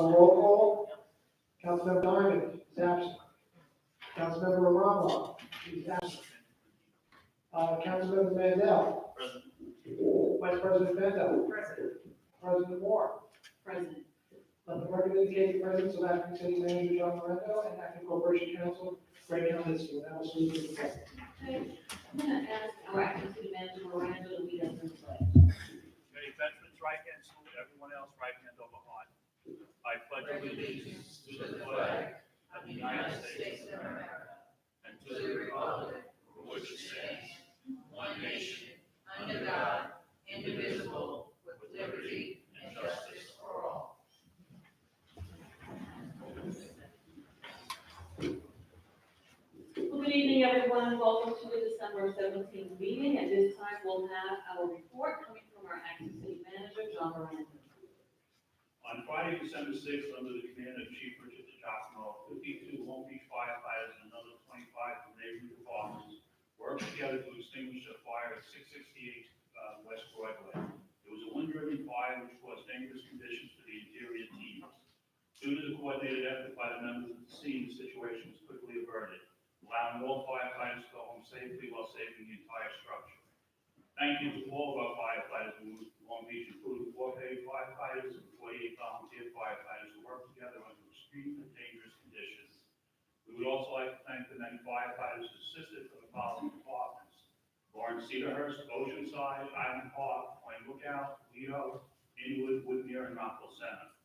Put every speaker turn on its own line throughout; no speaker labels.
roll call. Councilmember Diamond is absent. Councilmember Aramo is absent. Councilmember Mandel.
Present.
Vice President Bendo.
Present.
President Moore.
Present.
Let the record indicate the presence of acting city manager John Lorenzo and acting corporation counsel Greg Callisto. That was moved to the second.
Okay, I'm gonna ask our acting city manager, Miranda, to lead us in the pledge.
May veterans right hand salute, everyone else right hand over heart. I pledge allegiance to the flag of the United States of America and to the republic for which it stands, one nation, under God, indivisible, with liberty and justice for all.
Well, good evening, everyone. Welcome to the December 17th meeting. At this time, we'll have our report coming from our acting city manager, John Miranda.
On Friday, December 6th, under the command of Chief Richard DiGiacomo, 52 Long Beach firefighters and another 25 from neighboring departments worked together to extinguish a fire at 668 West Broadway. It was a wind-driven fire which caused dangerous conditions for the interior teams. Due to the coordinated effort by the members of the scene, the situation was quickly averted, allowing all firefighters to go home safely while saving the entire structure. Thank you to all of our firefighters who moved to Long Beach, including 4 paid firefighters and 48 volunteer firefighters who worked together under extremely dangerous conditions. We would also like to thank the many firefighters who assisted from the following departments: Lawrence Cedarhurst, Oceanside, Island Park, Point Lookout, Lido, Inwood, Woodmere, and Rockville Center.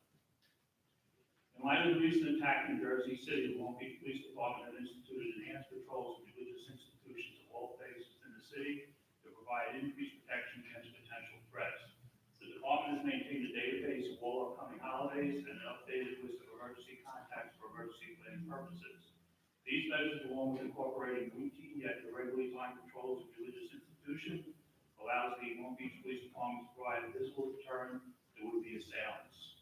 In light of the recent attack in Jersey City, the Long Beach Police Department has instituted enhanced patrols of religious institutions of all faiths in the city to provide increased protection against potential threats. The department has maintained a database of all upcoming holidays and an updated list of emergency contacts for emergency planning purposes. These measures, along with incorporating routine yet irregularly timed patrols of religious institutions, allows the Long Beach Police Department to provide a visible deterrent to would-be assailants,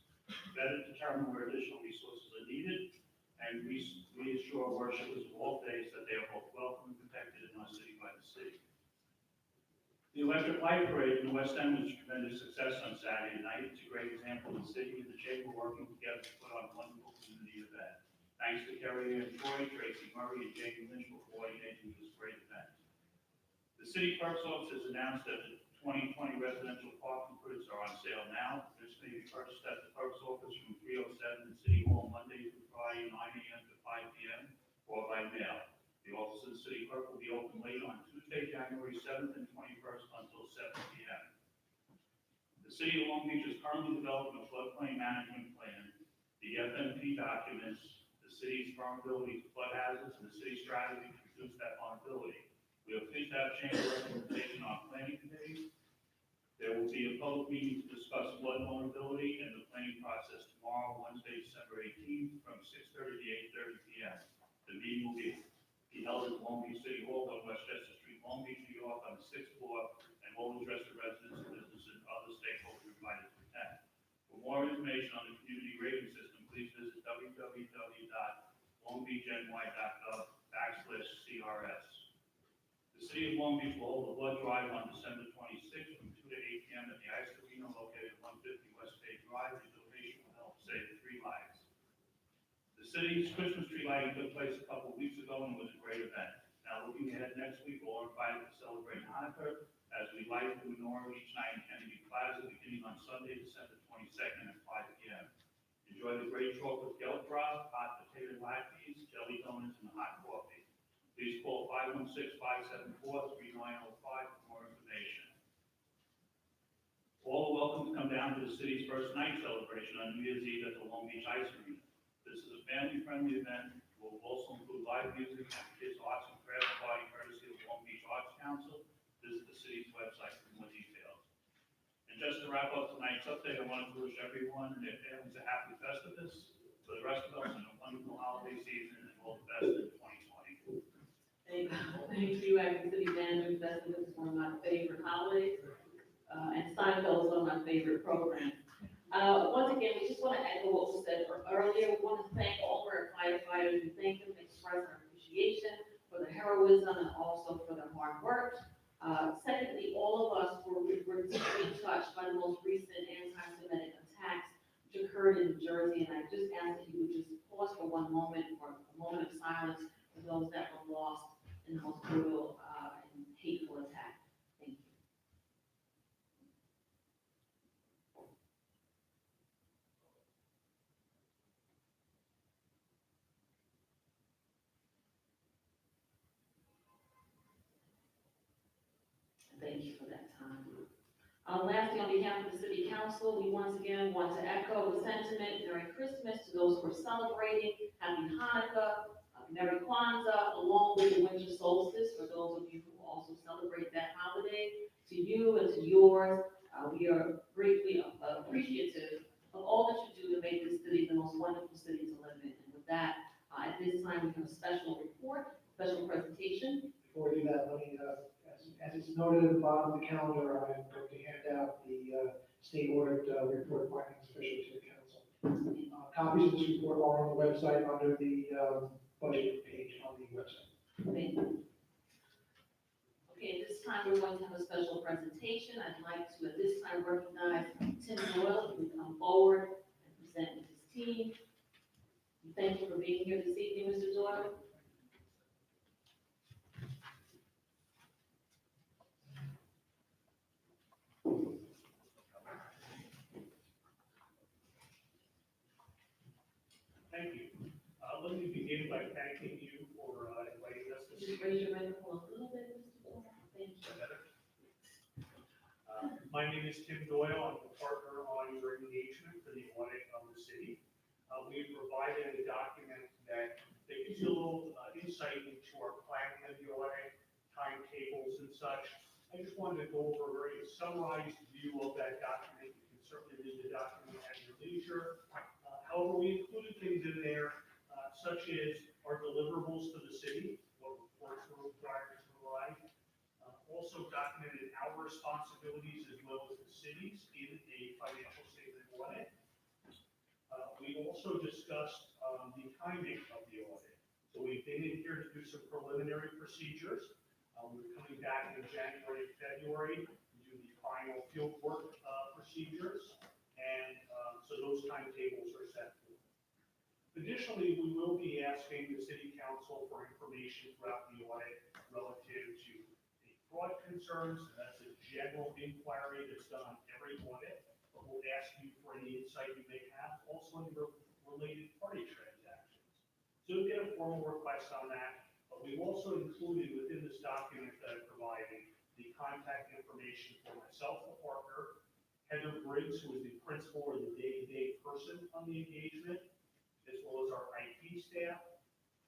better determine where additional resources are needed, and reassure worshipers of all faiths that they are both welcome and protected in our city by the city. The Electric Light Parade in the West End was a tremendous success on Saturday night. It's a great example of the city and the chamber working together to put on a wonderful community event. Thanks to Kerry Ann Troy, Tracy Murray, and Jamie Lynch for coordinating this great event. The city clerk's office has announced that the 2020 residential parking permits are on sale now. This may be purchased at the clerk's office from 307 in City Hall Monday through Friday, 9 a.m. to 5 p.m. or by mail. The office of the city clerk will be open late on Tuesday, January 7th and 21st until 7 p.m. The city of Long Beach is currently developing a floodplain management plan. The FMP documents the city's vulnerability to flood hazards and the city's strategy to reduce that vulnerability. We are pleased to have chamber representation on planning committee. There will be a public meeting to discuss flood vulnerability and the planning process tomorrow, Wednesday, December 18th, from 6:30 to 8:30 p.m. The meeting will be held at Long Beach City Hall on Westchester Street, Long Beach, New York, on the 6th floor, and will address the residents, businesses, and other stakeholders invited to attend. For more information on the community rating system, please visit www.longbeachny.gov/CRS. The city of Long Beach will hold a blood drive on December 26th from 2 to 8 p.m. at the Ice Arena located at 150 West State Drive. The donation will help save 3 lives. The city's Christmas tree lighting took place a couple of weeks ago and was a great event. Now looking ahead next week, we're all invited to celebrate Hanukkah as we light the menorah each night in Kennedy Plaza beginning on Sunday, December 22nd at 5 p.m. Enjoy the great chocolate gelt drop, hot potato latkes, jelly donuts, and hot coffee. Please call 516-574-3905 for more information. All are welcome to come down to the city's first night celebration on New Year's Eve at the Long Beach Ice Arena. This is a family-friendly event. It will also include live music and kids' arts and crafts party courtesy of the Long Beach Arts Council. Visit the city's website for more details. And just to wrap up tonight's update, I wanted to wish everyone and their families a happy Festivus. For the rest of us, a wonderful holiday season and all the best in 2020.
Thank you, acting city manager. Festivus is one of my favorite holidays, and Seinfeld is one of my favorite programs. Once again, we just want to echo what was said earlier. We want to thank all of our firefighters. We thank them and express our appreciation for their heroism and also for their hard work. Secondly, all of us were deeply touched by the most recent anti-Semitic attacks which occurred in Jersey. Jersey, and I just ask that you would just pause for one moment, for a moment of silence for those that were lost in the most brutal and hateful attack. Thank you. Thank you for that time. Lastly, on behalf of the City Council, we once again want to echo the sentiment, Merry Christmas to those who are celebrating, Happy Hanukkah, Merry Kwanzaa, along with the winter solstice for those of you who also celebrate that holiday. To you and to yours, we are greatly appreciative of all that you do to make this city the most wonderful city to live in. And with that, at this time, we have a special report, special presentation.
Before we do that, let me, as it's noted at the bottom of the calendar, I'm going to hand out the state audit report findings officially to the council. Copies of this report are on the website under the budget page on the website.
Thank you. Okay, at this time, we're going to have a special presentation. I'd like to, at this time, recognize Tim Doyle, who will come forward and present with his team. Thank you for being here this evening, Mr. Doyle.
Thank you. Let me begin by thanking you for inviting us this
Just raise your microphone a little bit, Mr. Doyle. Thank you.
My name is Tim Doyle. I'm the partner on your engagement for the audit of the city. We provided a document that gives you a little insight into our planning of the audit, timetables and such. I just wanted to go over a very summarized view of that document. You can certainly read the document at your leisure. However, we included things in there such as our deliverables to the city, what reports we're required to provide. Also documented our responsibilities as well as the city's in a financial statement audit. We also discussed the timing of the audit. So we've been in here to do some preliminary procedures. We're coming back in January, February to do the final field work procedures. And so those timetables are set forth. Additionally, we will be asking the City Council for information throughout the audit relative to the fraud concerns. That's a general inquiry that's done on every audit, but we'll ask you for any insight you may have, also on related party transactions. So you'll get a formal request on that, but we've also included within this document that I'm providing the contact information for myself, the partner, Heather Briggs, who is the principal or the day-to-day person on the engagement, as well as our IT staff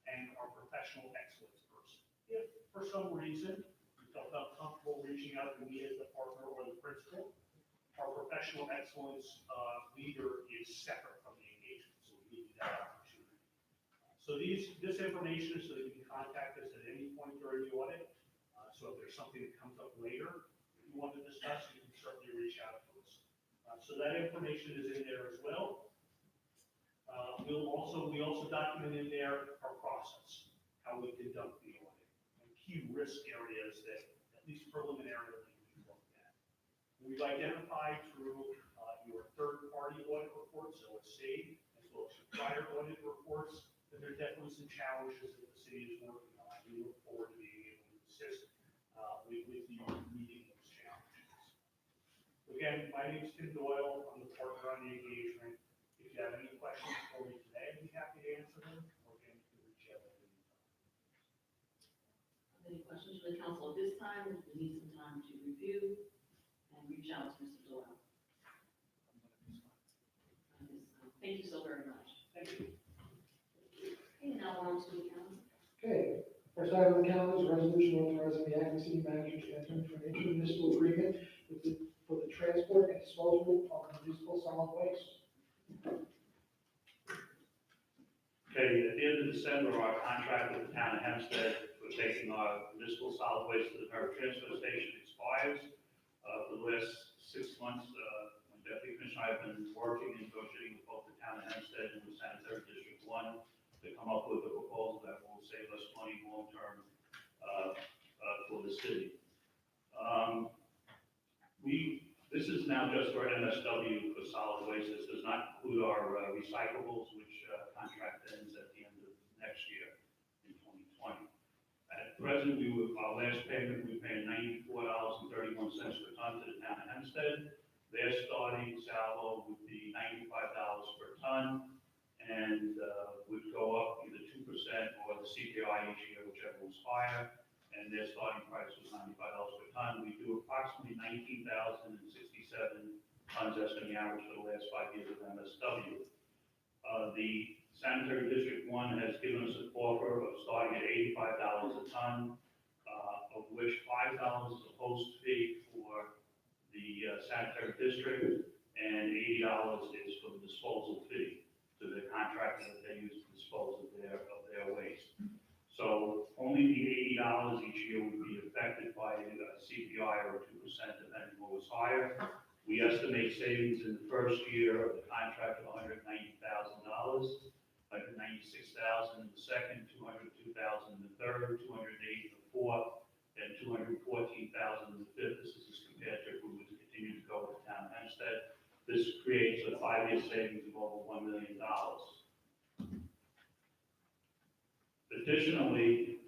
and our professional excellence person. If for some reason you felt uncomfortable reaching out to me as the partner or the principal, our professional excellence leader is separate from the engagement, so we give you that opportunity. So this information is so that you can contact us at any point during the audit. So if there's something that comes up later that you want to discuss, you can certainly reach out to us. So that information is in there as well. We also document in there our process, how we conduct the audit, and key risk areas that at least preliminarily we looked at. We've identified through your third-party audit reports, OSC, as well as your prior audit reports, that there are definitely some challenges that the city is working on. We look forward to being able to assist with you meeting those challenges. Again, my name is Tim Doyle. I'm the partner on the engagement. If you have any questions for me today, I'd be happy to answer them, or again, you can reach out at any time.
Any questions from the council at this time? We need some time to review and reach out to Mr. Doyle. Thank you so very much.
Thank you.
Okay, now we're on to the council.
Okay, first item on the calendar is a resolution authorizing the acting city manager to enter into an intermunicipal agreement for the transport and disposal of municipal solid waste.
Okay, at the end of December, our contract with the town of Hempstead for taking our municipal solid waste to the Merritt Transfer Station expires. For the last 6 months, when Deputy Commissioner, I've been working and negotiating with both the town of Hempstead and the Sanitary District 1 to come up with a proposal that will save us money long-term for the city. This is now just for MSW for solid waste. This does not include our recyclables, which contract ends at the end of next year in 2020. At present, our last payment, we paid $94.31 per ton to the town of Hempstead. Their starting salvo would be $95 per ton and would go up either 2% or the CPI each year, whichever was higher. And their starting price was $95 per ton. We do approximately 19,067 tons, that's been the average for the last 5 years of MSW. The sanitary district one has given us an offer of starting at $85 a ton, of which $5 is a host fee for the sanitary district and $80 is for the disposal fee to the contractor that they use to dispose of their waste. So only the $80 each year would be affected by CPI or 2% depending what was higher. We estimate savings in the first year of the contract of $190,000, $196,000 in the second, $202,000 in the third, $208,000 in the fourth, and $214,000 in the fifth. This is compared to if we were to continue to go with the town of Hempstead. This creates a 5-year savings of over $1 million. Additionally,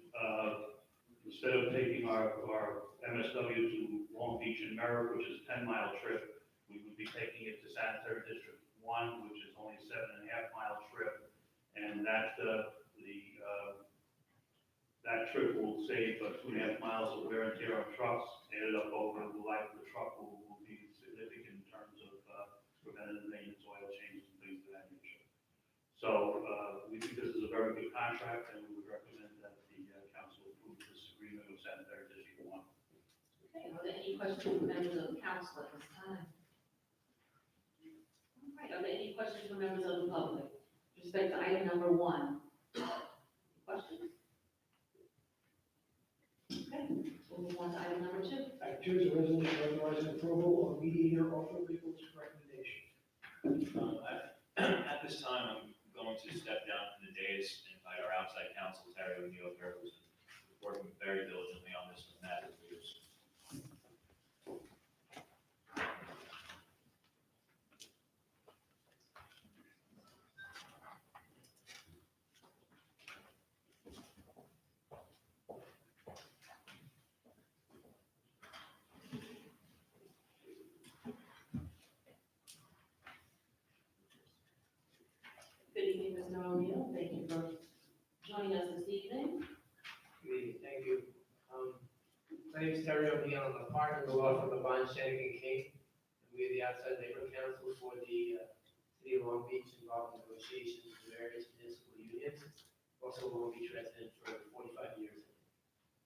instead of taking our MSW to Long Beach and Merrick, which is a 10-mile trip, we would be taking it to Sanitary District 1, which is only a 7.5-mile trip, and that trip will save 2.5 miles of wear and tear on trucks. Added up over the life of the truck will be significant in terms of preventative maintenance, oil changes, and things of that nature. So we think this is a very good contract, and we would recommend that the council approve this agreement with Sanitary District 1.
Okay, are there any questions from members of the council at this time? All right, are there any questions from members of the public? With respect to item number 1. Questions? Okay, we'll move on to item number 2.
Item 2 is a resolution authorizing approval of mediator offer legal recommendation.
At this time, I'm going to step down from the dais and invite our outside counsel, Terry O'Neill, here, who's working very diligently on this matter for years.
Good evening, Mr. O'Neill. Thank you for joining us this evening.
Good evening, thank you. My name is Terry O'Neill, I'm a partner in the law firm of Bond, Shanigan King. We are the outside labor counsel for the city of Long Beach, involved in negotiations with various municipal unions, also Long Beach resident for 45 years.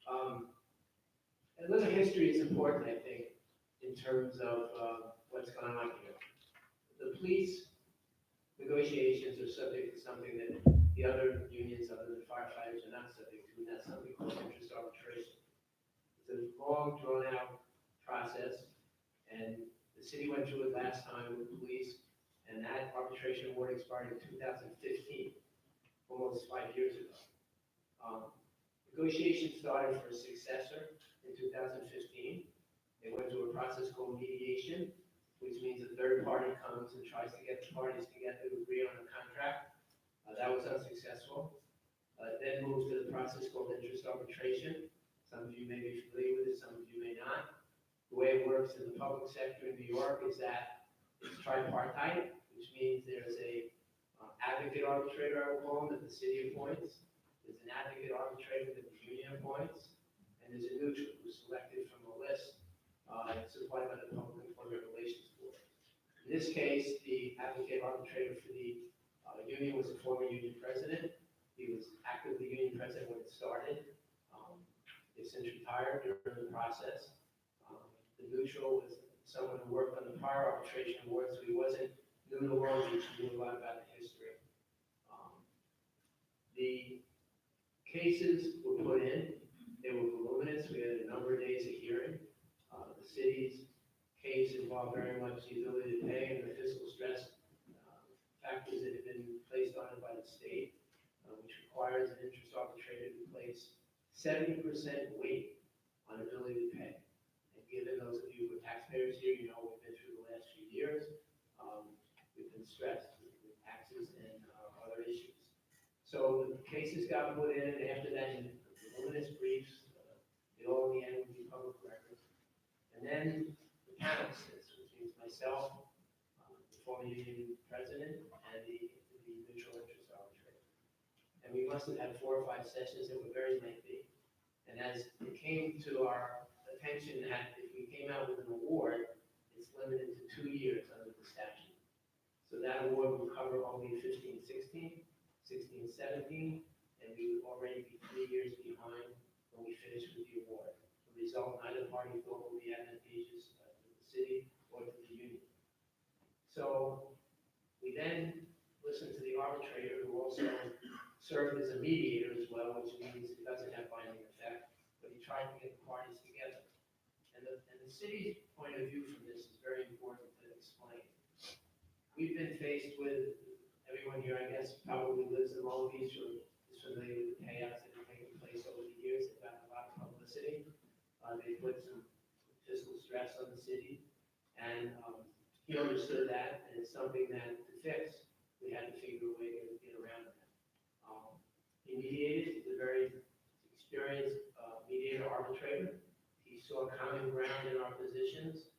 A little history is important, I think, in terms of what's going on here. The police negotiations are subject to something that the other unions, other than firefighters, are not subject to, and that's something called interest arbitration. It's a long, drawn-out process, and the city went through it last time with the police, and that arbitration award expired in 2015, almost 5 years ago. Negotiations started for a successor in 2015. They went through a process called mediation, which means a third party comes and tries to get the parties together to agree on a contract. That was unsuccessful. Then moved to the process called interest arbitration. Some of you may be familiar with it, some of you may not. The way it works in the public sector in New York is that it's tripartite, which means there's a advocate arbitrator, I will call him, that the city appoints. There's an advocate arbitrator that the union appoints, and there's a neutral who's selected from a list supplied by the Public Employment Relations Board. In this case, the advocate arbitrator for the union was a former union president. He was actively union president when it started. He's since retired during the process. The neutral was someone who worked on the prior arbitration award, so he wasn't new to Long Beach, he knew a lot about the history. The cases were put in, they were voluminous, we had a number of days of hearing. The city's case involved very much the ability to pay and the fiscal stress factors that have been placed on it by the state, which requires an interest arbitrator to place 70% weight on ability to pay. And given those of you who are taxpayers here, you know we've been through the last few years, we've been stressed. So the cases got put in, and after that, the voluminous briefs, they all in the end would be public records. And then the panel sits, which means myself, the former union president, and the mutual interest arbitrator. And we must have had 4 or 5 sessions that were very lengthy. And as it came to our attention that if we came out with an award, it's limited to 2 years under the statute. So that award will cover only 15, 16, 16, 17, and we would already be 3 years behind when we finish with the award. The result, neither party thought would be advantageous to the city or to the union. So we then listened to the arbitrator, who also served as a mediator as well, which means it doesn't have binding effect, but he tried to get the parties together. And the city's point of view from this is very important to explain. We've been faced with, everyone here, I guess, probably lives in Long Beach or is familiar with the payouts that have taken place over the years. They've gotten a lot of publicity. They put some fiscal stress on the city, and he understood that, and it's something that to fix, we had to figure a way to get around that. He mediated. He's a very experienced mediator arbitrator. He saw common ground in our positions,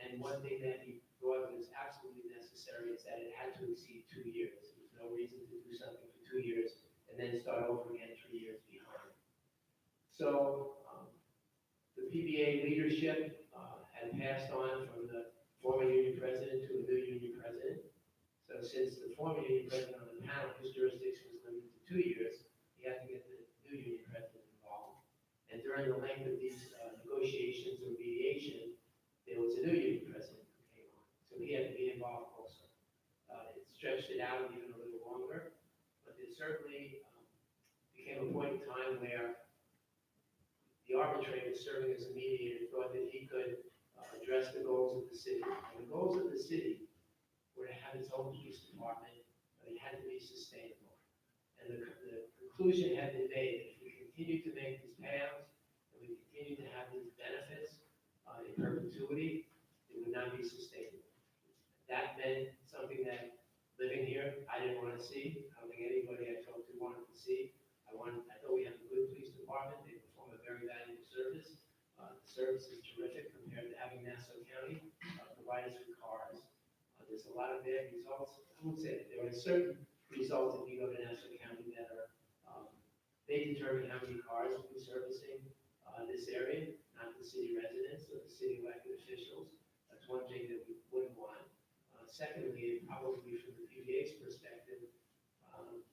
and one thing that he thought was absolutely necessary is that it had to exceed 2 years. There was no reason to do something for 2 years and then start over again 3 years behind. So the PBA leadership had passed on from the former union president to a new union president. So since the former union president on the panel, his jurisdiction was limited to 2 years, he had to get the new union president involved. And during the length of these negotiations or mediation, there was a new union president who came on. So he had to be involved also. It stretched it out even a little longer, but it certainly became a point in time where the arbitrator serving as a mediator thought that he could address the goals of the city. And the goals of the city were to have its own police department, but it had to be sustainable. And the conclusion had been made that if we continue to make these payouts, and we continue to have these benefits in perpetuity, it would not be sustainable. That meant something that living here, I didn't want to see. I don't think anybody I talked to wanted to see. I thought we have a good police department. They perform a very valuable service. The service is terrific compared to having Nassau County provide us with cars. There's a lot of bad results. I would say that there are certain results if you go to Nassau County that are, they determine how many cars will be servicing this area, not the city residents or the city elected officials. That's one thing that we wouldn't want. Secondly, probably from the PBA's perspective,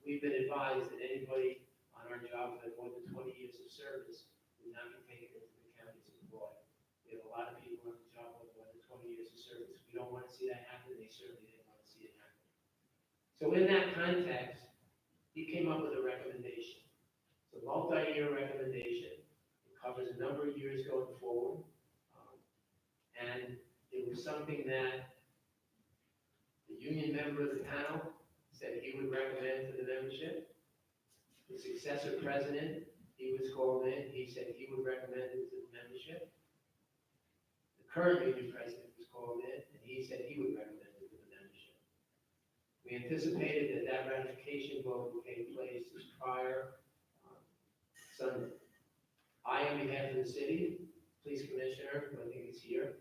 we've been advised that anybody on our job with more than 20 years of service would not be taken into the county's employ. We have a lot of people on the job with more than 20 years of service. We don't want to see that happen. They certainly didn't want to see it happen. So in that context, he came up with a recommendation. It's a multi-year recommendation. It covers a number of years going forward. And it was something that the union member of the panel said he would recommend to the membership. The successor president, he was called in, he said he would recommend it to the membership. The current union president was called in, and he said he would recommend it to the membership. We anticipated that that ratification vote would take place this prior Sunday. I, on behalf of the city, police commissioner, who I think is here,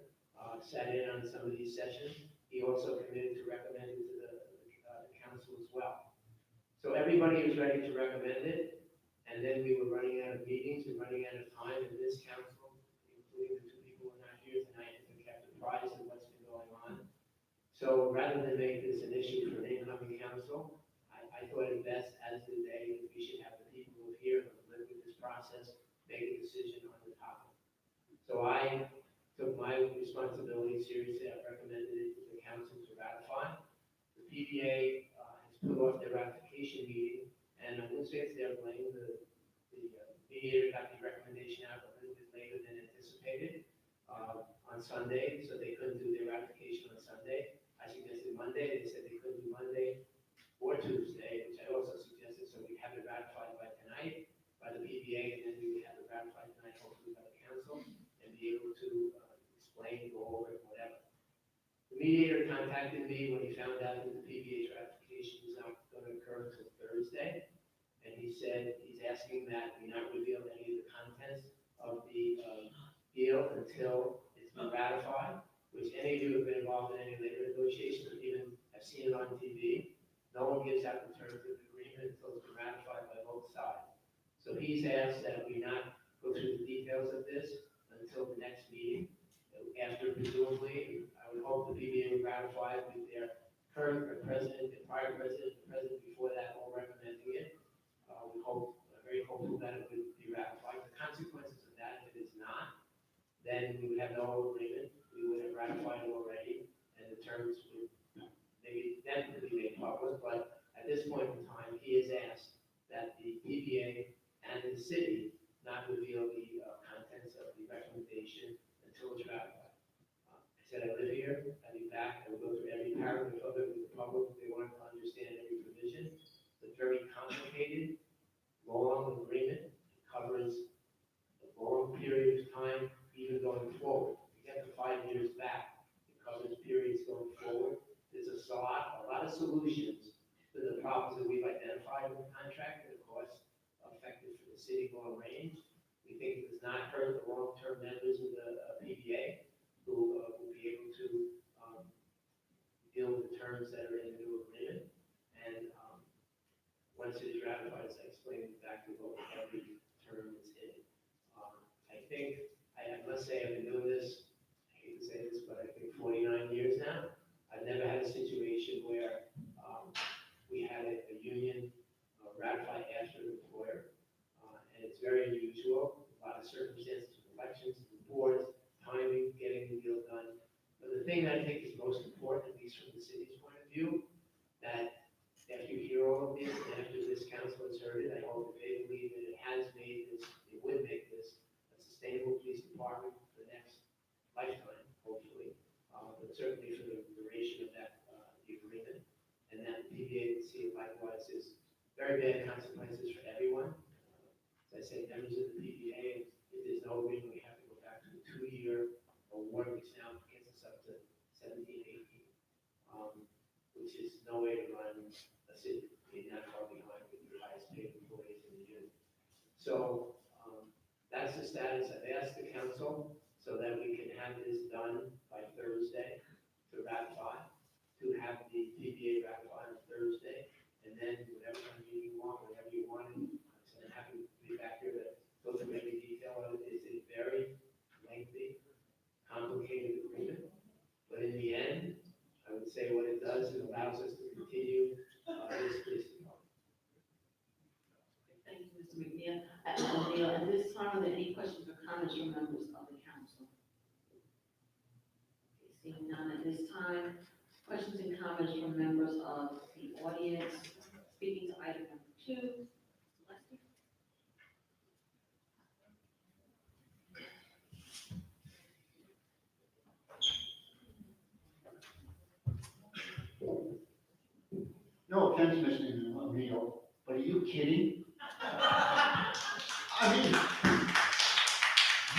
sat in on some of these sessions. He also committed to recommend it to the council as well. So everybody was ready to recommend it, and then we were running out of meetings and running out of time, and this council, including the 2 people who are not here tonight, have kept apprised of what's been going on. So rather than make this an issue for an incoming council, I thought it best, as did they, that we should have the people who are here who live with this process make a decision on the topic. So I took my responsibility seriously. I recommended it to the council to ratify. The PBA has put off their ratification meeting, and I wouldn't say it's their blame. The mediator got the recommendation out a little bit later than anticipated on Sunday, so they couldn't do their ratification on Sunday. I suggested Monday. They said they couldn't do Monday or Tuesday, which I also suggested, so we have it ratified by tonight by the PBA, and then we would have it ratified tonight, hopefully by the council, and be able to explain, go over it, whatever. The mediator contacted me when he found out that the PBA's ratification was not going to occur until Thursday. said he's asking that we not reveal any of the contents of the deal until it's been ratified, which any of you who have been involved in any labor negotiations or even have seen it on TV. No one gives out the terms of the agreement until it's been ratified by both sides. So he's asked that we not go through the details of this until the next meeting. After presumably, I would hope the PBA would ratify it with their current president, the prior president, the president before that, all recommending it. We hope, very hopeful that it would be ratified. The consequences of that, if it is not, then we would have no agreement. We would have ratified it already, and the terms would maybe then could be made public. But at this point in time, he has asked that the PBA and the city not reveal the contents of the recommendation until it's ratified. I said I live here, I'll be back, I will go through every paragraph of it with the public, if they want to understand every provision. It's a very complicated, long agreement, it covers a long period of time, even going forward. We get the 5 years back, it covers periods going forward. There's a lot of solutions to the problems that we've identified in the contract that are cost effective for the city going range. We think it does not hurt the long-term members of the PBA who will be able to deal with the terms that are in the new agreement. And once it is ratified, as I explained exactly what every term is in. I think, I must say, I've been doing this, I hate to say this, but I think 49 years now. I've never had a situation where we had a union ratify after the employer. And it's very unusual, a lot of circumstances, elections, boards, timing, getting the deal done. But the thing that I think is most important, at least from the city's point of view, that after you hear all of this, and after this council has heard it, I hope that they believe that it has made this, it would make this a sustainable police department for the next lifetime, hopefully, but certainly for the duration of that the agreement. And that the PBA would see it likewise is very bad consequences for everyone. As I say, members of the PBA, if there's no agreement, we have to go back to a 2-year award, which now gets us up to 17, 18, which is no way to run a city. You're not far behind with your highest paid employees in the union. So that's the status. I've asked the council so that we can have this done by Thursday to ratify, to have the PBA ratify on Thursday, and then whatever kind of meeting you want, whatever you want. I'm happy to be back here to go through every detail of it. It's a very lengthy, complicated agreement, but in the end, I would say what it does, it allows us to continue this police department.
Thank you, Mr. McNeil. At this time, are there any questions or comments from members of the council? Okay, seeing none at this time, questions and comments from members of the audience. Speaking to item number 2, Lester?
No offense, Mr. O'Neill, but are you kidding? I mean,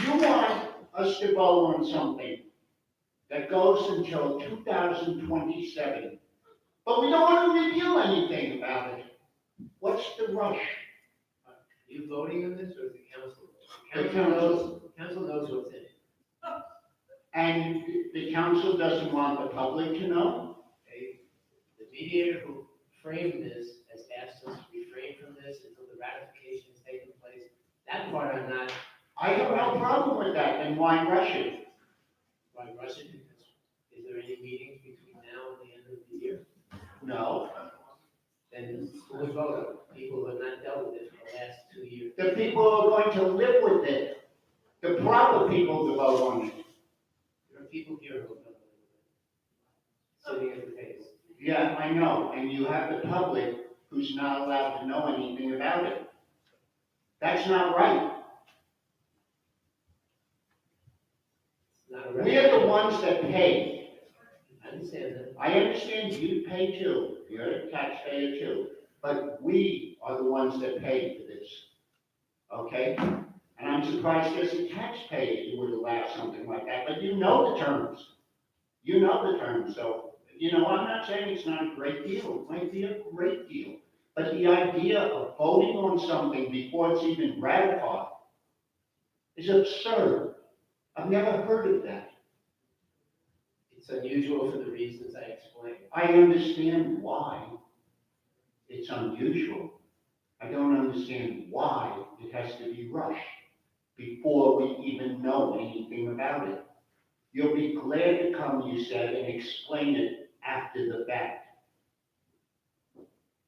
you want us to vote on something that goes until 2027, but we don't want to reveal anything about it. What's the rush?
Are you voting on this, or is the council?
The council.
Council knows what's in it.
And the council doesn't want the public to know?
Okay? The mediator who framed this has asked us to refrain from this until the ratification has taken place. That part I'm not,
I have no problem with that, then why rush it?
why rush it, because is there any meetings between now and the end of the year?
No.
Then who would vote on it? People who have not dealt with it for the last 2 years.
The people who are going to live with it, the proper people to vote on it.
There are people here who have done it. Sitting at the table.
Yeah, I know, and you have the public who's not allowed to know anything about it. That's not right.
It's not a
We are the ones that pay.
I understand that.
I understand you pay too, you're a taxpayer too, but we are the ones that pay for this, okay? And I'm surprised as a taxpayer you would allow something like that, but you know the terms. You know the terms, so, you know, I'm not saying it's not a great deal, it might be a great deal, But the idea of voting on something before it's even ratified is absurd. I've never heard of that.
It's unusual for the reasons I explained.
I understand why it's unusual. I don't understand why it has to be rushed before we even know anything about it. You'll be glad to come, you said, and explain it after the fact.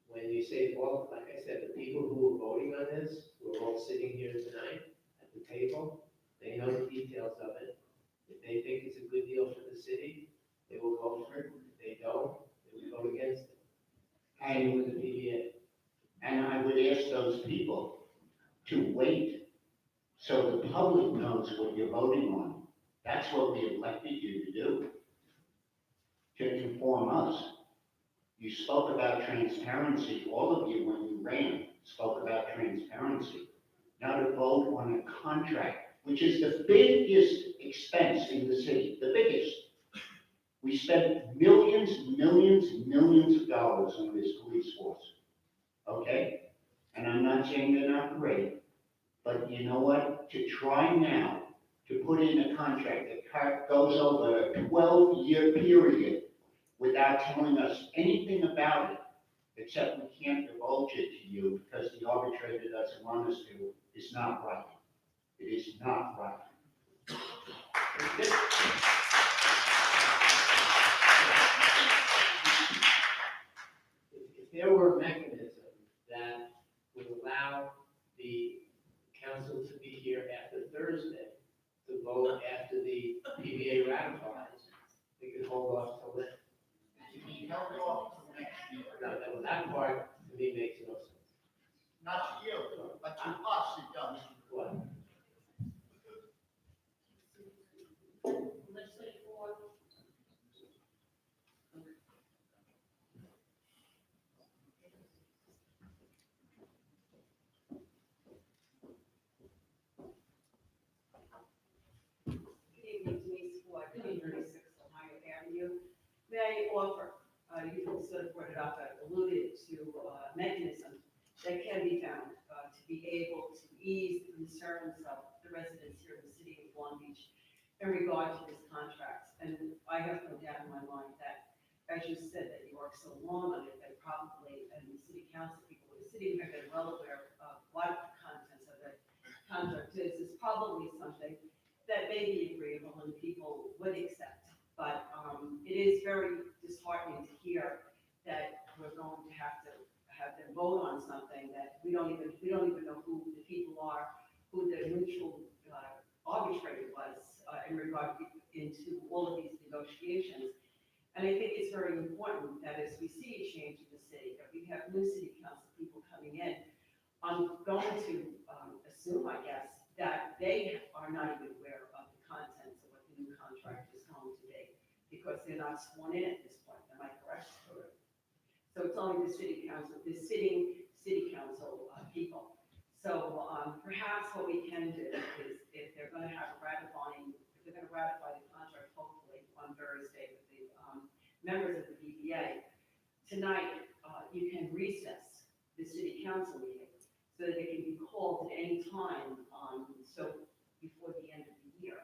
When you say, well, like I said, the people who are voting on this, who are all sitting here tonight at the table, they know the details of it. If they think it's a good deal for the city, they will vote for it. If they don't, they will vote against it. Same with the PBA.
And I would ask those people to wait so the public knows what you're voting on. That's what we elected you to do, to inform us. You spoke about transparency, all of you, when you ran, spoke about transparency. Now to vote on a contract, which is the biggest expense in the city, the biggest. We spent millions, millions, millions of dollars on this police force, okay? And I'm not saying they're not great, but you know what? To try now to put in a contract that goes over a 12-year period without telling us anything about it, except we can't divulge it to you because the arbitrator doesn't want us to, is not right. It is not right.
If there were a mechanism that would allow the council to be here after Thursday to vote after the PBA ratifies, we could hold off till then.
Held off till next year.
Now, that part to me makes no sense.
Not to you, but to us it does.
What?
Legislative board.
Good evening, Denise Ford, 36 Ohio Avenue. May I offer, you sort of brought it up, I alluded to a mechanism that can be found to be able to ease the concerns of the residents here in the city of Long Beach in regard to this contract. And I have no doubt in my mind that, as you said, that you worked so long on it, that probably, and the city council people in the city have been well aware of what the contents of the contract is probably something that may be agreeable and people would accept. But it is very disheartening to hear that we're going to have them vote on something that we don't even know who the people are, who the neutral arbitrator was in regard into all of these negotiations. And I think it's very important that as we see a change in the city, that we have new city council people coming in. I'm going to assume, I guess, that they are not even aware of the contents of what the new contract is going to be, because they're not sworn in at this point. Am I correct? So it's only the city council, the sitting city council people. So perhaps what we can do is, if they're going to have ratifying, if they're going to ratify the contract, hopefully on Thursday with the members of the BBA, tonight you can recess the city council meeting so that it can be called at any time, so before the end of the year.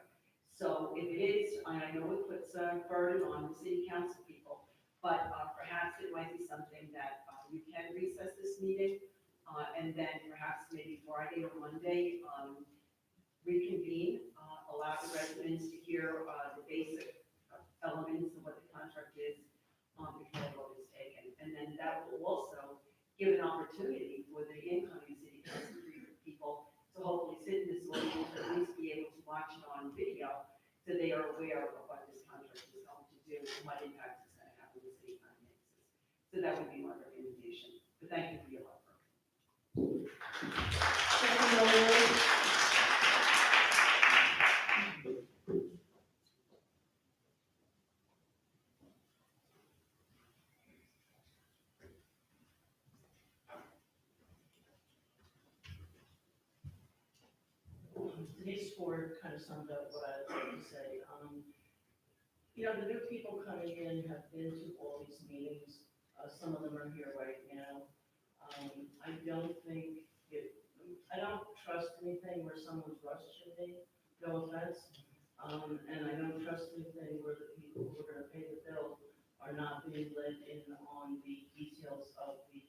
So if it is, and I know it puts a burden on the city council people, but perhaps it might be something that you can recess this meeting, and then perhaps maybe Friday or Monday, reconvene, allow the residents to hear the basic elements of what the contract is before the vote is taken. And then that will also give an opportunity for the incoming city council people to hopefully sit in this audience, or at least be able to watch it on video, so they are aware of what this contract is going to do and what impact it's going to have on the city finances. So that would be my recommendation. But thank you for your hard work.
Denise Ford kind of summed up what I was going to say. You know, the new people coming in have been to all these meetings. Some of them are here right now. I don't think I don't trust anything where someone's rushing me, no offense. And I don't trust anything where the people who are gonna pay the bill are not being led in on the details of the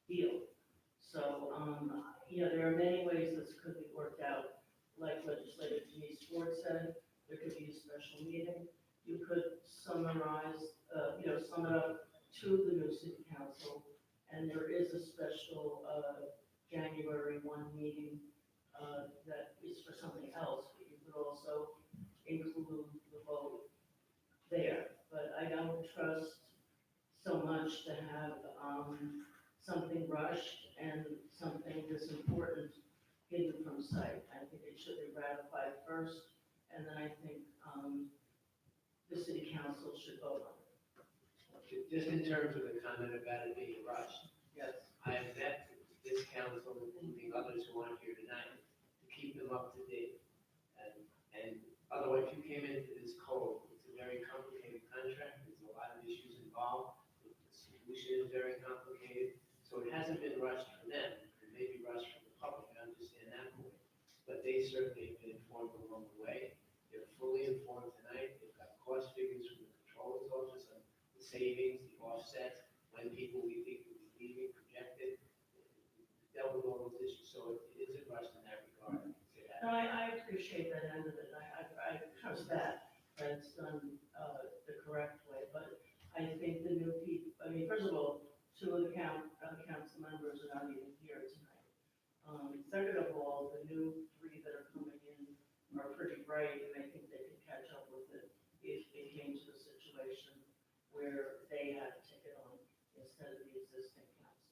deal. So, there are many ways this could be worked out. Like legislator Denise Ford said, there could be a special meeting. You could summarize, sum it up to the new city council. And there is a special, January 1 meeting, that is for something else, but you could also include the vote there. But I don't trust so much to have, something rushed and something this important hidden from sight. I think it should be ratified first, and then I think, the city council should vote on it.
Just in terms of the comment about it being rushed,
Yes.
I have met this council, including others who aren't here tonight, to keep them up to date. And otherwise, if you came into this cold, it's a very complicated contract, there's a lot of issues involved, the solution is very complicated, so it hasn't been rushed for them, it may be rushed for the public, I understand that point. But they certainly have been informed along the way, they're fully informed tonight, they've got cost figures from the controller's office on the savings, the offsets, when people we think will be leaving, projected, dealt with all those issues, so it isn't rushed in that regard, I can say that.
No, I appreciate that end of it. I trust that it's done, the correct way, but I think the new people, first of all, two of the council members are not even here tonight. Second of all, the new three that are coming in are pretty bright, and I think they can catch up with it if it came to a situation where they had a ticket on instead of the existing council.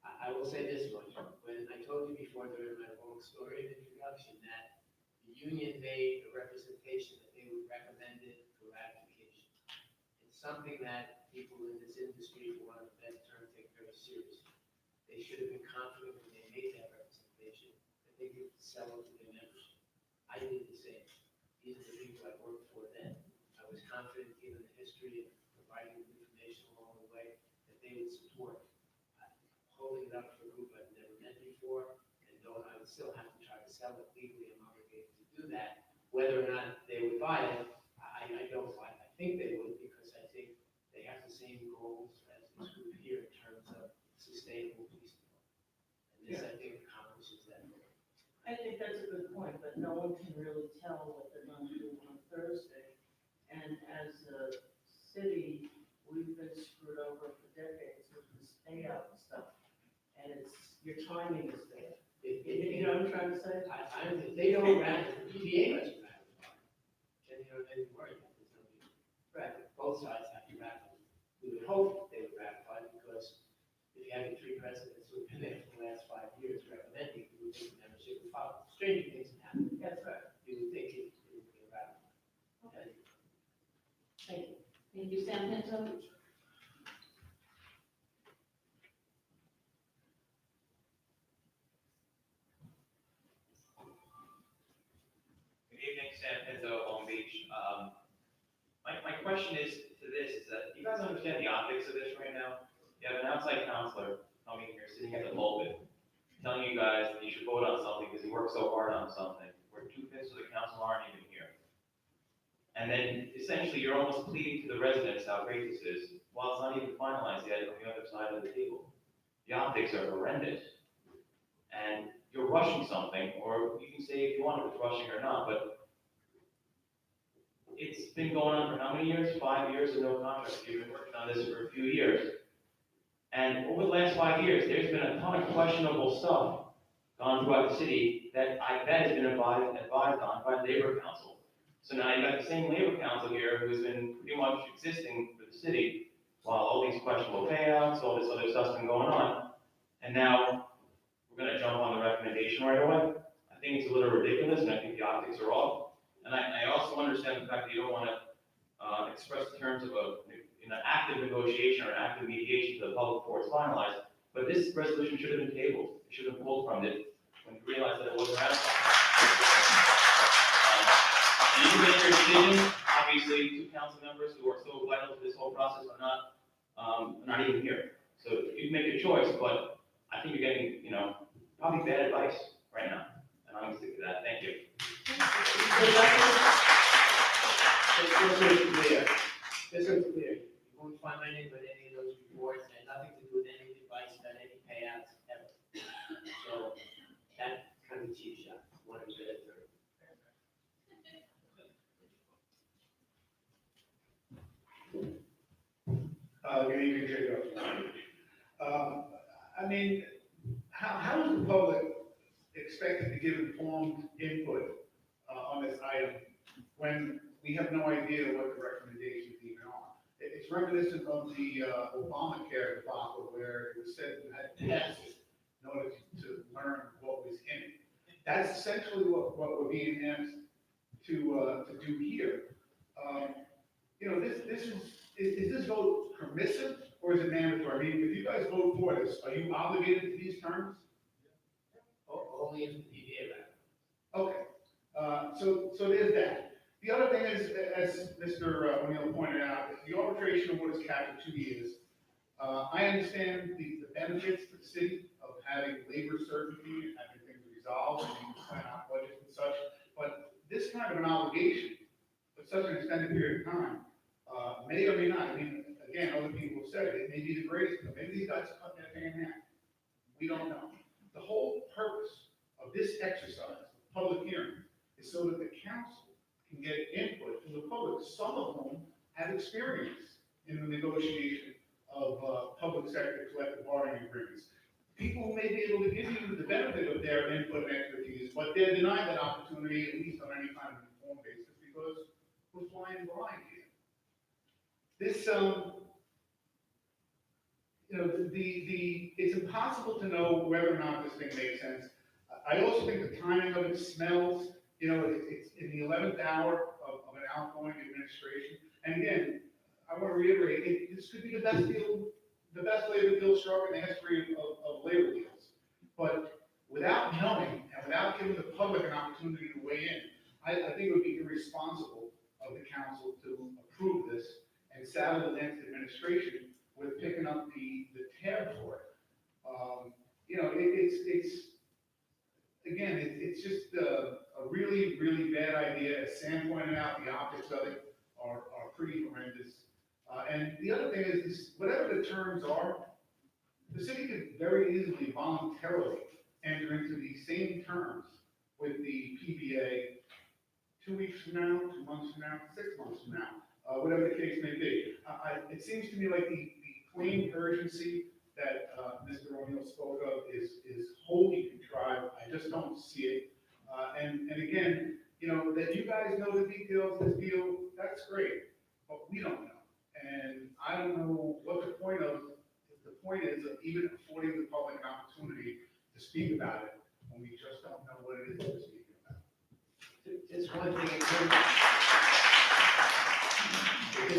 I will say this much, when I told you before during my long story of introduction that the union made a representation that they would recommend it for ratification. It's something that people in this industry, for want of a better term, take very seriously. They should have been confident when they made that representation that they could sell it to their membership. I did the same. These are the people I worked for then. I was confident, given the history of providing them information along the way, that they would support holding it up for a group I've never met before, and though I would still have to try to sell it legally, I'm obligated to do that. Whether or not they would buy it, I don't buy it. I think they would, because I think they have the same goals as this group here in terms of sustainable police development. And this, I think, accomplishes that goal.
I think that's a good point, but no one can really tell what they're going to do on Thursday. And as a city, we've been screwed over for decades with this payout and stuff. And your timing is there. You know what I'm trying to say?
If they don't ratify, the EPA must ratify. Then you don't have to worry about this. Right, both sides have to ratify. We would hope they would ratify, because if you have three presidents who have been there for the last 5 years recommending, you would think the membership would follow. Stranger things have happened.
That's right.
You would think it would be ratified.
Okay. Thank you.
Thank you, Sam Pinto.
Good evening, Sam Pinto, Long Beach. My question is to this, is that you guys understand the optics of this right now? You have an outside counselor coming here, sitting at the pulpit, telling you guys that you should vote on something because he worked so hard on something, where 2/5 of the council aren't even here. And then essentially you're almost pleading to the residents how great this is, while it's not even finalized yet on the other side of the table. The optics are horrendous. And you're rushing something, or you can say if you want if it's rushing or not, but it's been going on for how many years? 5 years and no contract. You've been working on this for a few years. And over the last 5 years, there's been a ton of questionable stuff gone throughout the city that I bet has been advised on by the Labor Council. So now you've got the same Labor Council here who's been pretty much existing for the city while all these questionable payouts, all this other stuff's been going on. And now we're going to jump on the recommendation right away. I think it's a little ridiculous, and I think the optics are off. And I also understand the fact that you don't want to express the terms of an active negotiation or active mediation to the public before it's finalized. But this resolution should have been tabled. It should have been pulled from it when you realized that it wasn't ratified. And you can make your decision. Obviously, 2 council members who are so vital to this whole process are not even here. So you can make your choice, but I think you're getting, you know, probably bad advice right now, and I'm gonna stick to that, thank you.
This one's clear, you won't find my name on any of those reports, and nothing to do with any advice about any payouts ever. So, that kind of cheap shot, one of the better terms.
Good evening, Jacob. I mean, how is the public expected to give informed input on this item when we have no idea what the recommendations even are? It's reminiscent of the Obamacare debacle where it was said you had to pass it in order to learn what was in it. That's essentially what we're being asked to do here. You know, this is this vote permissive or is it mandatory? I mean, if you guys vote for this, are you obligated to these terms?
Only if the PBA ratifies.
Okay, so there's that. The other thing is, as Mr. O'Neill pointed out, the arbitration award is capped at 2 years. I understand the benefits to the city of having labor certainty and having things resolved and you can plan out budgets and such, but this kind of an obligation for such an extended period of time may or may not, I mean, again, other people have said it may be the greatest, but maybe these guys cut that thing in half. We don't know. The whole purpose of this exercise, public hearing, is so that the council can get input from the public, some of whom have experience in the negotiation of public sector collective bargaining agreements. People who may be able to give you the benefit of their input and expertise, but they're denied that opportunity, at least on any kind of informed basis, because we're flying blind here. This, you know, it's impossible to know whether or not this thing makes sense. I also think the timing of it smells, you know, it's in the 11th hour of an outgoing administration. And again, I want to reiterate, this could be the best labor deal struck in the history of labor deals. But without knowing and without giving the public an opportunity to weigh in, I think it would be irresponsible of the council to approve this and saddle the next administration with picking up the tab for it. You know, it's just a really, really bad idea. As Sam pointed out, the optics of it are pretty horrendous. And the other thing is, whatever the terms are, the city could very easily voluntarily enter into these same terms with the PBA 2 weeks from now, 2 months from now, 6 months from now, whatever the case may be. It seems to me like the claimed urgency that Mr. O'Neill spoke of is wholly contrived. I just don't see it. And again, you know, that you guys know the details of this deal, that's great, but we don't know. And I don't know what the point is of even affording the public an opportunity to speak about it when we just don't know what it is we're speaking about.
Just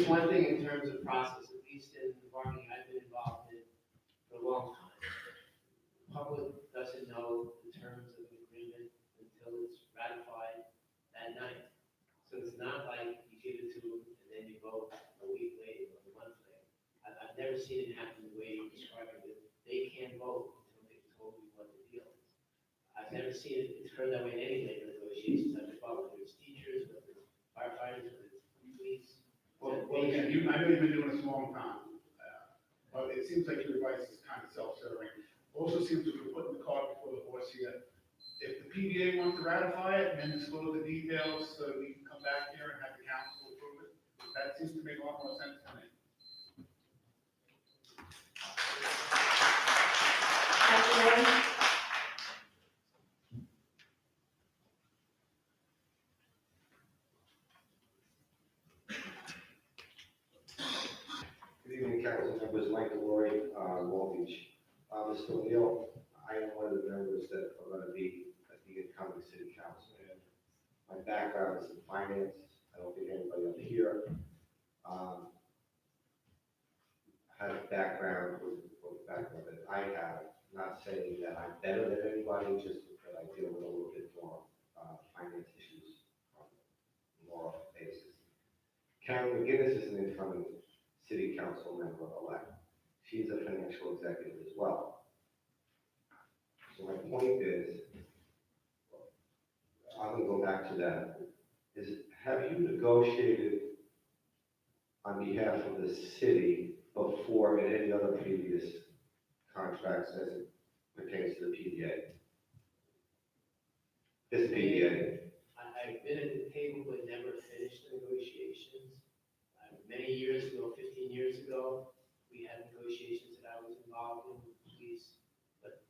one thing in terms of process, at least in the bargaining I've been involved in for a long time. The public doesn't know the terms of the agreement until it's ratified that night. So it's not like you give it to them and then you vote a week later or a month later. I've never seen it happen the way you're describing it. They can't vote until they've told you what the deal is. I've never seen it, it's heard that way in any labor negotiations I've been involved, whether it's teachers, whether it's firefighters, whether it's police.
Well, again, I know you've been doing this a long time, but it seems like your advice is kind of self-serving. Also seems to be putting the cart before the horse here. If the PBA wants to ratify it and then disclose the details so that we can come back here and have the council approve it, that seems to make a lot more sense to me.
Good evening, council members. Mike Delory, Long Beach. Mr. O'Neill, I am one of the members that are going to be at the incoming city council. My background is in finance. I don't think anybody up here has a background with the background that I have. Not saying that I'm better than anybody, just that I deal with a little bit more finance issues on a more often basis. Karen McGinnis is an incoming city council member-elect. She's a financial executive as well. So my point is, I'm gonna go back to that, is have you negotiated on behalf of the city before in any other previous contracts as it pertains to the PDA? This PDA,
I've been at the table but never finished the negotiations. Many years ago, 15 years ago, we had negotiations that I was involved in with the police, but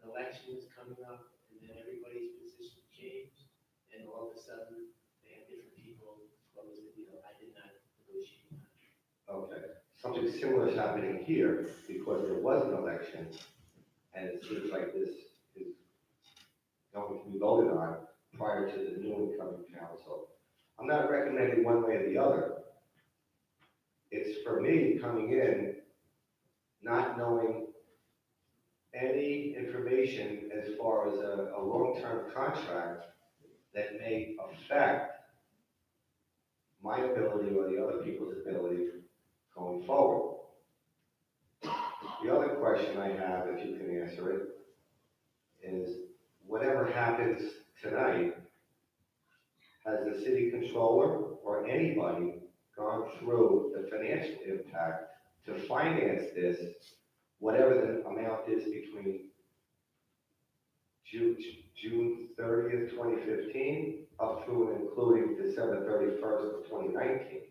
an election was coming up, and then everybody's position changed, and all of a sudden, they had different people close the deal. I did not negotiate that.
okay. Something similar is happening here because there was an election and it seems like this is going to be voted on prior to the new incoming council. I'm not recommending one way or the other. It's for me coming in, not knowing any information as far as a long-term contract that may affect my ability or the other people's ability going forward. The other question I have, if you can answer it, is whatever happens tonight, has the city controller or anybody gone through the financial impact to finance this, whatever the amount is between June 30th, 2015, up through and including December 31st of 2019?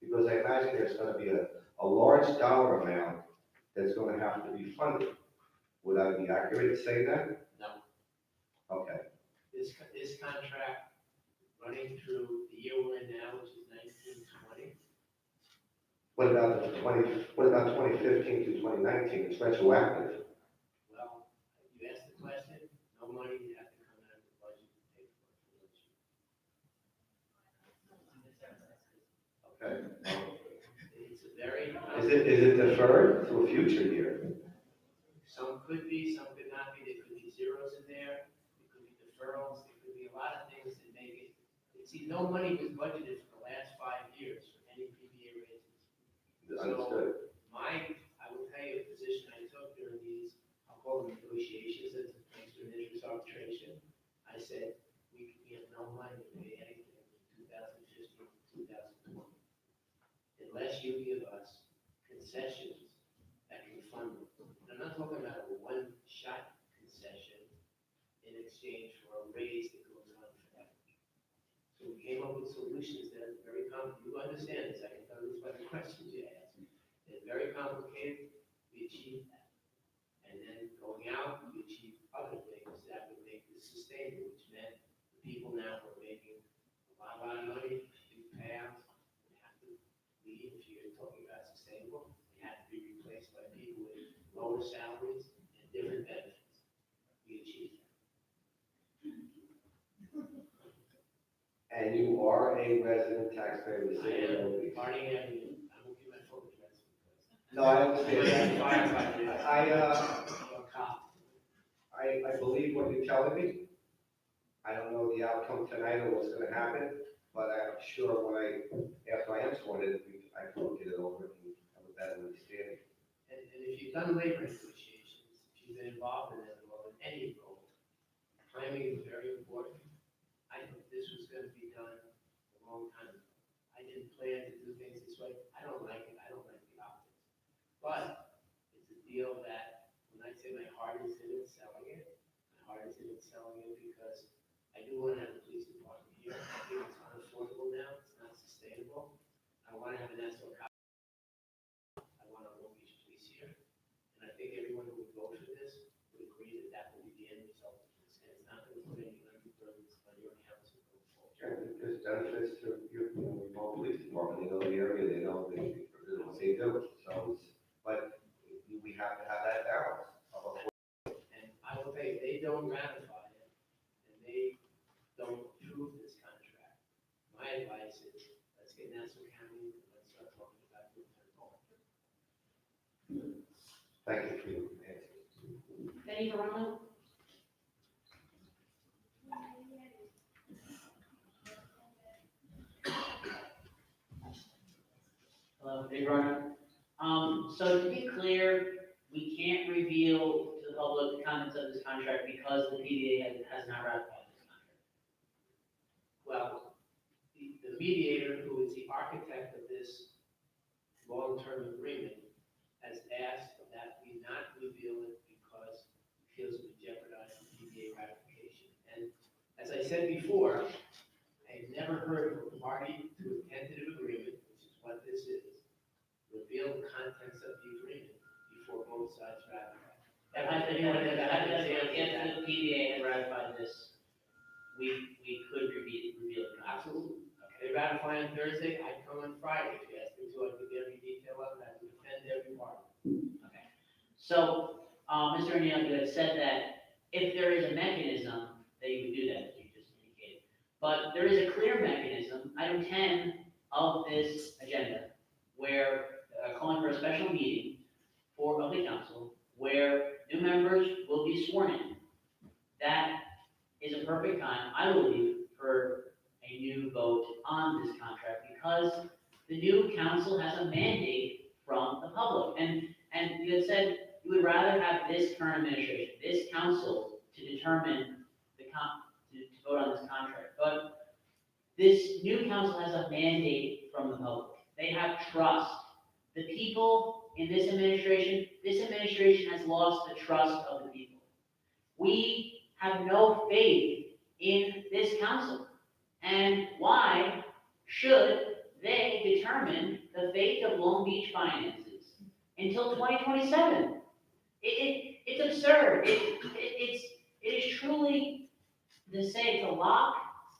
Because I imagine there's going to be a large dollar amount that's going to have to be funded. Would I be accurate to say that?
No.
Okay.
This contract running through the year we're in now, which is 1920.
What about 2015 to 2019? It's retroactive.
Well, you asked the question, no money would have to come out of the budget to pay for it.
Okay.
It's a very.
Is it deferred to a future year?
Some could be, some could not be. There could be zeros in there. There could be deferrals. There could be a lot of things that make it. See, no money was budgeted for the last 5 years for any PBA raises.
Understood.
I will tell you a position I took during these, I'll call them negotiations, as opposed to an interest arbitration. I said, we have no money to pay anything in 2015, 2020. Unless you give us concessions that can fund it. And I'm not talking about a one-shot concession in exchange for a raise that goes on forever. So we came up with solutions that are very complicated. You understand this, I can tell you by the questions you asked. They're very complicated, we achieved that. And then going out, we achieved other things that would make this sustainable, which meant the people now were making a lot of money, big payouts, they have to leave if you're talking about sustainable. They had to be replaced by people with lower salaries and different benefits. We achieved that.
And you are a resident taxpayer of the city of Long Beach?
Harding Avenue, I won't give my full address because.
No, I understand.
Firefighter.
I believe what you're telling me. I don't know the outcome tonight or what's gonna happen, but I'm sure after I am sworn in, I can look it over and have a better understanding.
And if you've done labor negotiations, if you've been involved in them or in any role, timing is very important. I thought this was gonna be done a long time ago. I didn't plan to do things this way. I don't like it. I don't like the optics. But it's a deal that, when I say my heart is in it, selling it, my heart is in it, selling it because I do want to have a police department here. I think it's unaffordable now. It's not sustainable. I want to have an Nassau cop. I want a Long Beach police here. And I think everyone who would vote for this would agree that that will be the end result of this. And it's not going to put any undue burdens on your council going forward.
And there's benefits to your, remote police department, they know the area, they know what they do, so, but we have to have that balance.
And I will tell you, they don't ratify it, and they don't approve this contract. My advice is, let's get Nassau County, and let's start talking about doing their goal.
Thank you for your answers.
Benny Verano?
Hello, Big Runner. So to be clear, we can't reveal to public the contents of this contract because the PDA has not ratified this contract?
Well, the mediator, who is the architect of this long-term agreement, has asked that we not reveal it because he feels it would jeopardize the PDA ratification. And as I said before, I've never heard of a party to a tentative agreement, which is what this is, reveal the contents of the agreement before both sides ratify.
If the PDA had ratified this, we could reveal it.
Absolutely. They ratify on Thursday, I'd come on Friday if you asked me to, I'd give you every detail of it, I'd defend every part.
Okay. So, Mr. O'Neill, you had said that if there is a mechanism, that you would do that, as you just indicated. But there is a clear mechanism, item 10 of this agenda, where calling for a special meeting of the council, where new members will be sworn in. That is a perfect time, I believe, for a new vote on this contract, because the new council has a mandate from the public. And you had said you would rather have this current administration, this council, to determine to vote on this contract. But this new council has a mandate from the public. They have trust. The people in this administration has lost the trust of the people. We have no faith in this council. And why should they determine the fate of Long Beach finances until 2027? It's absurd. It is truly to lock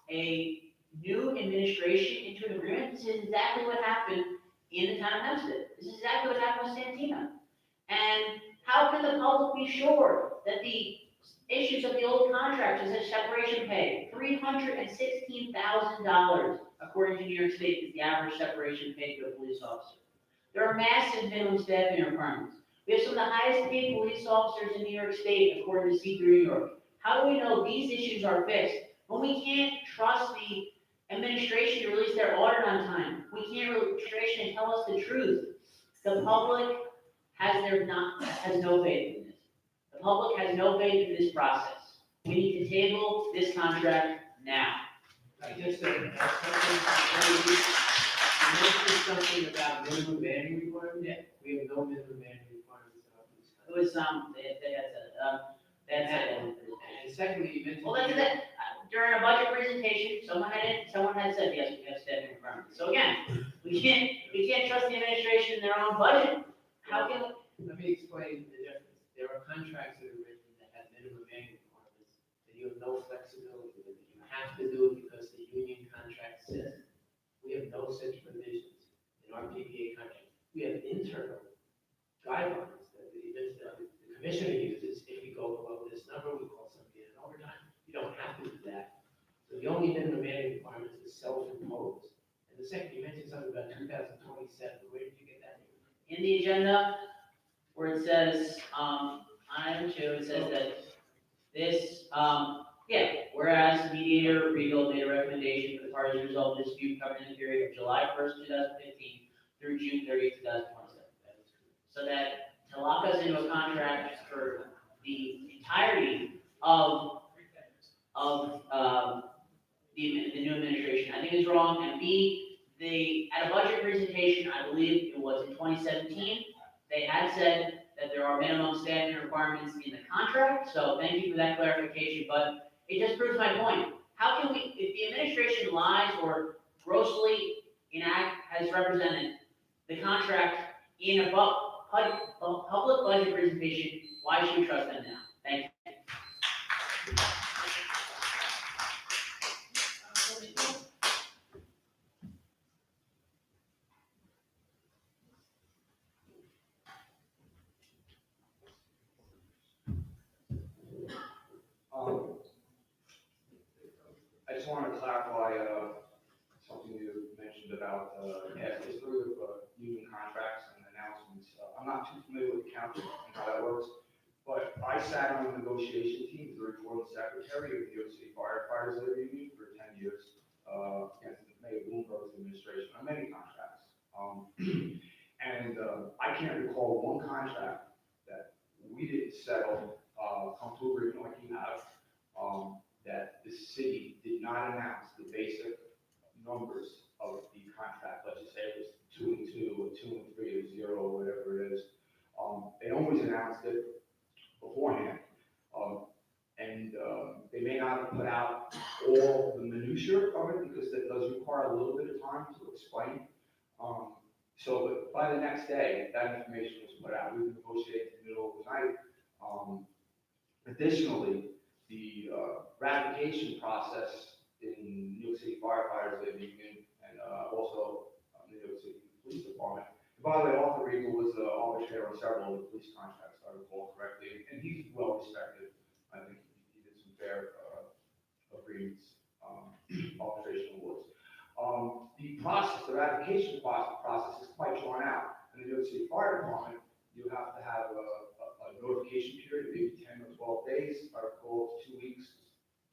a new administration into an agreement. This is exactly what happened in the town of Hempstead. This is exactly what happened with Santina. And how can the public be sure that the issues of the old contract, such as separation pay, $316,000, according to New York State, is the average separation pay to a police officer. There are massive minimum staffing requirements. We have some of the highest paid police officers in New York State, according to C3 New York. How do we know these issues are fixed when we can't trust the administration to release their audit on time? We can't administration tell us the truth. The public has no faith in this. The public has no faith in this process. We need to table this contract now.
I just said, you mentioned something about minimum manning requirements.
Yeah.
We have no minimum manning requirements in our police
It was that's it.
And secondly, you mentioned.
Well, that's it. During a budget presentation, someone had said, yes, we have staffing requirements. So again, we can't trust the administration in their own budget. How can we?
Let me explain the difference. There are contracts that are written that have minimum manning requirements, and you have no flexibility with it. You have to do it because the union contract says it. We have no such provisions in our PPA contract. We have internal guidelines that the commissioner uses. If you go below this number, we call somebody in overtime. You don't have to do that. So the only minimum manning requirements is self-imposed. And the second, you mentioned something about 2027. Where did you get that?
In the agenda, where it says, item 2, it says that this, whereas the mediator Regal made a recommendation for the parties to resolve the dispute covered in the period of July 1st, 2015 through June 30th, 2027. So that to lock us into a contract for the entirety of the new administration, I think is wrong. And B, at a budget presentation, I believe it was in 2017, they had said that there are minimum staffing requirements in the contract. So thank you for that clarification, but it just proves my point. How can we, if the administration lies or grossly has represented the contract in a public budget presentation, why should we trust them now? Thank you.
I just wanted to clarify, something you mentioned about, history of, union contracts and announcements. I'm not too familiar with the council and how that works, but I sat on the negotiation team, the recording secretary of the New York City Firefighters Labor Union for 10 years, against the Mayor Bloomberg's administration on many contracts. I can't recall one contract that we didn't settle, come to agreement like you have, that the city did not announce the basic numbers of the contract, let's just say it was 2 and 2, or 2 and 3, or 0, or whatever it is. They always announced it beforehand. They may not have put out all the minutiae of it, because that does require a little bit of time to explain. But by the next day, that information was put out. We negotiated in the middle of the night. Additionally, the ratification process in New York City firefighters union and also New York City Police Department. And by the way, Arthur Regal was the arbitrator on several of the police contracts, if I recall correctly, and he's well respected. I think he did some fair agreements, arbitration awards. The process, the ratification process is quite drawn out. In the New York City Fire Department, you have to have a notification period, maybe 10 or 12 days, if I recall, 2 weeks,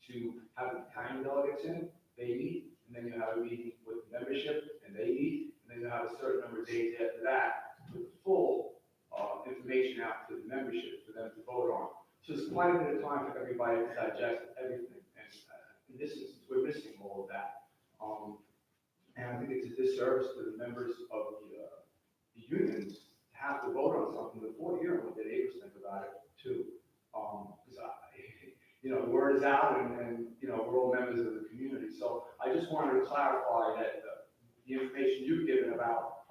to have the battalion delegates in, they meet, and then you have a meeting with membership, and they meet, and then you have a certain number of days after that, with full information out to the membership for them to vote on. So it's quite a bit of time for everybody to digest everything, and in this instance, we're missing all of that. And I think it's a disservice to the members of the unions to have to vote on something before hearing what the neighbors think about it too. Because the word is out, and we're all members of the community. So I just wanted to clarify that the information you've given about,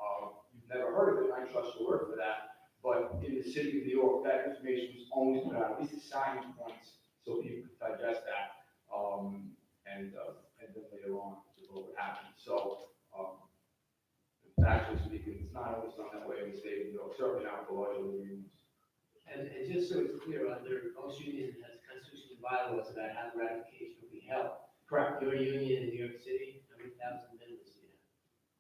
you've never heard of it, I trust your word for that. But in the city of New York, that information was always put out, at least the signing points, so people could digest that. And then later on, what would happen. So, actually speaking, it's not always done that way in the state of New York, certainly not with the larger unions.
And just so it's clear, most unions has constitutional bylaws about how the ratification will be held.
Correct.
Your union in New York City, how many thousand members do you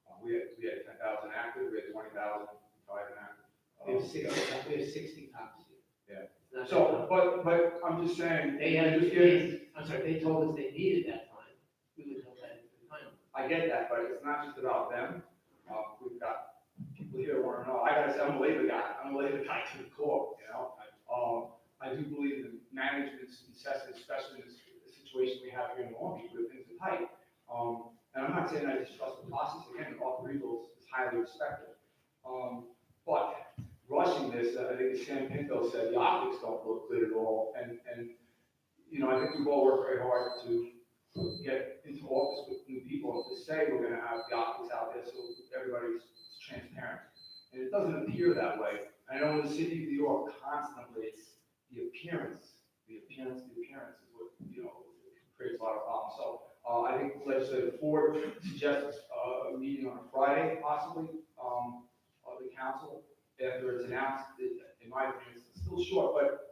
have?
We had 10,000 active, we had 20,000 retired and active.
We have 60 copies here.
Yeah.
It's not
So,
that
but I'm just saying,
They had,
just getting,
I'm sorry, they told us they needed that time. We would know that at the time.
I get that, but it's not just about them. We've got people here who want to know. I gotta say, I'm a labor guy. I'm a labor guy to the core, I do believe in management's necessity, especially in the situation we have here in Long Beach where things are tight. And I'm not saying I distrust the process. Again, Arthur Regal is highly respected. But rushing this, I think as Sam Pinto said, the optics don't look good at all. And I think we've all worked very hard to get into office with new people and to say we're going to have the optics out there so everybody's transparent. And it doesn't appear that way. I know in the city of New York, constantly it's the appearance is what, creates a lot of problems. So I think Legislator Ford suggests a meeting on a Friday, possibly, of the council, after it's announced. In my opinion, it's still short, but,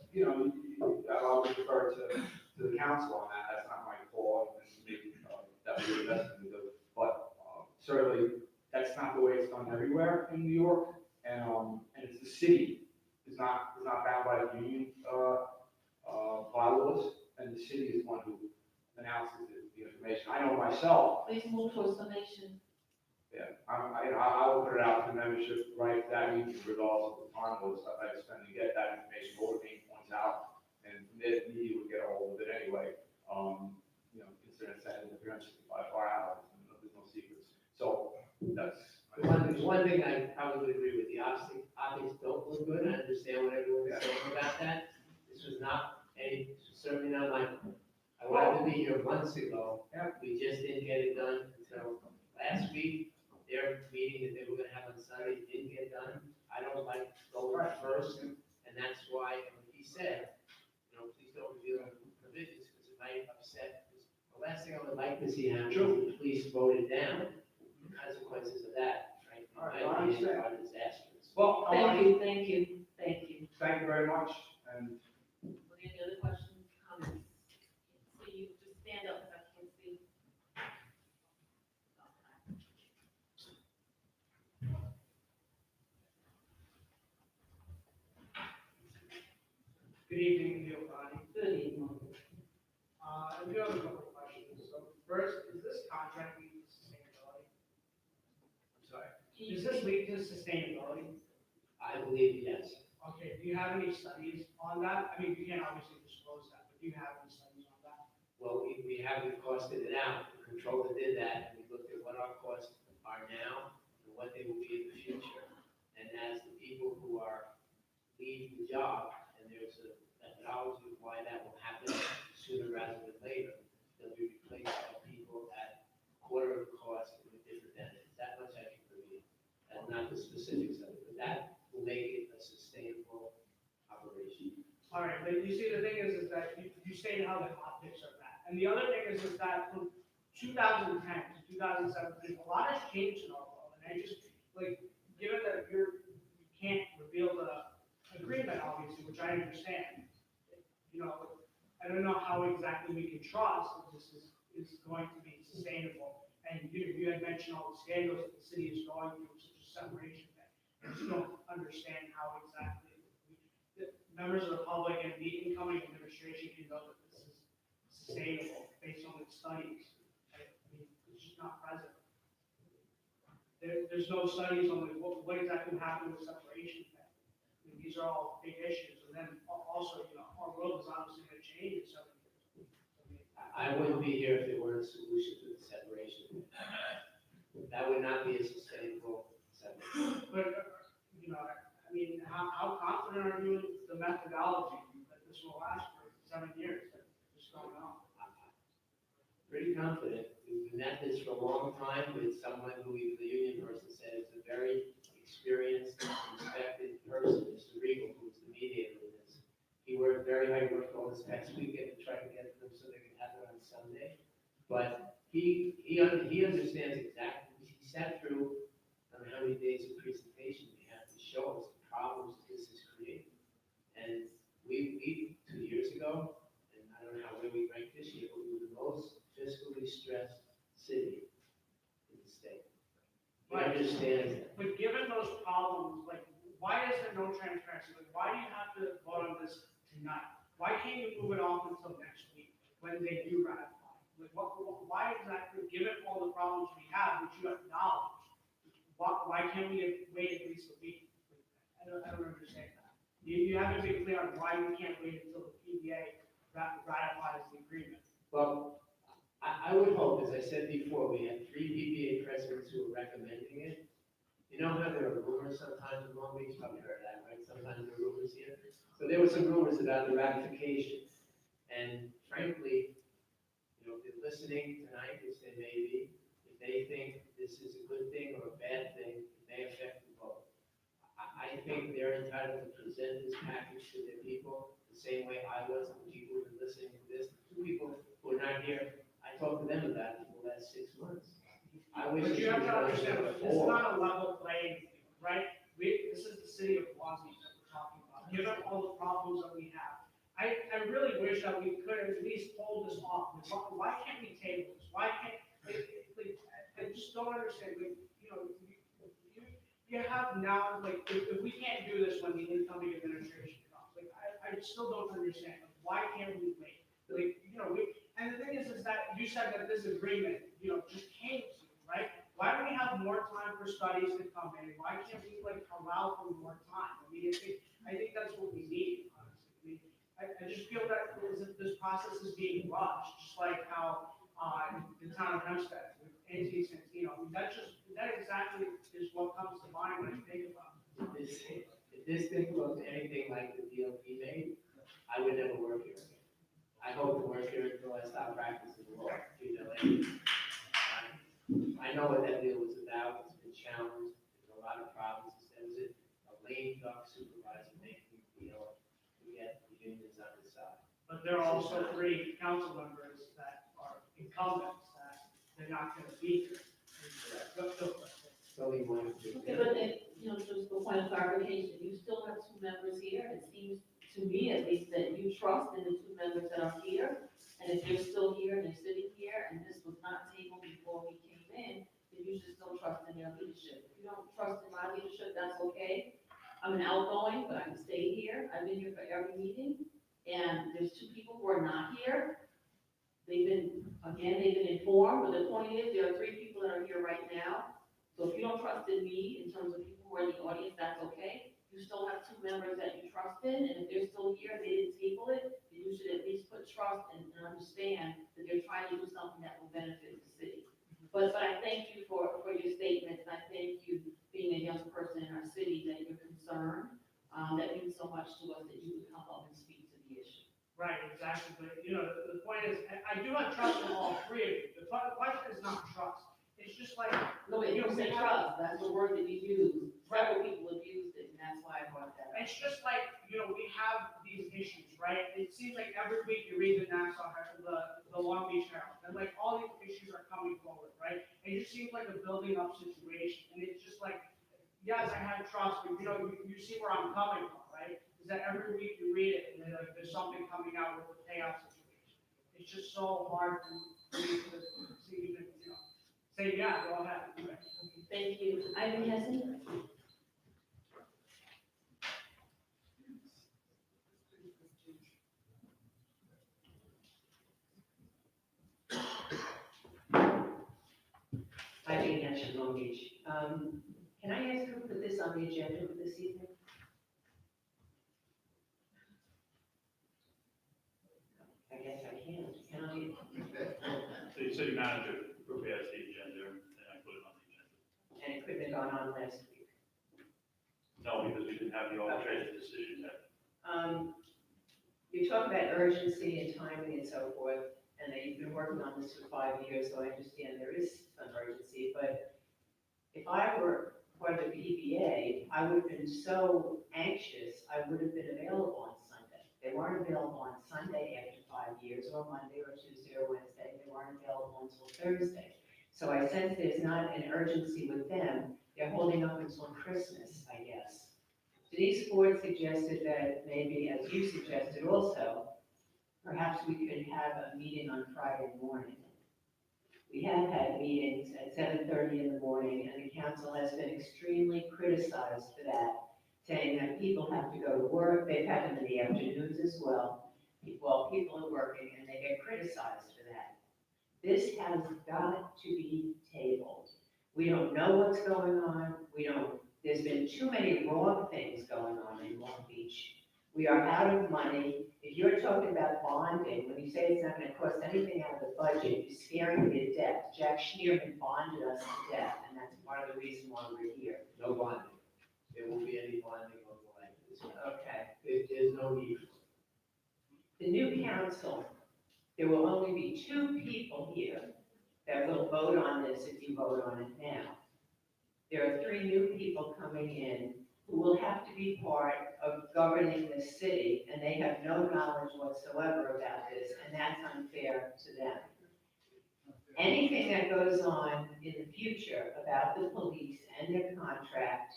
I'll refer to the council on that. That's not my call, and maybe that would be the best thing to do. But certainly, that's not the way it's done everywhere in New York, and it's the city is not bound by the union bylaws, and the city is one who announces the information. I know myself.
Please move to a summation.
Yeah, I will put it out to the membership right that meeting, regardless of the time was I spend to get that information, all the main points out, and from there the media would get a hold of it anyway. Consider it sending the 365 hours, and there's no secrets. So that's.
The one thing I probably would agree with, the optics don't look good. I understand what everyone is saying about that. This was certainly not my, I wanted to be here months ago.
Yeah.
We just didn't get it done until last week. Their meeting that they were gonna have on Sunday didn't get done. I don't like going first, and that's why, he said, please don't reveal provisions, because it might upset. The last thing I would like to see happen is the police voted down. The consequences of that, frankly,
All right,
might be
I understand.
disastrous.
Well,
Thank you.
Thank you very much, and
Any other questions, comments? Can't see you, just stand up if I can't see.
Good evening, Neil Bonnie.
Good evening.
I do have a couple of questions. So first, is this contract lead to sustainability? I'm sorry. Does this lead to sustainability?
I believe yes.
Okay, do you have any studies on that? I mean, you can't obviously disclose that, but do you have any studies on that?
Well, we haven't costed it out. The controller did that, and we looked at what our costs are now and what they will be in the future. And as the people who are leaving the job, and there's a methodology of why that will happen sooner rather than later, they'll be replaced by people at quarter of the cost with different benefits. That much I can believe, and not the specifics of it, but that will make it a sustainable operation.
All right, but you see, the thing is that you stated how the optics are bad. And the other thing is that from 2010 to 2017, a lot has changed in our world. And I just, like, given that you can't reveal the agreement, obviously, which I understand, you know, I don't know how exactly we can trust that this is going to be sustainable. And you had mentioned all the scandals that the city is going through, such as separation thing. I just don't understand how exactly the members of the public and the incoming administration can know that this is sustainable based on the studies. I mean, it's just not present. There's no studies on what exactly happened with separation thing. I mean, these are all big issues. And then also, you know, our world is obviously going to change in 7 years.
I wouldn't be here if there weren't a solution to the separation. That would not be a sustainable separation.
But, you know, I mean, how confident are you in the methodology that this will last for 7 years? Just don't know.
Pretty confident. We've been at this for a long time with someone who even the union person said is a very experienced, respected person, Mr. Regal, who's the mediator in this. He worked very hard, worked all this past weekend to try to get them so they could have it on Sunday. But he understands exactly, he sat through, I don't know how many days of presentation we had to show us the problems that this is creating. And we 2 years ago, and I don't know where we ranked this year, but we were the most fiscally stressed city in the state. He understands that.
But given those problems, like, why is there no transparency? Like, why do you have to vote on this tonight? Why can't you move it off until next week when they do ratify? Like, why exactly, given all the problems we have, which you acknowledge, why can't we wait at least a week? I don't understand that. You haven't been clear on why we can't wait until the PBA ratifies the agreement.
Well, I would hope, as I said before, we had 3 PBA presidents who were recommending it. You know how there are rumors sometimes in Long Beach, probably heard that, right? Sometimes there are rumors here. So there were some rumors about the ratification. And frankly, you know, if they're listening tonight, which they may be, if they think this is a good thing or a bad thing, it may affect the vote. I think they're entitled to present this package to their people the same way I was, and the people who have been listening to this. The 2 people who are not here, I talked to them about it for the last 6 months. I wish.
But you have to understand,
it
this is not a level playing field, right? This is the city of Long Beach that we're talking about. Given all the problems that we have, I really wish that we could at least hold this off. Why can't we table this? Why can't, I just don't understand, like, you know, you have now, like, if we can't do this when the incoming administration comes, like, I still don't understand, like, why can't we wait? Like, you know, and the thing is that you said that this agreement, you know, just came to you, right? Why don't we have more time for studies to come in? Why can't we, like, allow for more time? I mean, I think that's what we need, honestly. I mean, I just feel that this process is being rushed, just like how, the town of Hempstead, with Anthony Santino, I mean, that exactly is what comes to mind when I think about it.
If this thing was anything like the deal he made, I would never work here again. I hope to work here until I stop practicing law, you know. I know what that deal was about, it's been challenged, there's a lot of problems. There was a lame duck supervisor making the deal to get the unions on his side.
But there are also 3 council members that are incumbents that they're not gonna be here.
It's only one.
Okay, but then, you know, just for point of clarification, you still have 2 members here. It seems to me at least that you trust in the 2 members that are here. And if they're still here and they're sitting here and this was not tabled before we came in, then you should still trust in their leadership. If you don't trust in my leadership, that's okay. I'm an outgoing, but I can stay here. I've been here for every meeting. And there's 2 people who are not here. They've been informed, but the point is, there are 3 people that are here right now. So if you don't trust in me in terms of people who are in the audience, that's okay. you still have two members that you trust in, and if they're still here, they didn't table it, then you should at least put trust and understand that they're trying to do something that will benefit the city. But I thank you for your statements, and I thank you, being a young person in our city, that you're concerned. That means so much to us that you would come up and speak to the issue.
Right, exactly, but, you know, the point is, I do have trust in all three of you, the question is not trust, it's just like,
No, wait, you don't say trust, that's the word that you use. Several people have used it, and that's why I brought that up.
it's just like, you know, we have these issues, right? It seems like every week you read the Nassau Herald, the Long Beach Herald, and like all these issues are coming forward, right? It just seems like a building up situation, and it's just like, yes, I have trust, but you know, you see where I'm coming from, right? Is that every week you read it, and then like, there's something coming out with the payout situation. It's just so hard for me to see even, you know, say, yeah, go ahead. Right?
Thank you. Ivan Hessen?
Hi, Jane Hatch, Long Beach. Can I ask who put this on the agenda for this evening? I guess I can. Can I?
The city manager prepares the agenda, and I put it on the agenda.
And it couldn't have gone on last week.
No, because we didn't have the arbitration decision yet.
You talk about urgency and timing and so forth, and that you've been working on this for 5 years, so I understand there is some urgency, but if I were part of the PBA, I would have been so anxious, I would have been available on Sunday. They weren't available on Sunday after 5 years, or Monday, or Tuesday, or Wednesday. They weren't available until Thursday. So I sense there's not an urgency with them. They're holding up until Christmas, I guess. Denise Ford suggested that maybe, as you suggested also, perhaps we could have a meeting on Friday morning. We have had meetings at 7:30 in the morning, and the council has been extremely criticized for that, saying that people have to go to work. They've had them in the afternoons as well, while people are working, and they get criticized for that. This has got to be tabled. We don't know what's going on. There's been too many wrong things going on in Long Beach. We are out of money. If you're talking about bonding, when you say it's not gonna cost anything out of the budget, you're scaring me to death. Jack Schneerman bonded us to death, and that's part of the reason why we're here.
No bonding. There won't be any bonding on the land.
Okay.
There's no need.
The new council, there will only be 2 people here that will vote on this if you vote on it now. There are 3 new people coming in who will have to be part of governing the city, and they have no knowledge whatsoever about this, and that's unfair to them. Anything that goes on in the future about the police and their contract,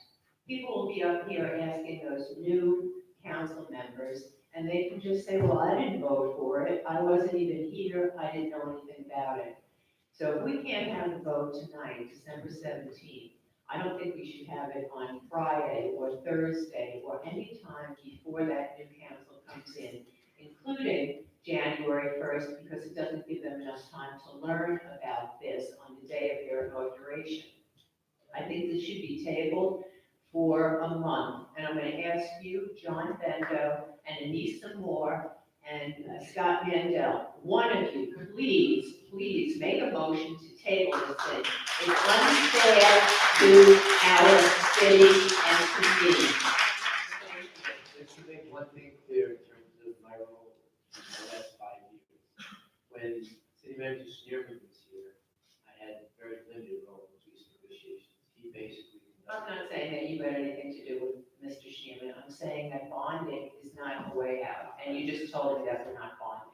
people will be up here asking those new council members, and they can just say, well, I didn't vote for it, I wasn't even here, I didn't know anything about it. So if we can't have the vote tonight, December 17th, I don't think we should have it on Friday or Thursday or any time before that new council comes in, including January 1st, because it doesn't give them enough time to learn about this on the day of their inauguration. I think this should be tabled for a month, and I'm going to ask you, John Bendo, and Anissa Moore, and Scott Mandel, one of you, please make a motion to table this thing. It's unfair to our city and community.
Just to make one thing clear in terms of my role in the last 5 years. When City Manager Schneerman was here, I had very limited role in these negotiations. He basically.
I'm not saying that you've got anything to do with Mr. Schneerman. I'm saying that bonding is not a way out, and you just told me that we're not bonding.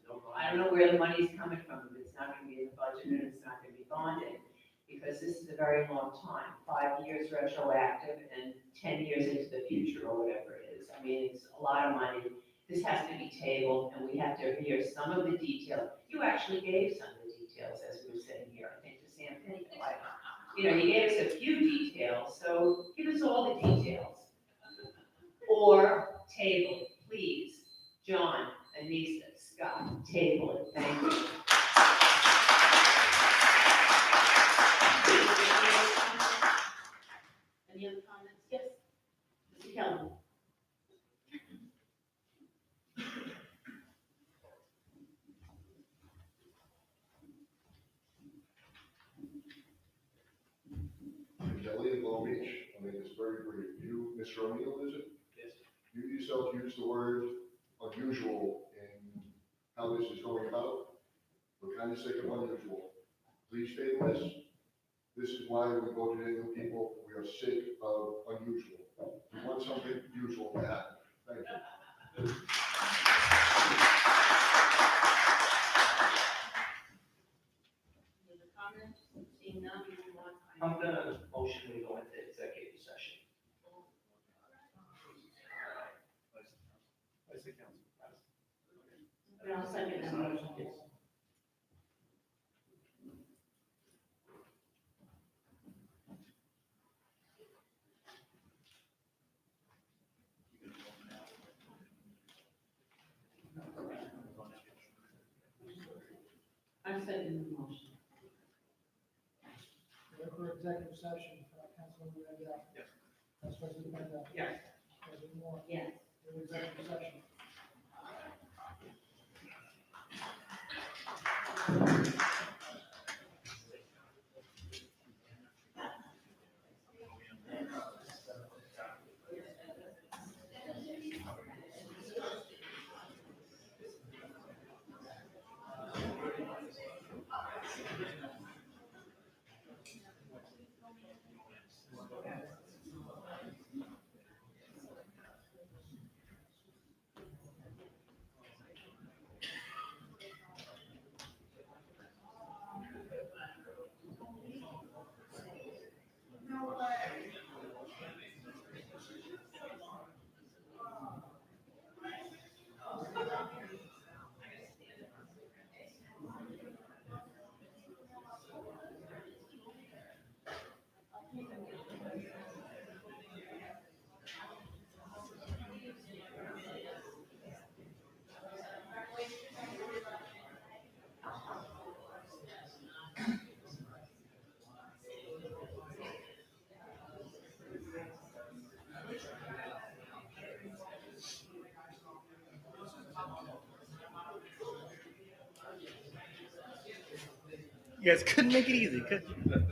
So I don't know where the money's coming from, if it's not gonna be in the budget and it's not gonna be bonding, because this is a very long time, 5 years retroactive and 10 years into the future or whatever it is. I mean, it's a lot of money. This has to be tabled, and we have to hear some of the details. You actually gave some of the details as we were sitting here, I think, to Sam Pinto. You know, you gave us a few details, so give us all the details. Or table, please. John, Anissa, Scott, table it, thank you.
Any other comments? Yes? Mr.
very brief. You, Mr. O'Neill, is it?
Yes.
You yourself used the word unusual in how this is going about. We're kind of sick of unusual. Please stay with us. This is why we voted in the people. We are sick of unusual. We want something usual to happen. Thank you.
Any other comments? Seeing none, we move on.
I'm gonna motion to go into executive session.
Vice Council.
And I'll second that motion. I second the motion.
For executive session, Councilman Mandel.
Yes.
Vice President Mandel.
Yes.
President Moore.
Yes.
In executive session.
Yes, couldn't make it easy, could you?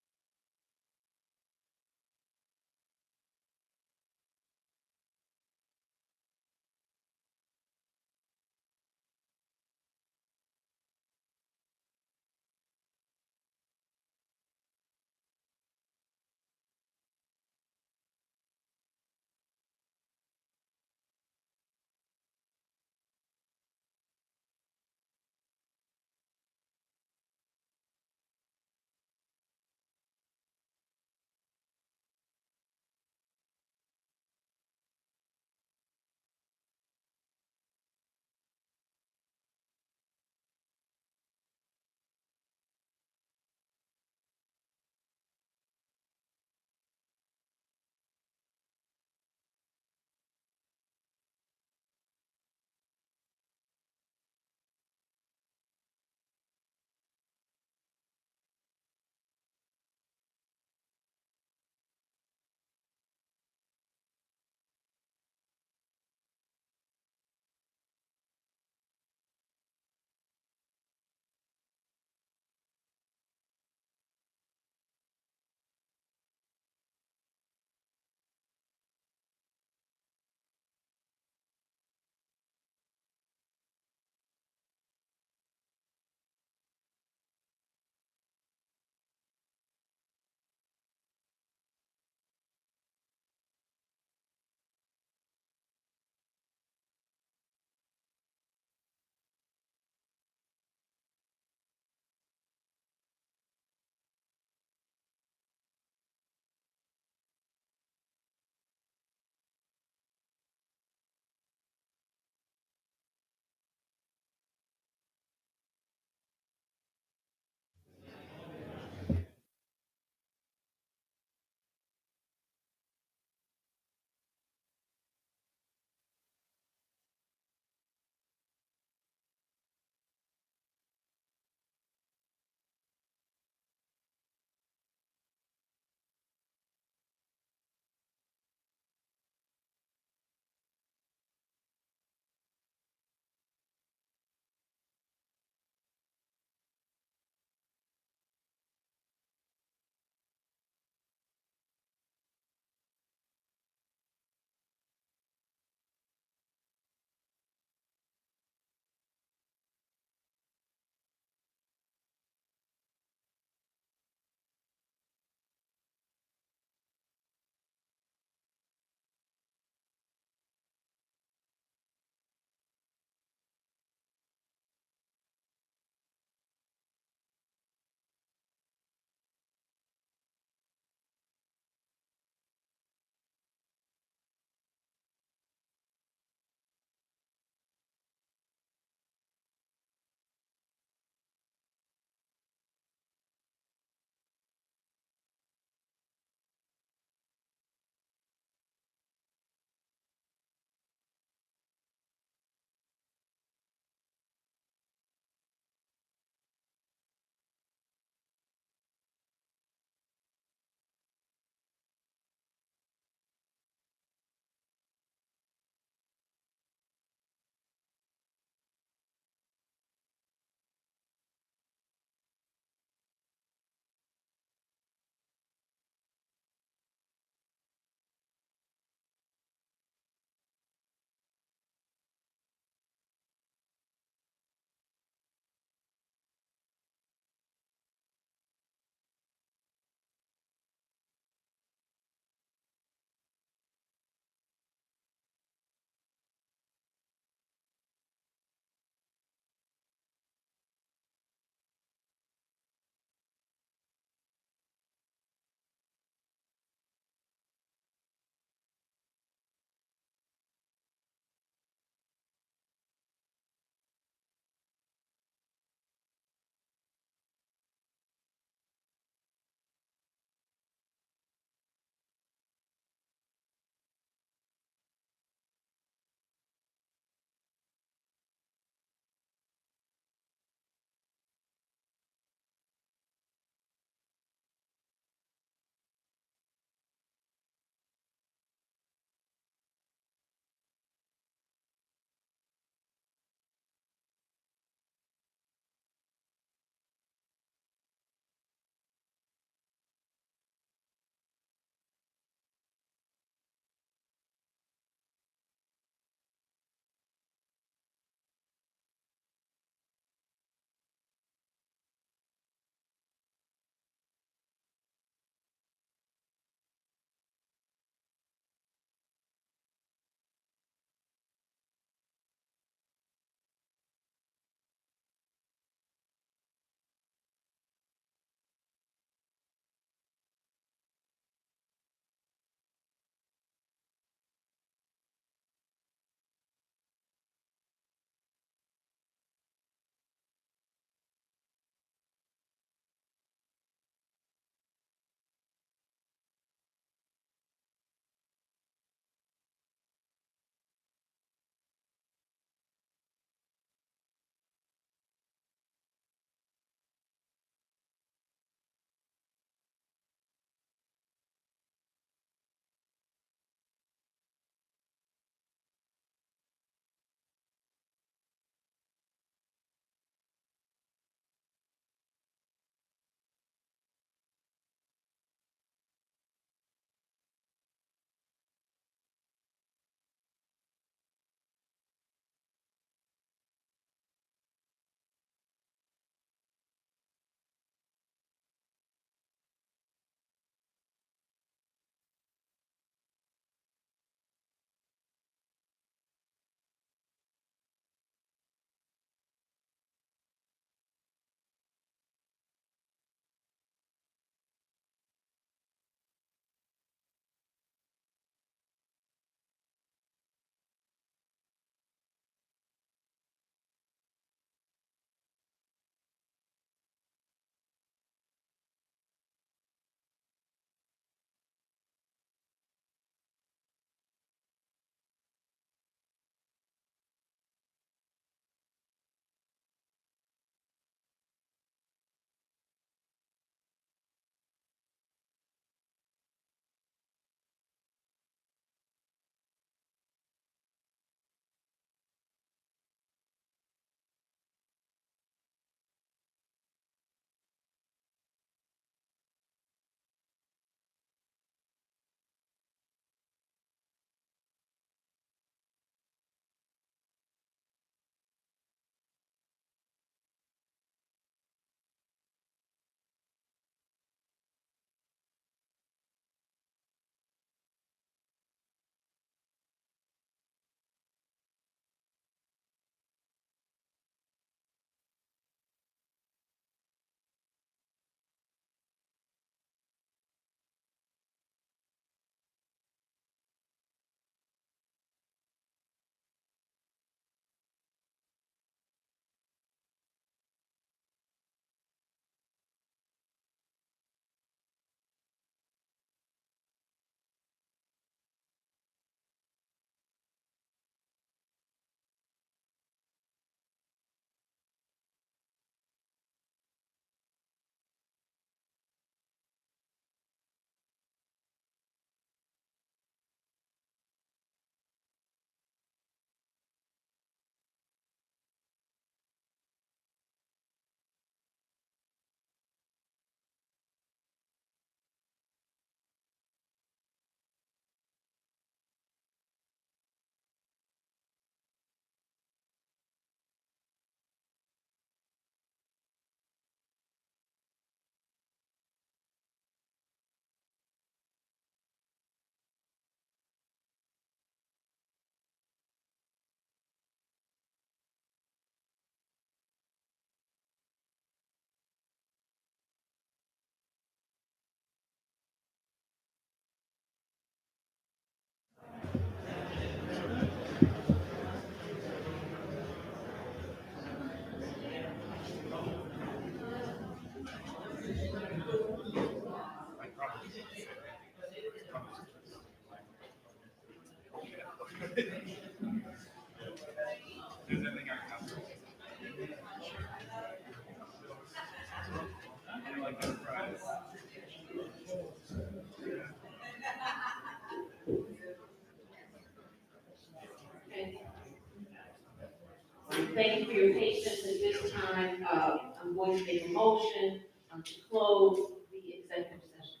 Thank you for your patience at this time. I'm going to make a motion to close the executive session.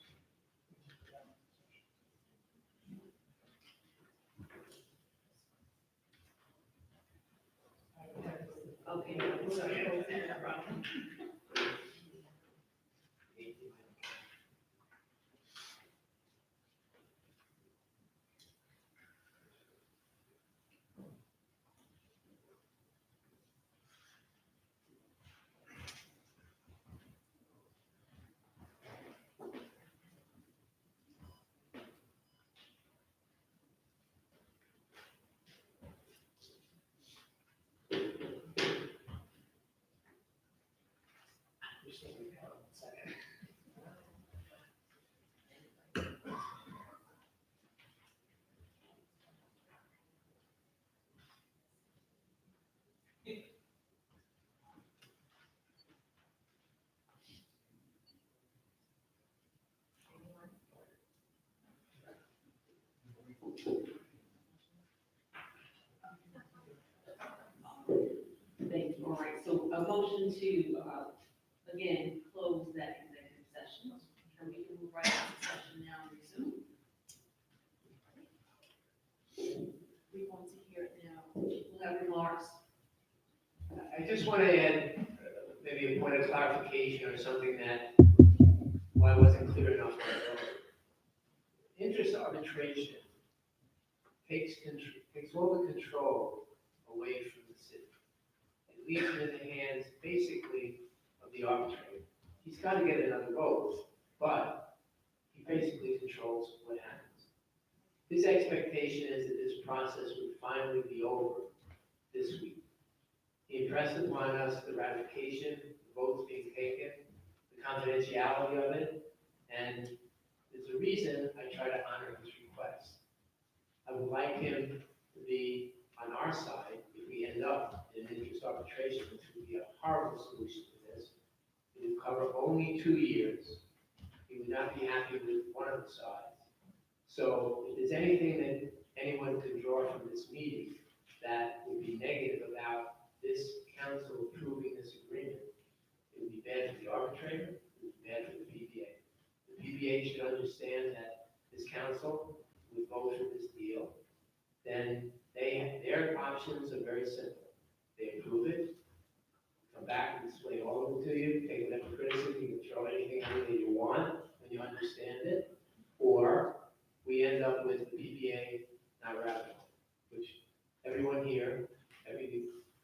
Okay, we're gonna close that, right? Thank you. All right, so a motion to, again, close that executive session. And we can move right into session now and resume. We want to hear it now. We'll have remarks.
I just want to add maybe a point of clarification or something that, why I wasn't clear enough. Interest arbitration takes all the control away from the city. It leaves it in the hands, basically, of the arbitrator. He's got to get another vote, but he basically controls what happens. His expectation is that this process would finally be over this week. He impressed upon us the ratification, the votes being taken, the confidentiality of it, and there's a reason I try to honor his request. I would like him to be on our side if we end up in interest arbitration, which would be a horrible solution to this. It would cover only 2 years. He would not be happy with one of the sides. So if there's anything that anyone could draw from this meeting that would be negative about this council approving this agreement, it would be bad for the arbitrator, it would be bad for the PBA. The PBA should understand that this council would vote for this deal. Then their options are very simple. They approve it, come back and display all of it to you, take whatever criticism, you can throw anything in that you want when you understand it, or we end up with the PBA not ratifying, which everyone here,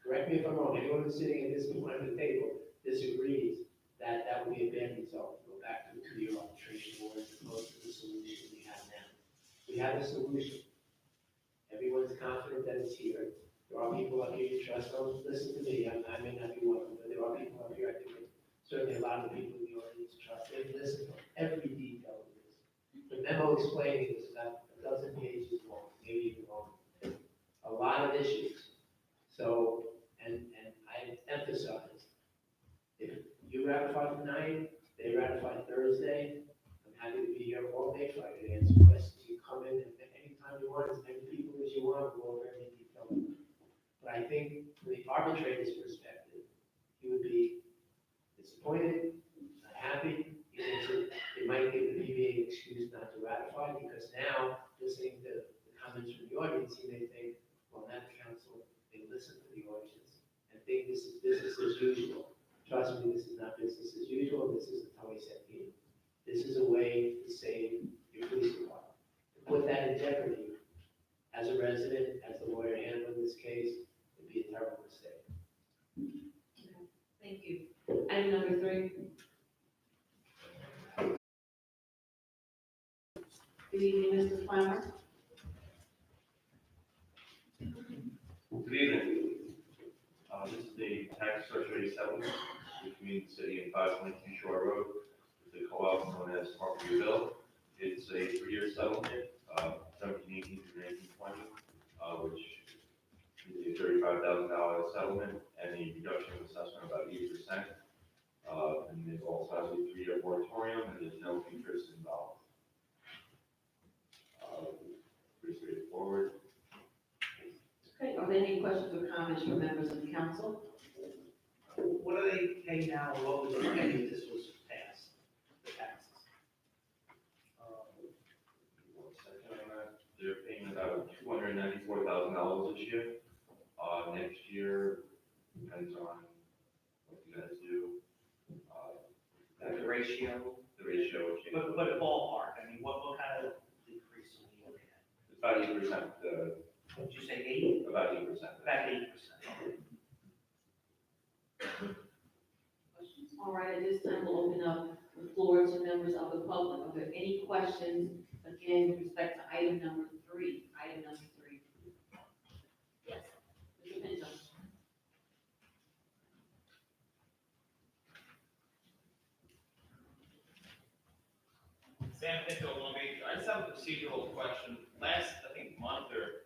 correct me if I'm wrong, anyone who's sitting at this point of the table disagrees that that would be a bad result. Go back to the 2-year arbitration board as opposed to the solution we have now. We have a solution. Everyone's confident that it's here. There are people up here you trust. Don't listen to me. I may not be one of them, but there are people up here I think certainly a lot of the people in the audience trust. They've listened to every detail of this. The memo explaining this is about a dozen pages long, maybe even longer. A lot of issues. So, and I emphasize, if you ratify tonight, they ratify Thursday, I'm happy to be here all day Friday to answer questions. You come in and anytime you want, as many people as you want, go over any detail. But I think from the arbitrator's perspective, he would be disappointed, not happy. He thinks it might give the PBA an excuse not to ratify, because now, listening to the comments from the audience, he may think, well, that council, they listen to the audience and think this is business as usual. Trust me, this is not business as usual. This is the Tony said meeting. This is a way to save your police department. To put that in jeopardy, as a resident, as the lawyer handling this case, would be a terrible mistake.
Thank you. Item number 3. Good evening, Mr. Clymer.
Good evening. This is the tax surcharge settlement between the city and 522 Shore Road, with the co-op known as Harborview Bill. It's a 3-year settlement, 1718 through 1920, which is a $35,000 settlement and a reduction of assessment of about 8%. And it also has a 3-year moratorium and there's no interest involved. Pretty straightforward.
Okay, there any questions or comments from members of the council?
What do they pay now, and what was the pay if this was passed, the taxes?
One second on that. They're paying about $294,000 this year. Next year, depends on what you guys do.
The ratio?
The ratio will change.
But a ballpark, I mean, what kind of decrease are we looking at?
It's about 8%,
Did you say 8?
about 8%.
About 8%.
Questions? All right, at this time, we'll open up the floor to members of the public. Are there any questions, again, with respect to item number 3? Item number 3. Yes, Mr. Pinto.
Sam Pinto, Long Beach. I just have a procedural question. Last, I think, month or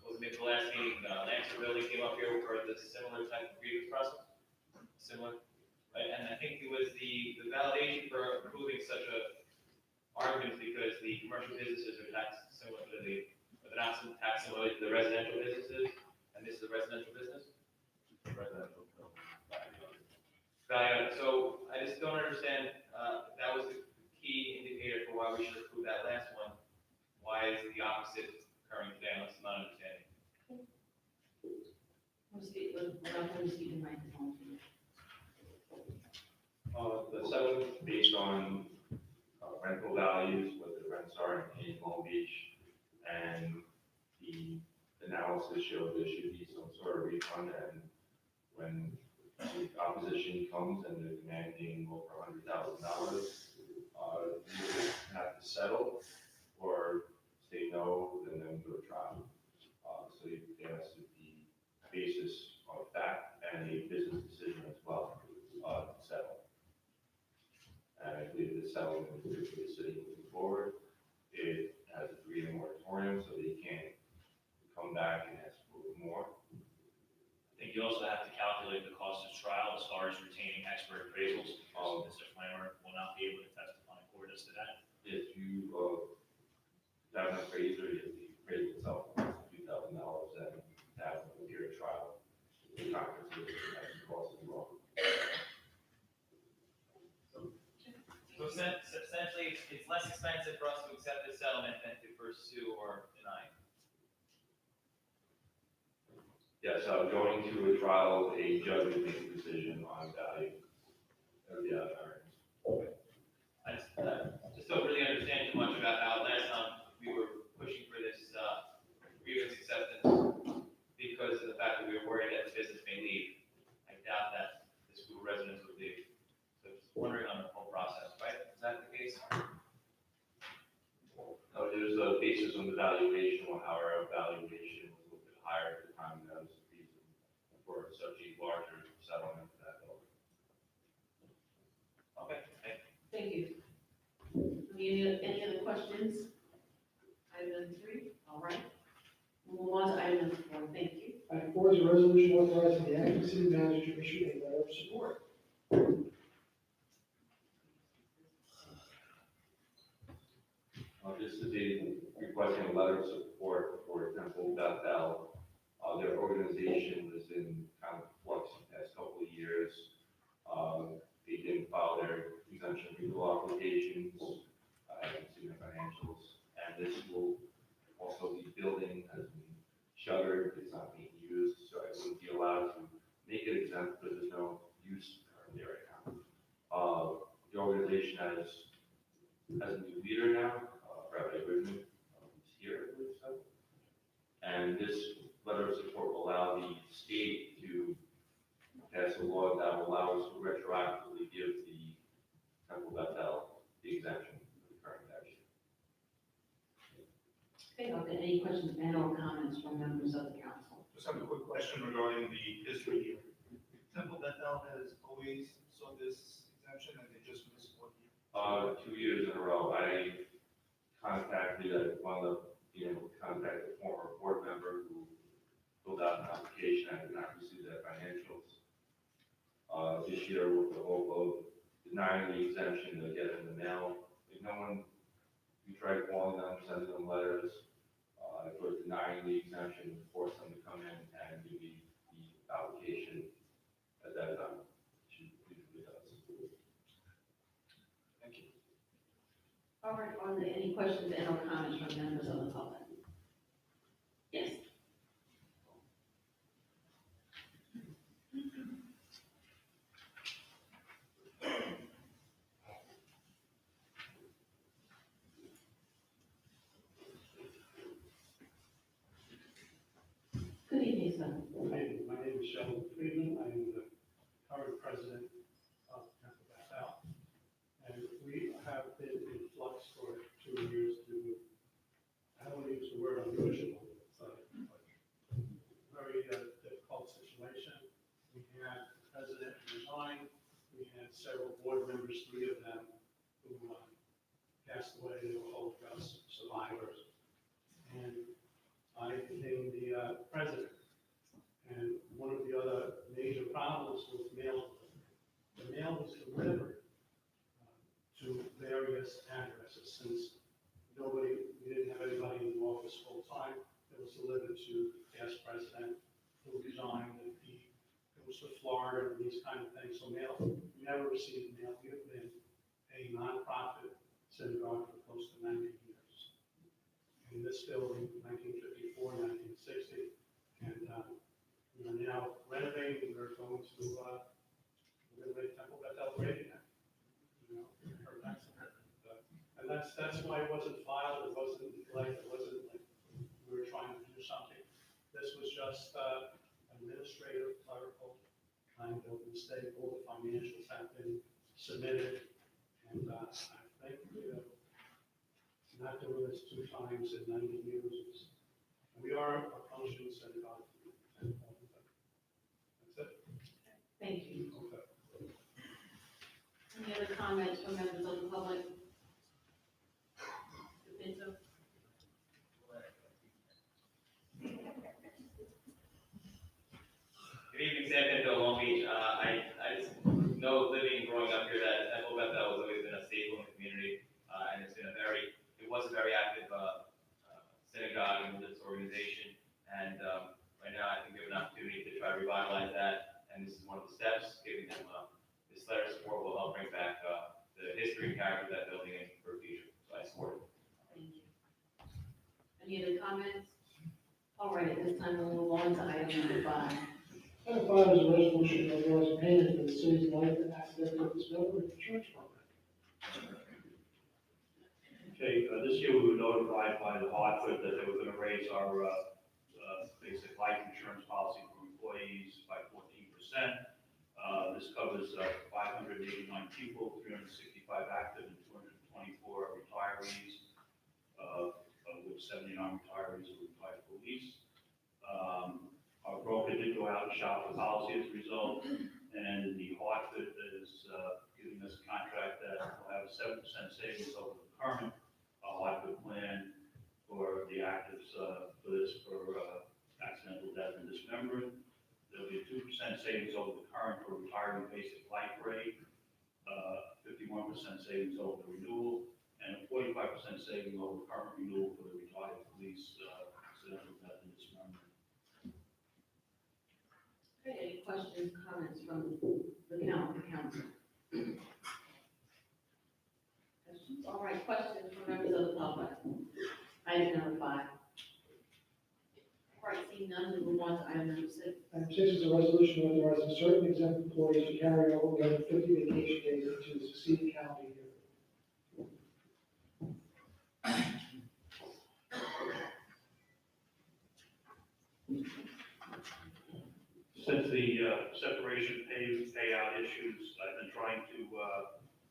was it the last meeting, Lancer Building came up here for the similar type of grievance process? Similar, right? And I think it was the validation for approving such a argument because the commercial businesses are taxed similar to the, but they're not taxed similar to the residential businesses, and this is a residential business?
Residential.
So I just don't understand, that was the key indicator for why we should approve that last one. Why is the opposite occurring today? That's not understanding.
The settlement is based on rental values, what the rents are in Long Beach, and the analysis showed there should be some sort of refund, and when the opposition comes and they're demanding over $100,000, you have to settle or say no, and then go to trial. So there has to be a basis of fact and a business decision as well, to settle. And I believe the settlement is good for the city moving forward. It has a 3-year moratorium, so they can't come back and ask for more.
I think you also have to calculate the cost of trial as far as retaining expert appraisals, because Mr. Flammer will not be able to testify in court as to that.
If you have an appraiser, if the appraisal itself costs $2,000, then that will be a trial. The conference has costs as well.
So essentially, it's less expensive for us to accept this settlement than to pursue or deny.
Yes, going to a trial, a judge would make a decision on value of the earnings.
I just don't really understand too much about how last time we were pushing for this grievance acceptance because of the fact that we were worried that the business may leave. I doubt that the school residents would leave. So just wondering on the whole process, right? Is that the case?
No, there's a basis on the valuation, or our valuation was a little bit higher at the time, and that was the reason for such a larger settlement for that building.
Okay, thank you.
Thank you. Any other questions? Item number 3, all right. We'll move on to item number 4, thank you.
Item 4 is a resolution authorizing the acting city manager to issue a letter of support.
This is requesting a letter of support for Temple Bethel. Their organization was in kind of flux the past couple of years. They didn't file their exemption renewal applications. I haven't seen their financials. And this will also, the building has been shuttered, it's not being used, so I wouldn't be allowed to make it exempt because there's no use currently right now. The organization has a new leader now, Rabbi Goodman, who's here, I believe so. And this letter of support will allow the state to pass a law that will allow us to retroactively give the Temple Bethel the exemption for the current tax year.
Okay, are there any questions and or comments from members of the council?
Just have a quick question regarding the history here. Temple Bethel has always sought this exemption and they just missed 1 year.
2 years in a row. I wound up being able to contact a former board member who filled out an application. I did not receive their financials. This year, with the hope of denying the exemption, they'll get it in the mail. If no one, we tried calling them, sending them letters, if we're denying the exemption, force them to come in and do the application at that time. She usually does.
Thank you.
All right, are there any questions and or comments from members of the public? Yes. Good evening, sir.
My name is Sheldon Friedman. I am the current president of Temple Beth Al. And we have been in flux for 2 years due to, I don't want to use the word unusual, but very difficult situation. We had the president resign. We had several board members, 3 of them, who passed away. They were Holocaust survivors. And I became the president. And one of the other major problems was mail delivery. The mail was delivered to various addresses since we didn't have anybody in the office full time. It was delivered to past president who resigned, and it was to Florida and these kind of things. So mail, we never received mail. We have been a nonprofit synagogue for close to 90 years. In this building, 1954, 1960, and we are now renovating. We're going to renovate Temple Beth El great again. You know, heard that's and that's why it wasn't filed. It wasn't like we were trying to do something. This was just administrative, clerical kind of mistake. All the financials have been submitted, and I think not doing this 2 times in 90 years. We are a functioning synagogue. That's it.
Thank you.
Okay.
Any other comments from members of the public? Pinto?
Good evening, Sam Pinto, Long Beach. I just know living and growing up here that Temple Beth El has always been a staple in the community, and it was a very active synagogue and religious organization. And right now, I think we have an opportunity to try to revitalize that, and this is one of the steps. Giving them this letter of support will help bring back the history and character of that building and for the future. So I support it.
Thank you. Any other comments? All right, at this time, we'll move on to item number 5.
Item 5 is a resolution authorizing payment for the city's life and accidental disability insurance program.
Okay, this year we were notified by the Hartford that they were gonna raise our, basic life insurance policy for employees by 14%. This covers, 589 people, 365 active and 224 retirees, of which 79 retirees are retired police. Our broker did go out and shop the policy as a result, and the Hartford is, giving us a contract that will have a 7% savings over the current Hartford plan for the actives, for accidental death and dismemberment. There'll be a 2% savings over the current for retirement basic life rate, 51% savings over the renewal, and a 45% saving over the current renewal for the retired police, accidental death and dismemberment.
Okay, any questions, comments from the council? Questions? All right, questions from members of the public? Item number 5. All right, seeing none, we move on to item number 6.
Item 6 is a resolution authorizing certain exempt employees to carry over 150 vacation days into the succeeding calendar year.
Since the separation payout issues, I've been trying to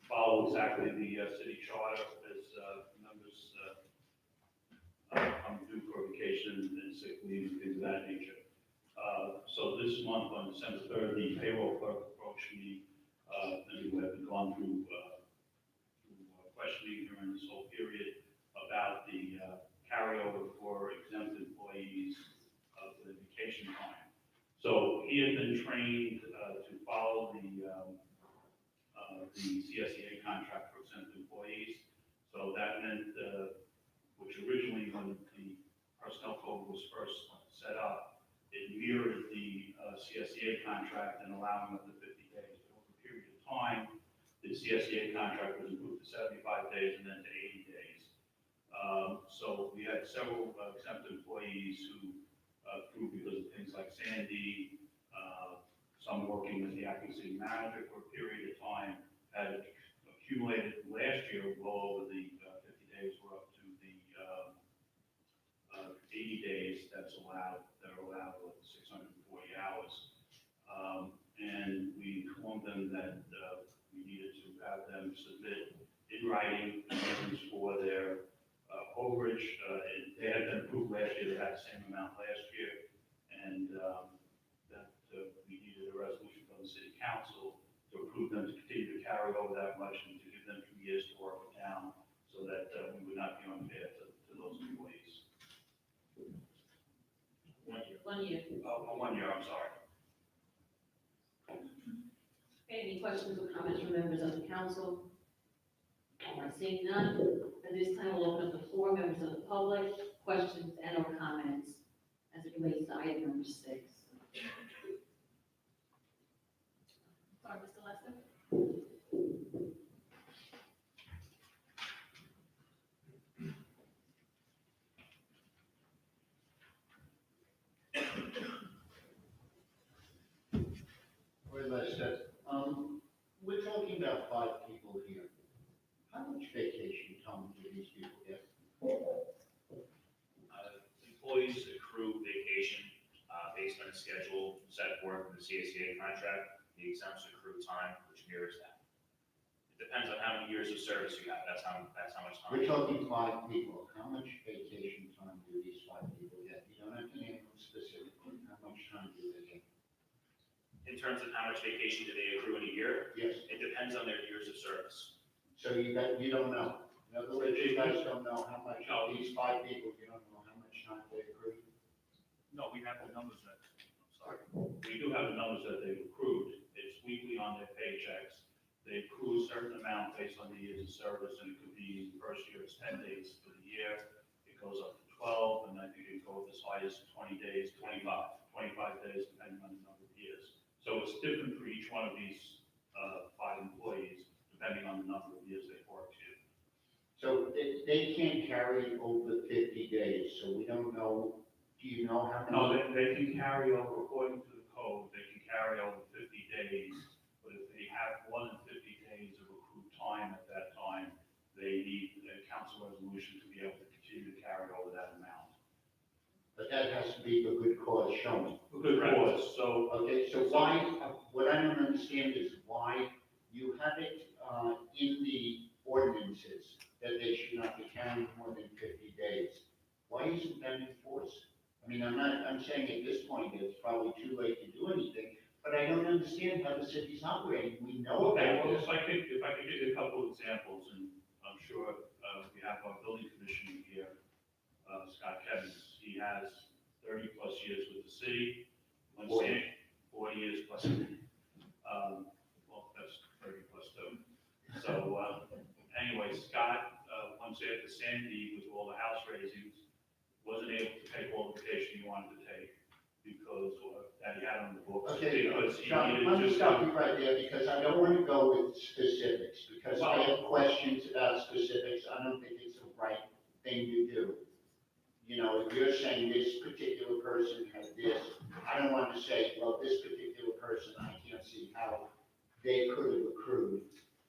follow exactly the city charter as members come due for vacation and sick leave, things of that nature. So this month, on December 3rd, the payroll clerk approached me, and we have gone through questioning during this whole period about the carryover for exempt employees of the vacation time. So he had been trained to follow the CSEA contract for exempt employees. So that meant, which originally when the personnel Personnel Code was first set up, it mirrored the CSEA contract and allowing up to 50 days. Over a period of time, the CSEA contract was moved to 75 days and then to 80 days. So we had several exempt employees who, through because of things like Sandy, some working as the acting city manager for a period of time, had accumulated last year well over the 50 days. We're up to the 80 days that are allowed with 640 hours. And we informed them that we needed to have them submit in writing reasons for their overage. They had been approved last year, they had the same amount last year, and that we needed a resolution from the city council to approve them to continue to carry over that much and to give them 2 years to work it down so that we would not be unfair to those employees. 1 year.
1 year.
1 year, I'm sorry.
Any questions or comments from members of the council? All right, seeing none, at this time we'll open up the floor, members of the public, questions and or comments as it relates to item number 6. Sorry, Mr. Lester?
Wait, Lester, we're talking about 5 people here. How much vacation time do these people get?
Employees accrue vacation, based on the schedule set forth in the CSEA contract. The exempts accrue time, which mirrors that. It depends on how many years of service you have, that's how much time.
We're talking 5 people. How much vacation time do these 5 people get? You don't have to name them specifically. How much time do they get?
In terms of how much vacation do they accrue in a year?
Yes.
It depends on their years of service.
So you don't know. In other words, you guys don't know how much of these 5 people, you don't know how much time they accrue?
No, we have the numbers that, I'm sorry, we do have the numbers that they've accrued. It's weekly on their paychecks. They accrue a certain amount based on the years of service, and it could be, the first year it's 10 days for the year. It goes up to 12, and I think it goes as high as 20 days, 25 days, depending on the number of years. So it's different for each one of these 5 employees, depending on the number of years they've worked here.
So they can't carry over 50 days, so we don't know, do you know how many?
No, they can carry over, according to the code, they can carry over 50 days, but if they have more than 50 days of accrued time at that time, they need a council resolution to be able to continue to carry over that amount.
But that has to be a good cause shown.
A good cause, so.
Okay, so why, what I don't understand is why you have it in the ordinances that they should not be carrying more than 50 days. Why isn't that enforced? I mean, I'm saying at this point, it's probably too late to do anything, but I don't understand how the city's operating. We know
Okay,
about
well,
this.
if I could give you a couple of examples, and I'm sure we have our building commissioner here, Scott Kevins. He has 30+ years with the city. 40 years plus. Well, that's 30 plus 2. So, anyway, Scott, once after Sandy, with all the house raisings, wasn't able to take all the vacation he wanted to take because that he had on the books.
Okay,
Because he
John,
needed
let me
just
stop you right there, because I don't want to go with specifics, because I
Well-
have questions about specifics. I don't think it's the right thing to do. You know, if you're saying this particular person has this, I don't want to say, well, this particular person, I can't see how they could have accrued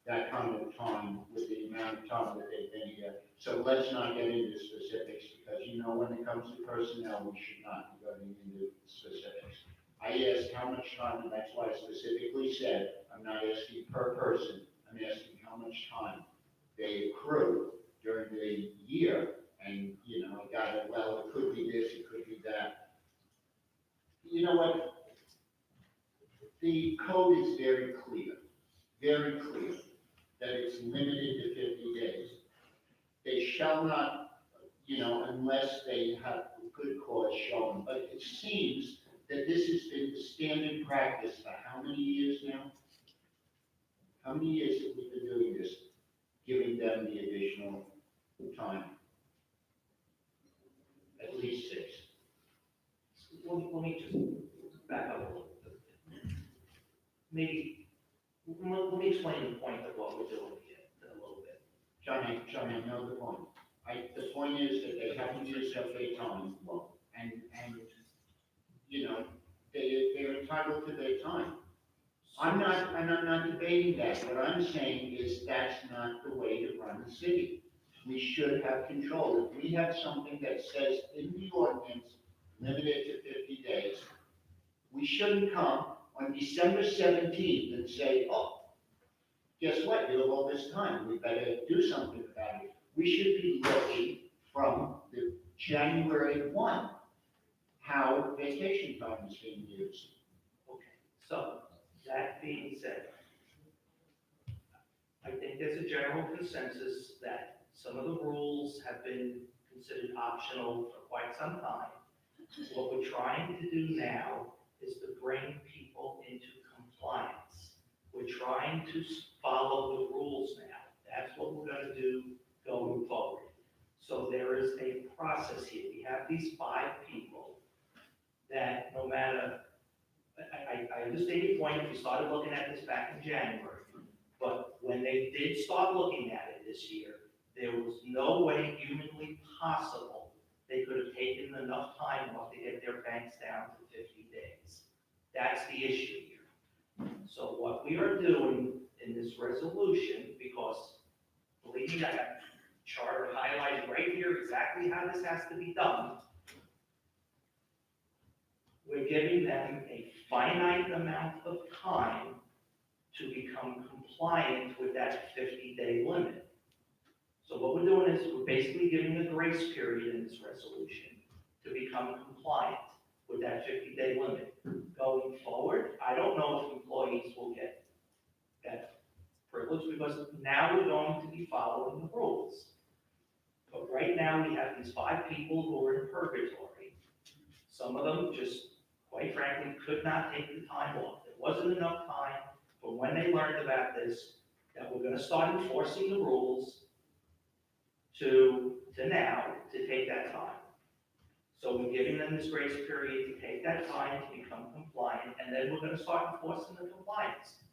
that kind of time with the amount of time that they've been here. So let's not get into specifics, because you know, when it comes to personnel, we should not be going into specifics. I asked how much time, and that's why I specifically said, I'm not asking per person, I'm asking how much time they accrue during the year. And, you know, I got it, well, it could be this, it could be that. You know what? The code is very clear, that it's limited to 50 days. They shall not, you know, unless they have good cause shown. But it seems that this has been the standard practice for how many years now? How many years have we been doing this, giving them the additional time? At at least 6.
Let me just back up a little bit. Maybe, let me explain the point of what we're doing here a little bit.
John, I know the point. The point is that they haven't used up their time, and, you know, they're entitled to their time. I'm not debating that. What I'm saying is that's not the way to run the city. We should have control. If we have something that says in the ordinance, limited to 50 days, we shouldn't come on December 17th and say, oh, guess what, you have all this time, we better do something about it. We should be looking from the January 1, how vacation time is being used.
Okay, so, that being said, I think there's a general consensus that some of the rules have been considered optional for quite some time. What we're trying to do now is to bring people into compliance. We're trying to follow the rules now. That's what we're gonna do going forward. So there is a process here. We have these 5 people that no matter, I understand your point, if you started looking at this back in January, but when they did start looking at it this year, there was no way humanly possible they could have taken enough time off to get their banks down to 50 days. That's the issue here. So what we are doing in this resolution, because believe me, I have charter highlighted right here exactly how this has to be done. We're giving them a finite amount of time to become compliant with that 50-day limit. So what we're doing is we're basically giving a grace period in this resolution to become compliant with that 50-day limit. Going forward, I don't know if employees will get that privilege because now we're going to be following the rules. But right now, we have these 5 people who are in purgatory. Some of them just, quite frankly, could not take the time off. There wasn't enough time from when they learned about this that we're gonna start enforcing the rules to now to take that time. So we're giving them this grace period to take that time to become compliant, and then we're gonna start enforcing the compliance.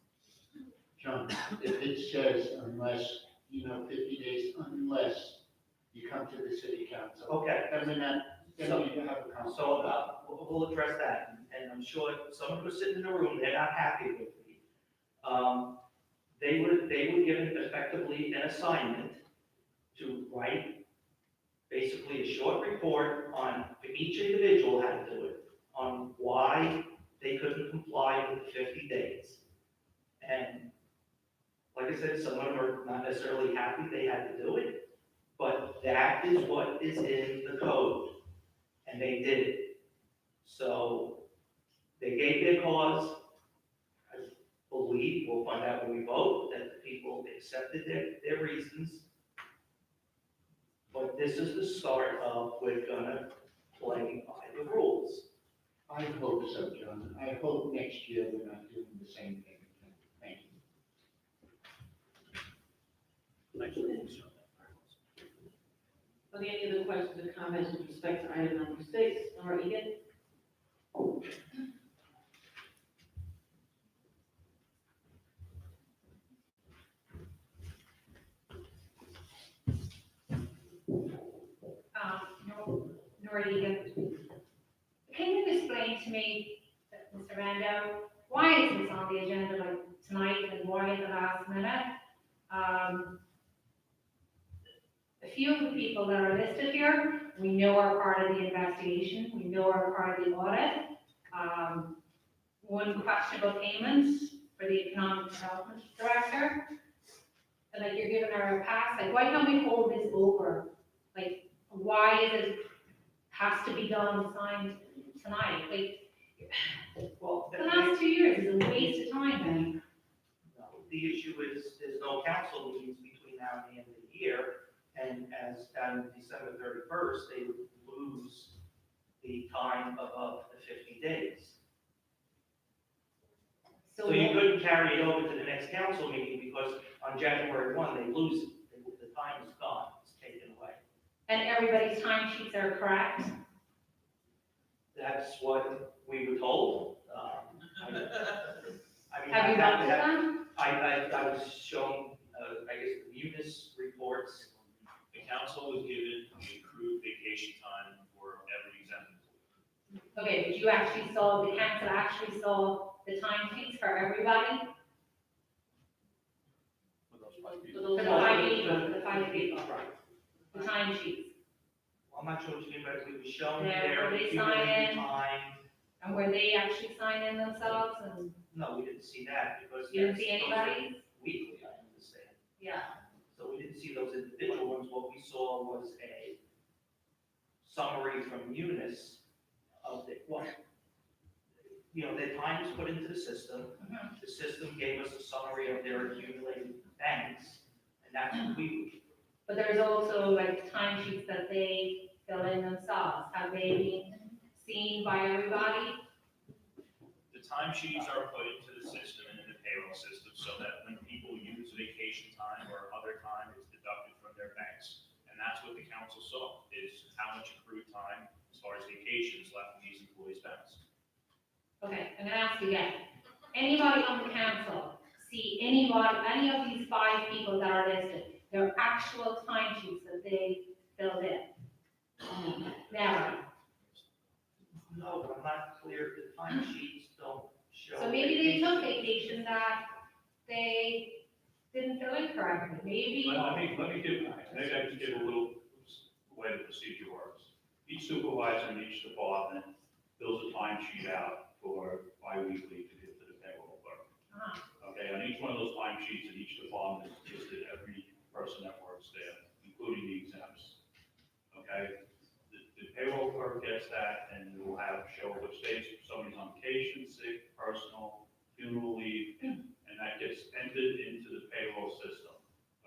John, if it says unless, 50 days, unless you come to the city council.
Okay.
Then we have a conversation.
So, we'll address that, and I'm sure someone who's sitting in the room, they're not happy with me. They were given effectively an assignment to write basically a short report on, for each individual how to do it, on why they couldn't comply with the 50 days. And like I said, some of them are not necessarily happy they had to do it, but that is what is in the code, and they did it. So they gave their cause. I believe, we'll find out when we vote, that the people accepted their reasons. But this is the start of, we're gonna play by the rules.
I hope so, John. I hope next year we're not doing the same thing again. Thank you.
Are there any other questions or comments with respect to item number 6? Nora Egan?
Nora Egan. Can you explain to me, Mr. Rando, why is this on the agenda like tonight and why at the last minute? A few of the people that are listed here, we know are part of the investigation, we know are part of the audit. One questionable payments for the economic development director. And like you're giving her a pass, like why can't we hold this over? Like why is it has to be done and signed tonight? Like,
Well,
the last 2 years is a waste of time then.
No, the issue is there's no council meetings between now and the end of the year. And as on December 31st, they would lose the time of the 50 days. So you couldn't carry it over to the next council meeting because on January 1, they lose it. The time is gone, it's taken away.
And everybody's timesheets are correct?
That's what we were told. I mean,
Have you
I-
done them?
I was shown, I guess, the munis reports.
The council was given the accrued vacation time for every exempt employee.
Okay, but you actually saw, the council actually saw the time sheets for everybody?
For those 5 people.
For the 5 people, the 5 people,
Right.
the time sheets?
I'm not sure what you mean, but we were shown
Yeah,
their
were they
accumulated
signing?
time.
And were they actually signing themselves and
No, we didn't see that because.
you didn't see
those are
anybody?
Weekly, I understand.
Yeah.
So we didn't see those individual ones. What we saw was a summary from Munis of the, what, their time was put into the system. The system gave us a summary of their accumulated banks, and that's what we,
But there's also like time sheets that they fill in themselves. Have they been seen by everybody?
The timesheets are put into the system and in the payroll system so that when people use vacation time or other time, it's deducted from their banks. And that's what the council saw, is how much accrued time as far as vacation is left in these employees' banks.
Okay, I'm gonna ask you again. Anybody on the council see anybody, any of these 5 people that are listed, their actual time sheets that they filled in? Never.
no, but I'm not clear, the time sheets don't show.
So maybe they took vacation that they didn't fill in correctly, maybe.
Let me maybe I can give a little way the procedure works. Each supervisor in each department fills a time sheet out for bi-weekly to give to the payroll clerk. Okay, on each one of those time sheets in each department is listed every person that works there, including the exempts. Okay, the payroll clerk gets that and will have, show which days somebody's on vacation, sick, personal, funeral leave, and that gets entered into the payroll system.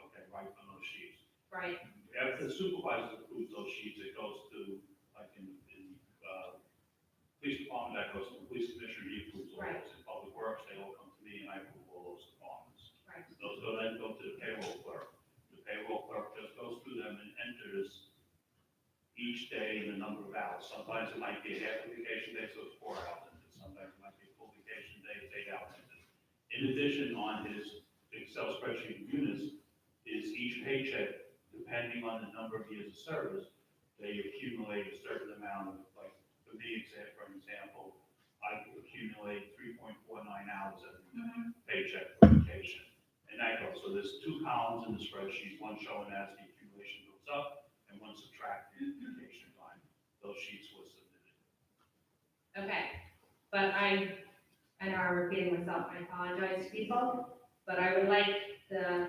Okay, right on those sheets.
Right.
After the supervisor approves those sheets, it goes to, like in police department, that goes to the police commissioner, he approves all
Right.
those. In public works, they all come to me and I approve all those departments.
Right.
Those then go to the payroll clerk. The payroll clerk just goes through them and enters each day and the number of hours. Sometimes it might be a half a vacation day, so it's 4 hours. And sometimes it might be a full vacation day, it's 8 hours. In addition, on his Excel spreadsheet units, is each paycheck, depending on the number of years of service, they accumulate a certain amount of, like, for me, for example, I accumulate 3.49 hours of paycheck for vacation. And that goes, so there's 2 columns in the spreadsheet, one showing as the accumulation goes up, and one subtracting vacation time. Those sheets were submitted.
Okay, but I know I'm repeating myself, I apologize to people, but I would like I'm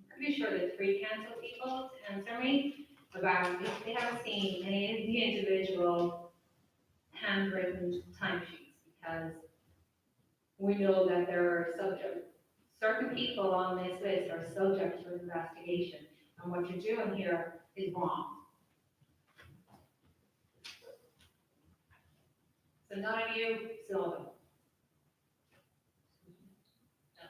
pretty sure the 3 council people to answer me about if they have seen any of the individual handwritten timesheets, because we know that there are certain people on this list are subject to investigation, and what you're doing here is wrong. So none of you saw them.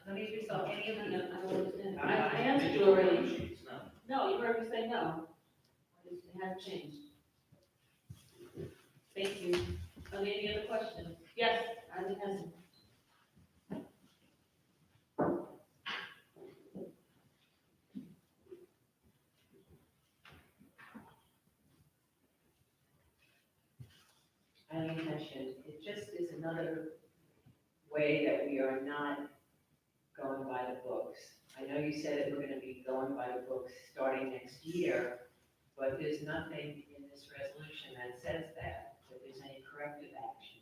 None of you saw any of
I
them.
don't understand. I
Not
answered you
individual
already.
sheets, no.
No, you heard me say no. It hasn't changed. Thank you. Are there any other questions? Yes, Isaac Henson.
Eileen mentioned, it just is another way that we are not going by the books. I know you said that we're gonna be going by the books starting next year, but there's nothing in this resolution that says that there's any corrective action.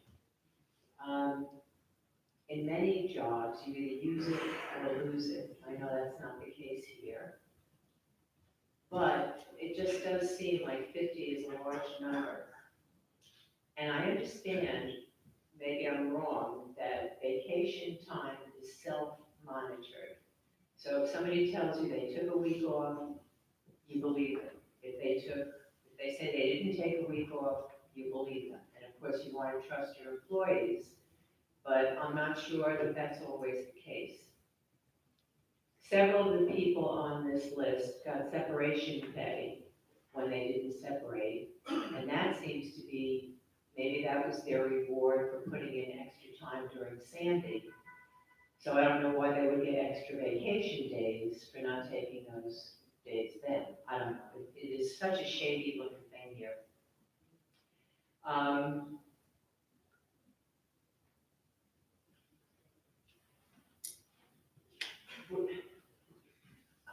In many jobs, you either use it or lose it. I know that's not the case here. But it just does seem like 50 is a large number. And I understand, maybe I'm wrong, that vacation time is self-monitored. So if somebody tells you they took a week off, you believe them. If they say they didn't take a week off, you believe them. And of course, you want to trust your employees, but I'm not sure that that's always the case. Several of the people on this list got separation pay when they didn't separate, and that seems to be that was their reward for putting in extra time during Sandy. So I don't know why they would get extra vacation days for not taking those days then. I don't know. It is such a shady looking thing here. I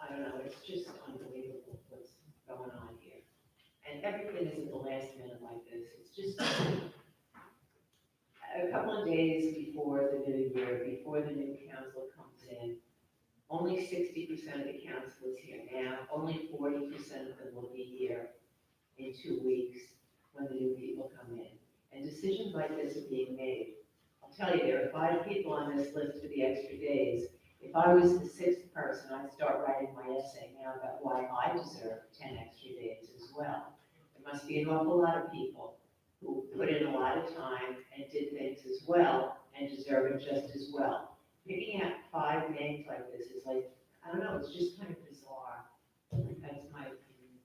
don't know, it's just unbelievable what's going on here. And everything is at the last minute like this. It's just a couple of days before the new year, before the new council comes in. Only 60% of the council is here now. Only 40% of them will be here in 2 weeks when the new people come in. And decisions like this are being made. I'll tell you, there are 5 people on this list for the extra days. If I was the 6th person, I'd start writing my essay now about why I deserve 10 extra days as well. There must be an awful lot of people who put in a lot of time and did things as well and deserve it just as well. Picking out 5 names like this is like, I don't know, it's just kind of bizarre. That's my opinion.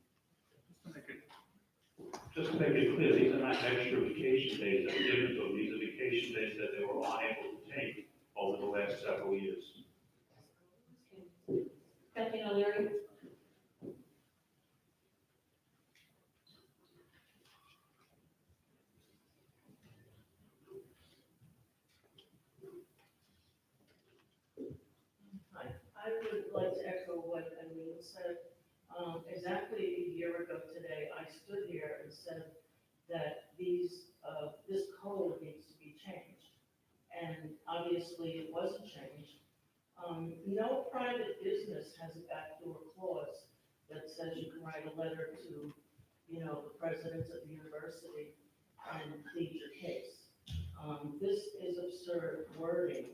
Just to make it clear, these are not extra vacation days that are given to them, these are vacation days that they were unable to take over the last several years.
Kathleen O'Leary?
I would like to echo what Eileen said. Exactly a year ago today, I stood here and said that this code needs to be changed. And obviously it wasn't changed. No private business has a backdoor clause that says you can write a letter to, the president of the university and plead your case. This is absurd wording.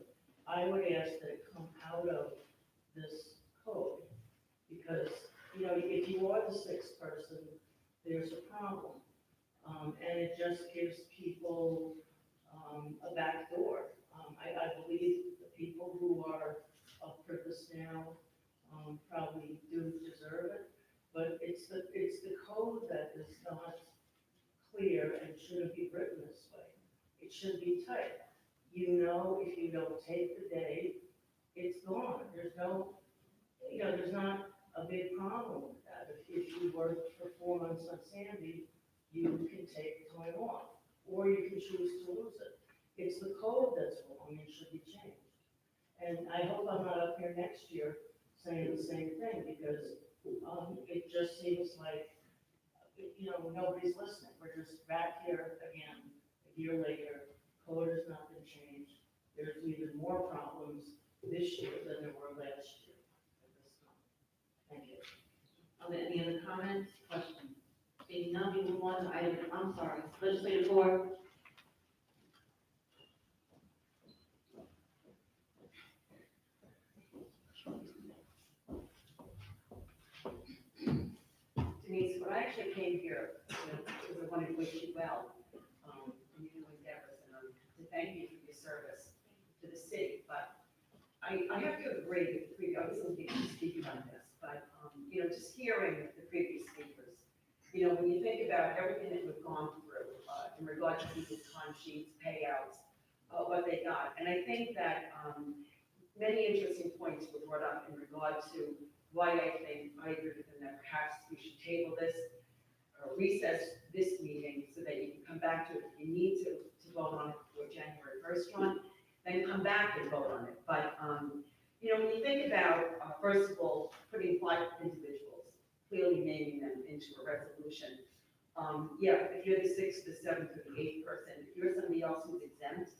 I would ask that it come out of this code, because, if you are the 6th person, there's a problem. And it just gives people, a back door. I believe the people who are up for this now, probably do deserve it, but it's the code that is not clear and shouldn't be written this way. It should be tight. If you don't take the day, it's gone. There's not a big problem with that. If you worked for 4 months on Sandy, you can take time off, or you can choose to lose it. It's the code that's wrong and should be changed. And I hope I'm not up here next year saying the same thing, because it just seems like, nobody's listening. We're just back here again, a year later, code has not been changed. There's even more problems this year than there were last year at this time. Thank you.
Are there any other comments, questions? Seeing none, we move on to legislative board.
Denise, when I actually came here, because I wanted to wish you well, in your new endeavors, and to thank you for your service to the city, but I have to agree with the previous, I was listening to speakers on this, but, just hearing the previous speakers, when you think about everything that we've gone through, in regard to people's time sheets, payouts, what they got, and I think that, many interesting points were brought up in regard to why I agree with them that perhaps we should table this, or recess this meeting so that you can come back to it if you need to vote on it before January 1st, John, then come back and vote on it. But, when you think about, first of all, putting 5 individuals, clearly naming them into a resolution, if you're the 6th, the 7th, or the 8th person, if you're somebody else who's exempt,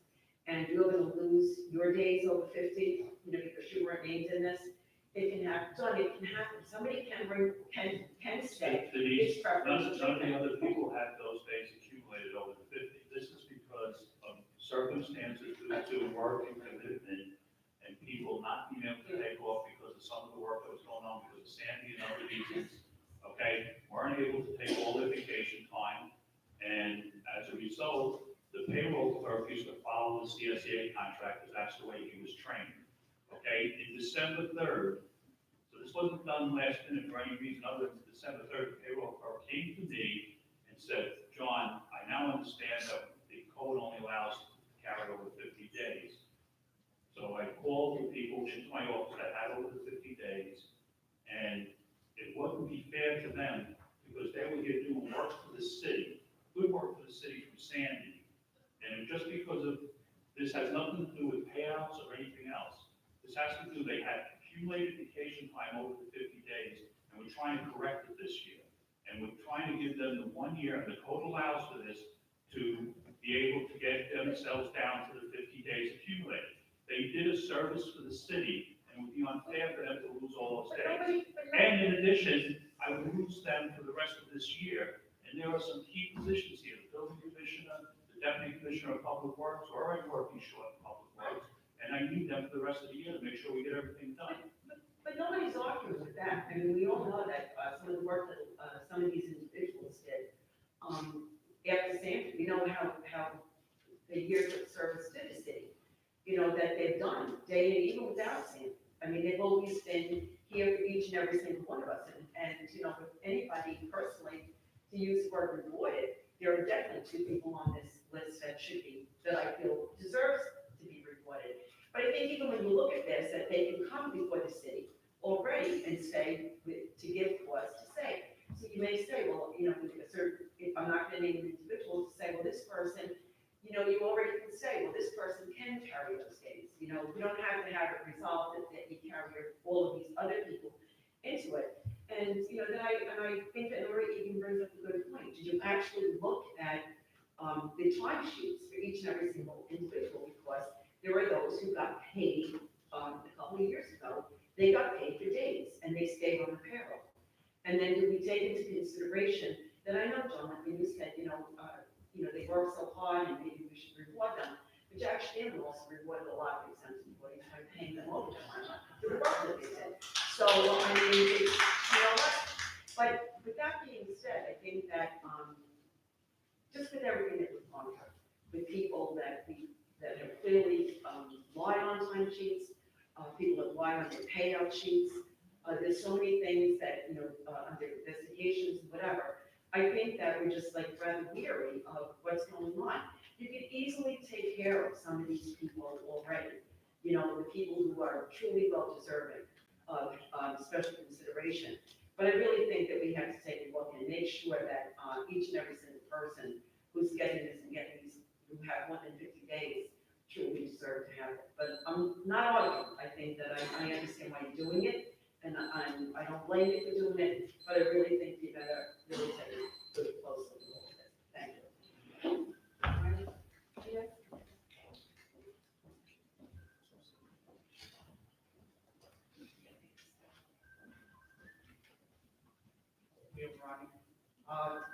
and you're gonna lose your days over 50, because you weren't named in this, it can happen. John, it can happen. Somebody can stay.
Denise,
It's preference.
none of the other people had those days accumulated over the 50. This is because of circumstances due to work and commitment and people not being able to take off because of some of the work that was going on because of Sandy and other reasons, okay? Weren't able to take all their vacation time, and as a result, the payroll clerk used to follow the CSEA contract because that's the way he was trained, okay? In December 3rd, so this wasn't done last minute for any reason other than December 3rd, the payroll clerk came to me and said, John, I now understand that the So I called the people into my office that had over the 50 days, and it wouldn't be fair to them because they were here doing work for the city, good work for the city from Sandy. And just because of, this has nothing to do with payouts or anything else. This has to do, they had accumulated vacation time over the 50 days, and we're trying to correct it this year. And we're trying to give them the 1 year, and the code allows for this, to be able to get themselves down to the 50 days accumulated. They did a service for the city, and it would be unfair for them to lose all those days. And in addition, I would lose them for the rest of this year. And there are some key positions here, the building commissioner, the deputy commissioner of public works, are already working short of public works. And I need them for the rest of the year to make sure we get everything done.
But nobody's arguing with that. I mean, we all know that, some of the work that, some of these individuals did, after Sandy, we know how the years of service to the city, that they've done, day in, even without Sandy. I mean, they've always been here for each and every single one of us, and, if anybody personally, to use the word rewarded, there are definitely two people on this list that I feel deserves to be rewarded. But I think even when you look at this, that they can come before the city already and say, to give cause to say. So you may say, well, if I'm not going to name an individual, to say, well, this person, you already can say, well, this person can carry those days. We don't have to have it resolved that you carry all of these other people into it. And, then I think that Lori even brings up a good point. Did you actually look at the time sheets for each and every single individual? Because there are those who got paid a couple of years ago. They got paid for days and they stayed on the payroll. And then did we take into consideration that I know, John, like you said, they work so hard and maybe we should reward them. But Jack Shannon also rewarded a lot of exempt employees by paying them overtime for the work that they did. So, I mean, but with that being said, I think that, just with everything that we've gone through, with people that have clearly, lied on time sheets, people that lie on their payout sheets, there's so many things that, under investigations and whatever, I think that we're just like rather weary of what's going on. You could easily take care of some of these people already, the people who are truly well deserving of special consideration. But I really think that we have to take a look and make sure that each and every single person who's getting this and getting these, who have more than 50 days, truly deserve to have it. But I'm not arguing. I think that I understand why you're doing it, and I don't blame you for doing it, but I really think you better really take a good close look at all of this. Thank you. Yes.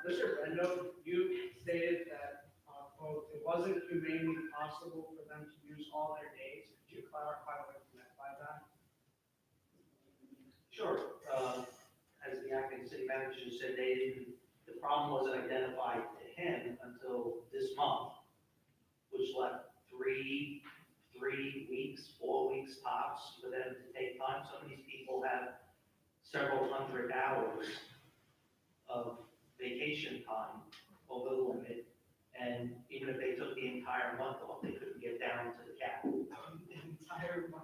Mr. Brendo, you stated that, quote, it wasn't humanely possible for them to use all their days. Could you clarify what you meant by that?
Sure. As the acting city manager said, the problem wasn't identified to him until this month, which left three weeks, 4 weeks tops for them to take time. Some of these people have several hundred hours of vacation time over the limit, and even if they took the entire month off, they couldn't get down to the cap.
The entire month.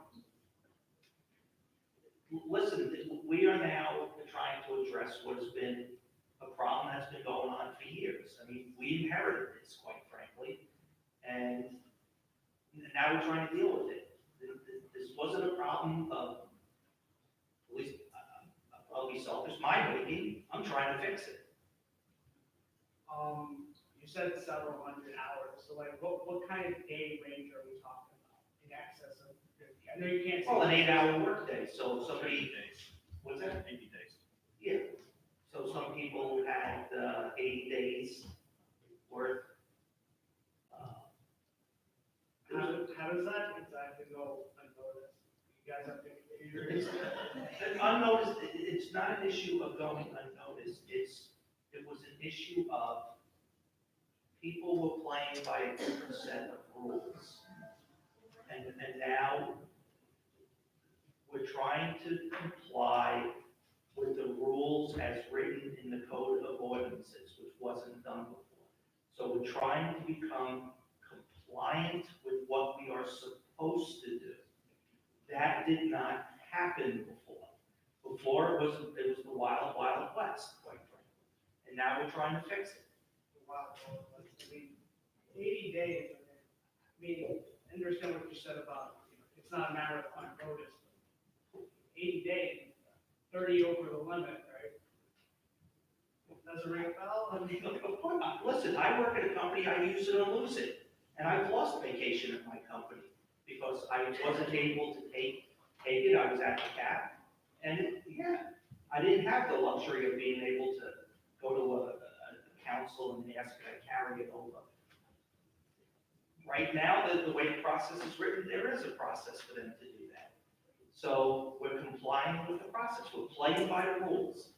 Listen, we are now trying to address what has been a problem that's been going on for years. I mean, we inherited this, quite frankly, and now we're trying to deal with it. This wasn't a problem of, at least, I'll be selfish, my making. I'm trying to fix it.
You said several hundred hours, so like, what kind of day range are we talking about in excess of 50? I know you can't say.
Well, an 8-hour workday, so somebody,
80 days.
what's that?
80 days.
Yeah, so some people had 80 days worth.
How does that exactly go unnoticed? You guys have computers?
Unnoticed, it's not an issue of going unnoticed, it was an issue of people were playing by a different set of rules. And now we're trying to comply with the rules as written in the Code of Ordinances, which wasn't done before. So we're trying to become compliant with what we are supposed to do. That did not happen before. Before, it was the wild, wild west, quite frankly. And now we're trying to fix it.
Wow, I mean, 80 days, I mean, I understand what you said about, it's not a marathon notice. 80 days, 30 over the limit, right? Does it ring a bell? I mean,
Listen, I work at a company, I use it or lose it. And I've lost vacation at my company because I wasn't able to take it, I was at the cap. And yeah, I didn't have the luxury of being able to go to a council and ask could I carry it over. Right now, the way the process is written, there is a process for them to do that. So we're complying with the process, we're playing by the rules.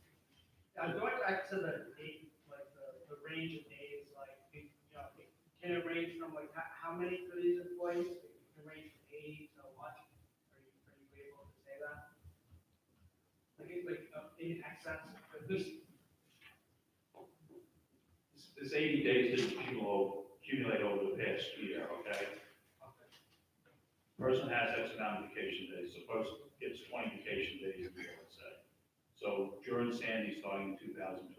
going back to the date, like the range of days, like, can it range from like, how many for these employees? It can range from 80 to what? Are you able to say that? Like, in excess, but this,
This 80 days didn't accumulate over the past year, okay? Person has X amount of vacation days, so person gets 20 vacation days a year, let's say. So during Sandy, starting in 2012,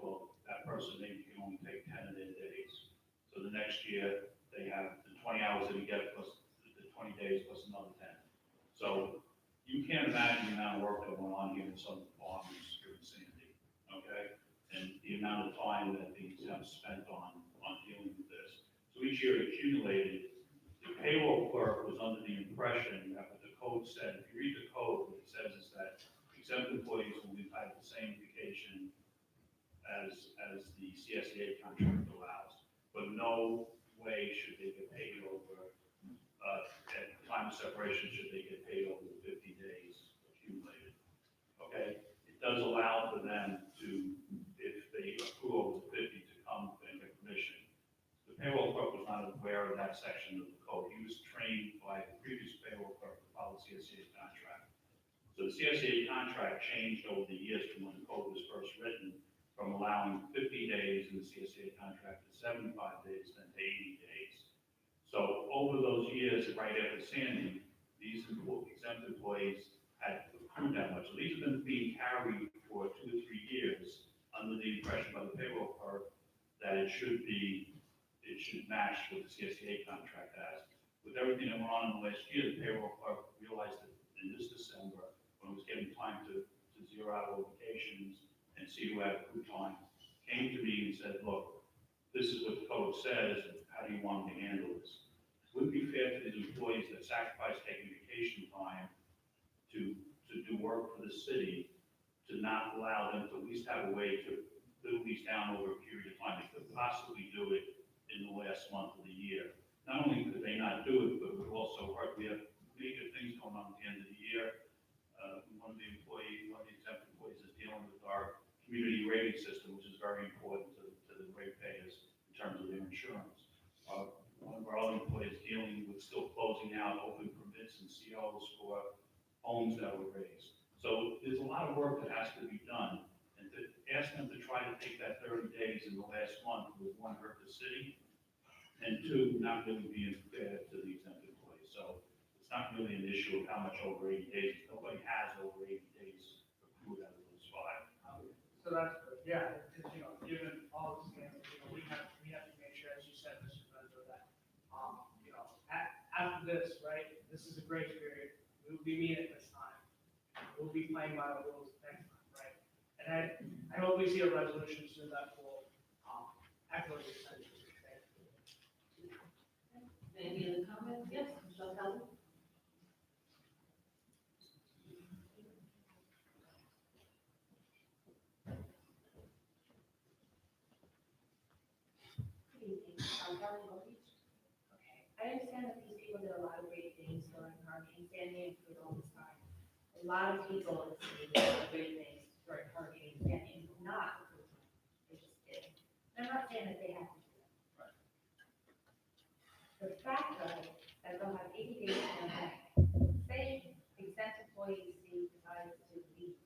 that person maybe can only take 10 of their days. So the next year, they have the 20 hours that he gets plus the 20 days plus another 10. So you can't imagine the amount of work that went on here in some departments during Sandy, okay? And the amount of time that these have spent on dealing with this. So each year it accumulated. The payroll clerk was under the impression that what the code said, if you read the code, what it says is that exempt employees will be entitled to the same vacation as the CSEA contract allows. But no way should they get paid over, at time of separation, should they get paid over the 50 days accumulated. Okay? It does allow for them to, if they accrue over the 50, to come and get permission. The payroll clerk was not aware of that section of the code. He was trained by the previous payroll clerk to follow the CSEA contract. So the CSEA contract changed over the years from when the code was first written, from allowing 50 days in the CSEA contract to 75 days, then to 80 days. So over those years, right after Sandy, these exempt employees had accrued that much. So these have been being carried for 2 to 3 years under the impression by the payroll clerk that it should match what the CSEA contract has. With everything that went on in the last year, the payroll clerk realized that in this December, when it was getting time to zero out all vacations and see who had accrued time, came to me and said, look, this is what the code says, how do you want me to handle this? It wouldn't be fair to these employees that sacrifice taking vacation time to do work for the city, to not allow them to at least have a way to build these down over a period of time. They could possibly do it in the last month of the year. Not only could they not do it, but it would also hurt. We have major things going on at the end of the year. One of the exempt employees is dealing with our community rating system, which is very important to the ratepayers in terms of their insurance. One of our other employees dealing with still closing out open permits and COs for homes that were raised. So there's a lot of work that has to be done. And to ask them to try to take that 30 days in the last month would, one, hurt the city, and two, not really being fair to the exempt employees. So it's not really an issue of how much over 80 days. Nobody has over 80 days accrued out of those 5.
so that's, good. Yeah, because, given all the scans, we have to make sure, as you said, Mr. Benzo, that, after this, right, this is a grace period. We mean it this time. We'll be playing by the rules next time, right? And I hope we see a resolution soon that will, echo the extension.
Any other comments? Yes, Michelle Kelly?
Good evening, Kelly Goldbeach. Okay, I understand that these people did a lot of great things during Hurricane Sandy and through all this time. A lot of people in the city did a lot of great things during Hurricane Sandy, not through time. They just did. And I'm not saying that they have to do that. The fact though, that they'll have 80 days to come back, say exempt employees decides to leave,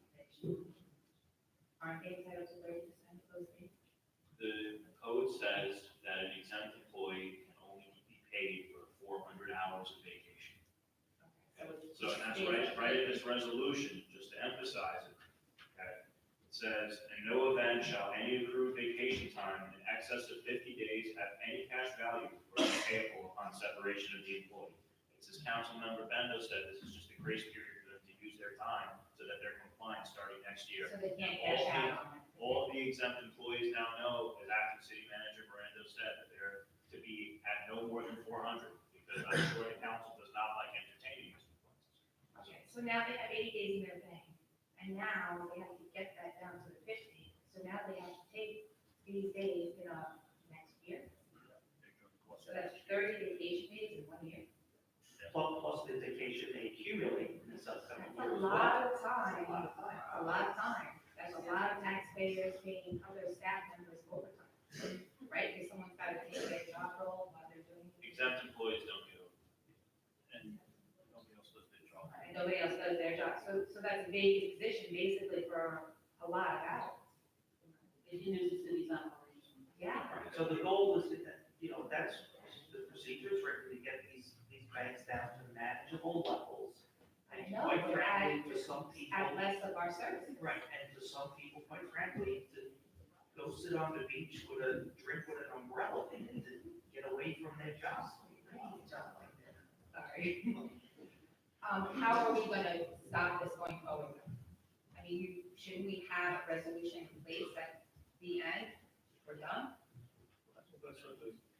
aren't they entitled to 30% of those days?
The code says that an exempt employee can only be paid for 400 hours of vacation. So, and that's That's right in this resolution, just to emphasize it, okay? It says, in no event shall any accrued vacation time in excess of 50 days have any cash value or be payable upon separation of the employee. It's as Councilmember Bendo said, this is just a grace period for them to use their time so that they're compliant starting next year.
So they can't cash out on it.
All of the exempt employees now know, as acting city manager Miranda said, that they're to be at no more than 400, because I'm sure the council does not like entertaining these complaints.
Okay, so now they have 80 days in their bank, and now they have to get that down to the 50. So now they have to take these days, next year. So that's 30 vacation days in 1 year.
Plus the vacation they accumulate in this upcoming
That's
year.
a lot of time. A lot of time. That's a lot of taxpayers paying other staff members overtime, right? Because someone's got to take their job role while they're doing.
Exempt employees don't get over, and nobody else does their job.
And nobody else does their job. So that's a vacant position basically for a lot of hours.
It hinders the city's operation.
Yeah.
So the goal is that, that's the procedures written to get these banks down to manageable levels.
I
And
know,
quite
we're
frankly,
at-
to some people.
At less of our services.
Right, and to some people, quite frankly, to go sit on the beach with a drink with an umbrella and to get away from their job.
Sorry. How are we gonna stop this going forward? I mean, shouldn't we have a resolution in place at the end? We're done?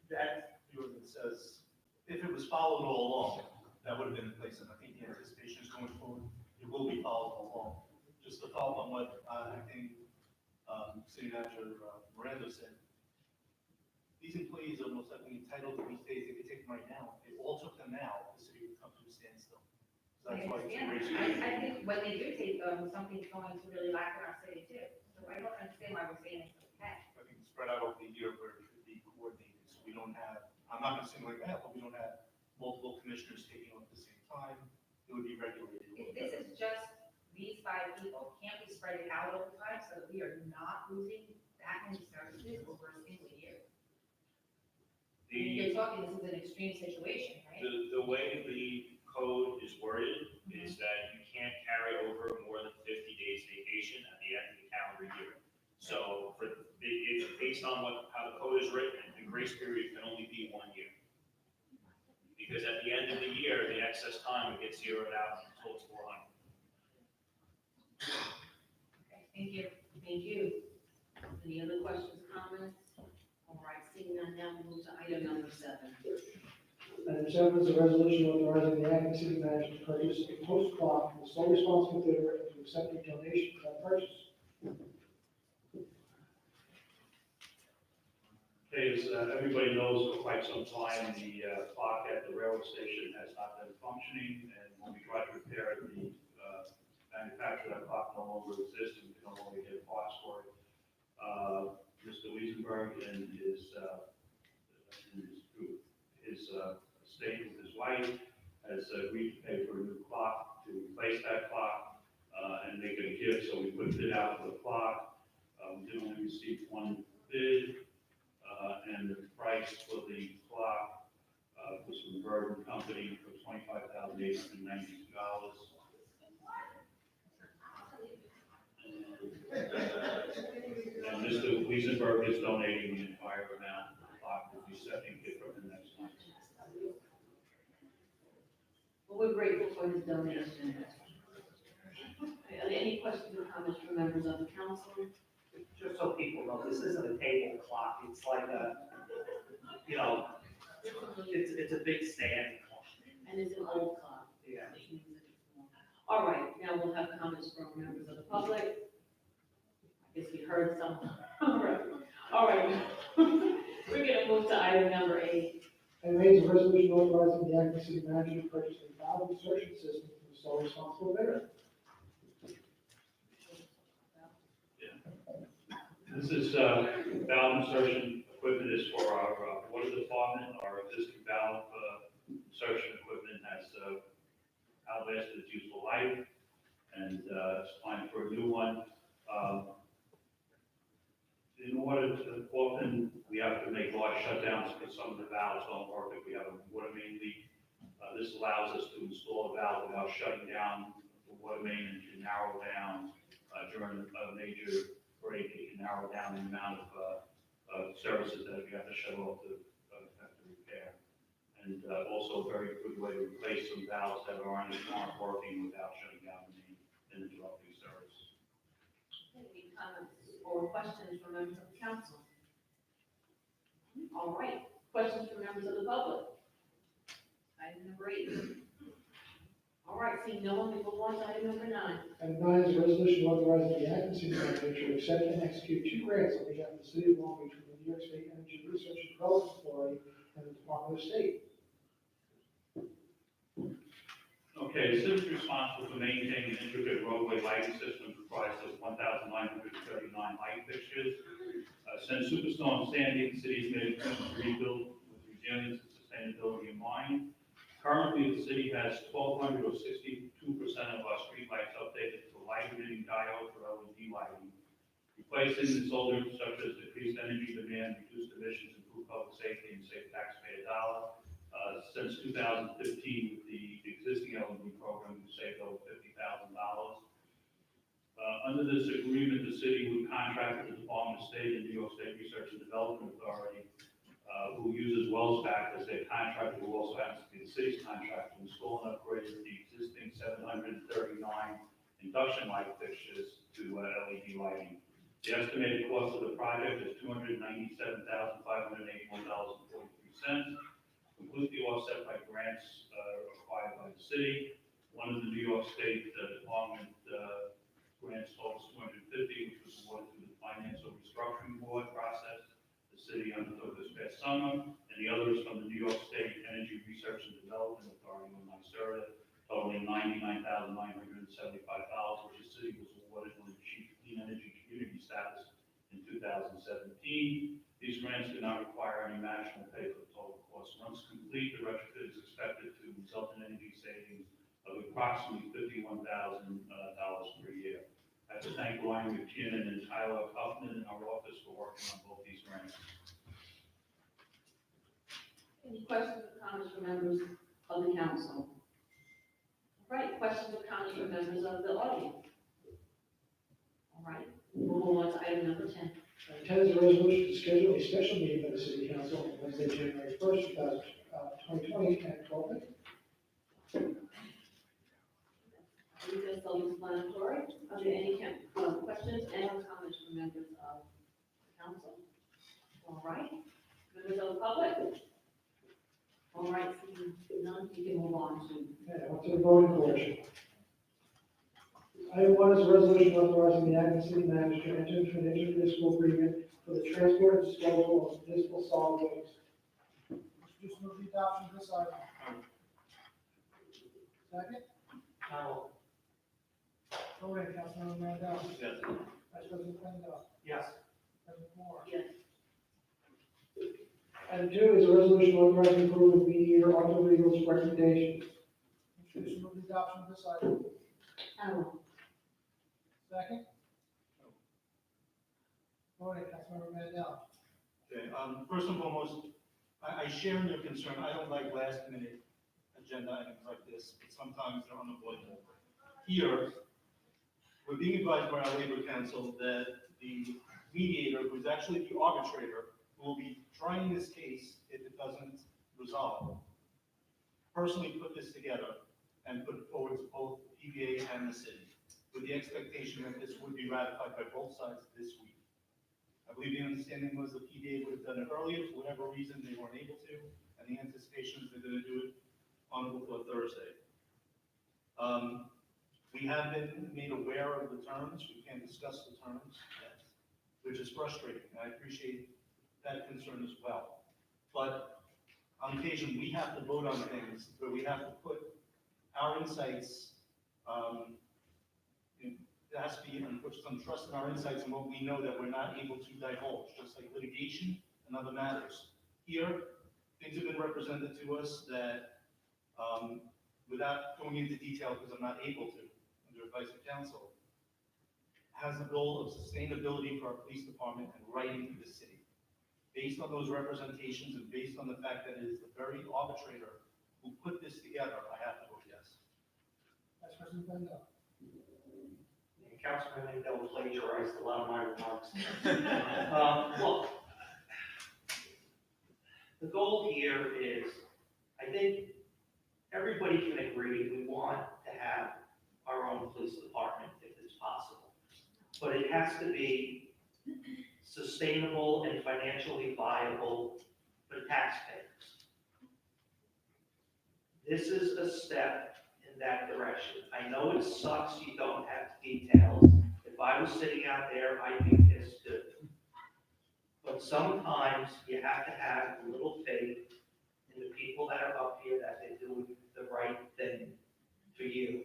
That ordinance says, if it was followed all along, that would have been in place, and I think the anticipation is going forward, it will be followed all along. Just to follow on what, I think, City Manager Miranda said, these employees are most likely entitled to these days, they could take them right now. If all took them now, the city would come to a standstill. So that's why it's a race.
I think when they do take them, something's going to really lack in our city too. So I don't understand why we're saying it's okay.
I think spread out over the year where it should be coordinated, so we don't have, I'm not gonna single it out, but we don't have multiple commissioners taking on at the same time. It would be regulated.
If this is just these 5 people, can't we spread it out over time so that we are not losing that many services over a single year? I mean, you're talking, this is an extreme situation, right?
The way the code is worded is that you can't carry over more than 50 days vacation at the end of the calendar year. So it's based on how the code is written, the grace period can only be 1 year. Because at the end of the year, the excess time would get zeroed out until it's 400.
Okay, thank you.
Thank you. Any other questions, comments? All right, seeing none, now we move to item number 7.
Item 7 is a resolution authorizing the acting city manager to purchase a post clock from the sole responsible bidder and to accept a donation for that purchase.
Okay, as everybody knows, for quite some time, the clock at the railroad station has not been functioning, and when we tried to repair it, the manufacturer of that clock no longer exists, and we can no longer get parts for it. Mr. Weisenberg and his estate with his wife has agreed to pay for a new clock to replace that clock and make it a gift, so we put it out for the clock. We did only receive 1 bid. And the price for the clock was from Bergen Company for $25,892. And Mr. Weisenberg is donating the entire amount of the clock to be second gift for the next month.
Well, we're grateful for his donation. Any questions or comments from members of the council?
Just so people know, this isn't a table clock, it's like it's a big stand clock.
And it's an old clock.
Yeah.
All right, now we'll have comments from members of the public. I guess we heard some. All right. We're gonna move to item number 8.
Item 8 is a resolution authorizing the acting city manager to purchase a valve insertion system from the sole responsible bidder.
This is valve insertion equipment is for our water department. Our existing valve insertion equipment has outlasted its useful life, and it's time for a new one. In order to, often we have to make large shutdowns because some of the valves don't work. If we have a water main leak, This allows us to install a valve without shutting down the water main and can narrow down, during a major break, it can narrow down the amount of services that we have to shut off to, have to repair. And, also a very good way to replace some valves that aren't working without shutting down the main and interrupting service.
Any comments or questions from members of the council? All right, questions from members of the public? Item number 8. All right, seeing no one, we move on to item number 9.
Item 9 is a resolution authorizing the acting city manager to accept and execute 2 grants on behalf of the city of Long Beach from the New York State Energy Research and Development Authority and the Department of State.
Okay, the city is responsible for maintaining an intricate roadway lighting system comprised of 1,939 light fixtures. Since Superstorm Sandy, the city has made a commitment to rebuild with resilience and sustainability in mind. Currently, the city has 1,200 or 62% of our streetlights updated to light-emitting diode for LED lighting. Replacing this older, such as decreased energy demand, reduced emissions, improved public safety, and save taxpayer dollar. Since 2015, with the existing LED program, we saved over $50,000. Under this agreement, the city would contract with the Department of State and New York State Research and Development Authority, who uses WellSpac as their contractor, who also happens to be the city's contractor, to install and upgrade the existing 739 induction light fixtures to LED lighting. The estimated cost of the project is $297,581.43, completely offset by grants acquired by the city. One of the New York State Department grants totals $250, which was awarded through the Financial Restructuring Board process the city undertook this past summer, and the other is from the New York State Energy Research and Development Authority, or NYSERDA, totaling $99,975, which the city was awarded when it achieved clean energy community status in 2017. These grants do not require any match and will pay for the total cost. Once complete, the retrofit is expected to result in energy savings of approximately $51,000 per year. I have to thank Ryan McKinnon and Tyler Huffman in our office for working on both these grants.
Any questions or comments from members of the council? All right, questions or comments from members of the audience? All right, we'll move on to item number 10.
Item 10 is a resolution to schedule a special meeting of the city council on Wednesday, January 1st, 2020, at 12 noon.
Recess self-explanatory. Are there any questions and or comments from members of the council? All right, members of the public? All right, seeing none, you can move on to.
Okay, on to the voting portion. Item 1 is a resolution authorizing the acting city manager to enter into an intermunicipal agreement for the transport and disposal of municipal solid waste.
Just move the adoption of this item. Second? Voting, Councilmember Mandel.
Yes.
Vice President Bendo.
Yes.
President Moore.
Yes.
Item 2 is a resolution authorizing approval of mediator Arthur Regal's recommendations.
Just move the adoption of this item. Second? Voting, Councilmember Mandel.
Okay, first and foremost, I share in your concern. I don't like last minute agenda items like this, but sometimes they're unavoidable. Here, we're being advised by our labor council that the mediator, who's actually the arbitrator, who will be trying this case if it doesn't resolve, personally put this together and put it forward to both the PBA and the city, with the expectation that this would be ratified by both sides this week. I believe the understanding was the PBA would have done it earlier, for whatever reason they weren't able to, and the anticipation is they're gonna do it on or before Thursday. We have been made aware of the terms, we can't discuss the terms yet, which is frustrating, and I appreciate that concern as well. But on occasion, we have to vote on things where we have to put our insights, there has to be, and put some trust in our insights and what we know that we're not able to divulge, just like litigation and other matters. Here, things have been represented to us that, without going into detail, because I'm not able to, under advice of counsel, has the goal of sustainability for our police department and writing to the city. Based on those representations and based on the fact that it is the very arbitrator who put put this together, I have to vote yes.
Vice President Bendo.
Councilman Mandel plagiarized a lot of my remarks. Look, the goal here is, I think everybody can agree we want to have our own police department if it's possible. But it has to be sustainable and financially viable for taxpayers. This is a step in that direction. I know it sucks you don't have details. If I was sitting out there, I'd be pissed too. But sometimes you have to have a little faith in the people that are up here that they're doing the right thing for you.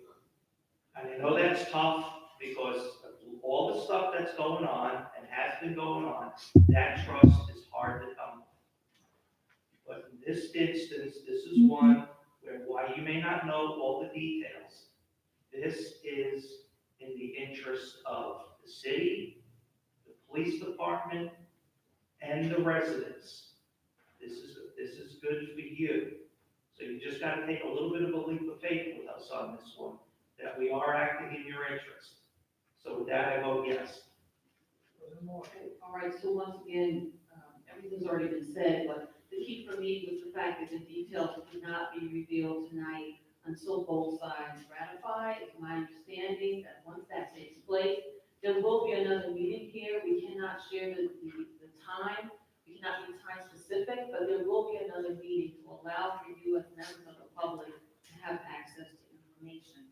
And I know that's tough because of all the stuff that's going on and has been going on, that trust is hard to come by. But in this instance, this is one where, while you may not know all the details, this is in the interest of the city, the police department, and the residents. This is good for you. So you just gotta take a little bit of a leap of faith with us on this one, that we are acting in your interest. So with that, I vote yes.
President Moore.
All right, so once again, everything's already been said, but the key for me was the fact that the details could not be revealed tonight until both sides ratify. It's my understanding that once that takes place, there will be another meeting here. We cannot share the time. We cannot be time specific, but there will be another meeting to allow for you as members of the public to have access to information.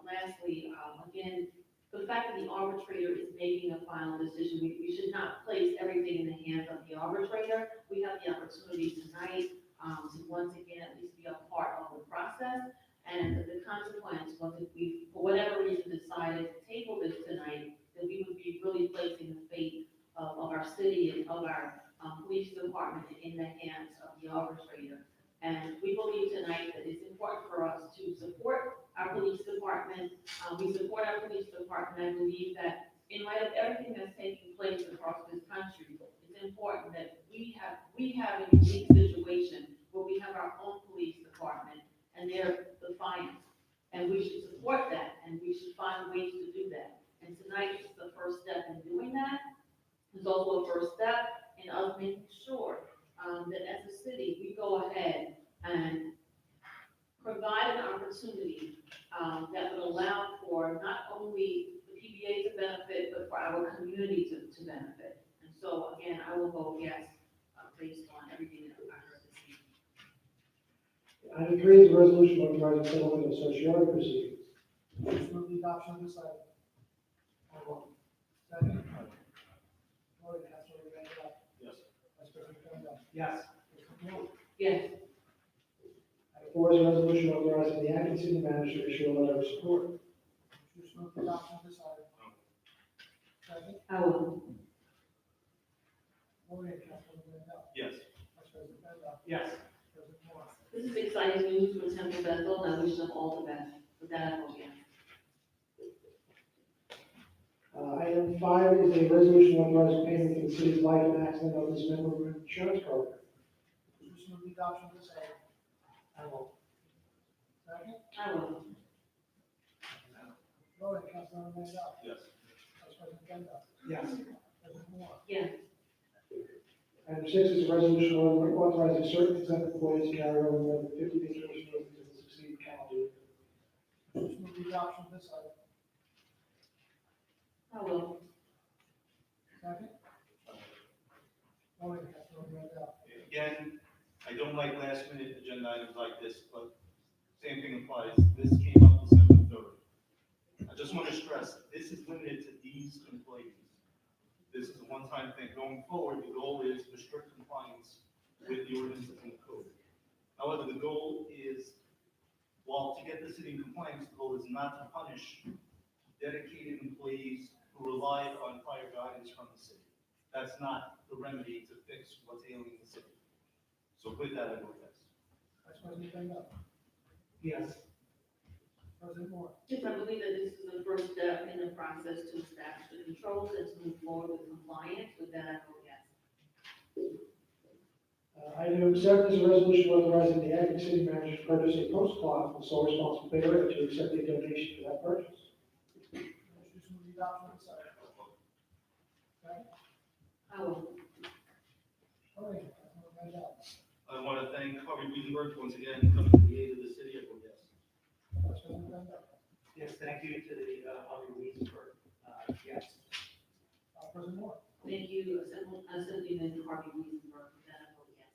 Lastly, again, the fact that the arbitrator is making a final decision, we should not place everything in the hands of the arbitrator. We have the opportunity tonight to once again at least be a part of the process. And the consequence was if we, for whatever reason, decided to table this tonight, that we would be really placing the fate of our city and of our police department in the hands of the arbitrator. And we believe tonight that it's important for us to support our police department. We support our police department. I believe that in light of everything that's taking place across this country, it's important that we have a unique situation where we have our own police department and they're defiant. And we should support that and we should find ways to do that. And tonight is the first step in doing that. It's also a first step in us making sure that as a city, we go ahead and provide an opportunity that would allow for not only the PBA to benefit, but for our community to benefit. And so, again, I will vote yes, based on everything that I heard this evening.
Item 3 is a resolution authorizing settlement of certiorari proceedings.
Please move the adoption of this item. Second. Voting, Councilman Mandel.
Yes.
Vice President Bendo.
Yes.
President Moore.
Yes.
Item 4 is a resolution authorizing the acting city manager to issue a letter of support.
Please move the adoption of this item. Second.
I will.
Voting, Councilman Mandel.
Yes.
Vice President Bendo.
Yes.
President Moore.
This is exciting news for Temple Bethel, and I wish them all the best. With that, I vote yes.
Item 5 is a resolution authorizing payment for the city's life and accident of this member insurance program.
Please move the adoption of this item.
I will.
Second.
I will.
Voting, Councilman Mandel.
Yes.
Vice President Bendo.
Yes.
President Moore.
Yes.
Item 6 is a resolution authorizing certain exempt employees to carry over more than 50 vacation days into the succeeding calendar year.
Please move the adoption of this item.
I will.
Second. Voting, Councilman Mandel.
Again, I don't like last minute agenda items like this, but same thing applies. This came up December 3rd. I just want to stress, this is limited to these employees. This is a one-time thing. Going forward, the goal is to strict compliance with the ordinances and code. However, the goal is, while to get the city in compliance, the goal is not to punish dedicated employees who relied on prior guidance from the city. That's not the remedy to fix what's ailing the city. So with that, I vote yes.
Vice President Bendo.
Yes.
President Moore.
Yes, I believe that this is the first step in the process to establish the controls and to move forward with compliance. With that, I vote yes.
Item 7 is a resolution authorizing the acting city manager to purchase a post clock from the sole responsible bidder and to accept a donation for that purchase.
Introduce and move the adoption of this item. Second.
Howell.
Voting, Councilmember Mandel.
I want to thank Harvey Wiesenberg once again coming to the aid of the city. I vote yes.
Vice President Mandel.
Yes, thank you to the, Harvey Wiesenberg, yes.
President Moore.
Thank you, Assemblyman Harvey Wiesenberg, for that, I vote yes.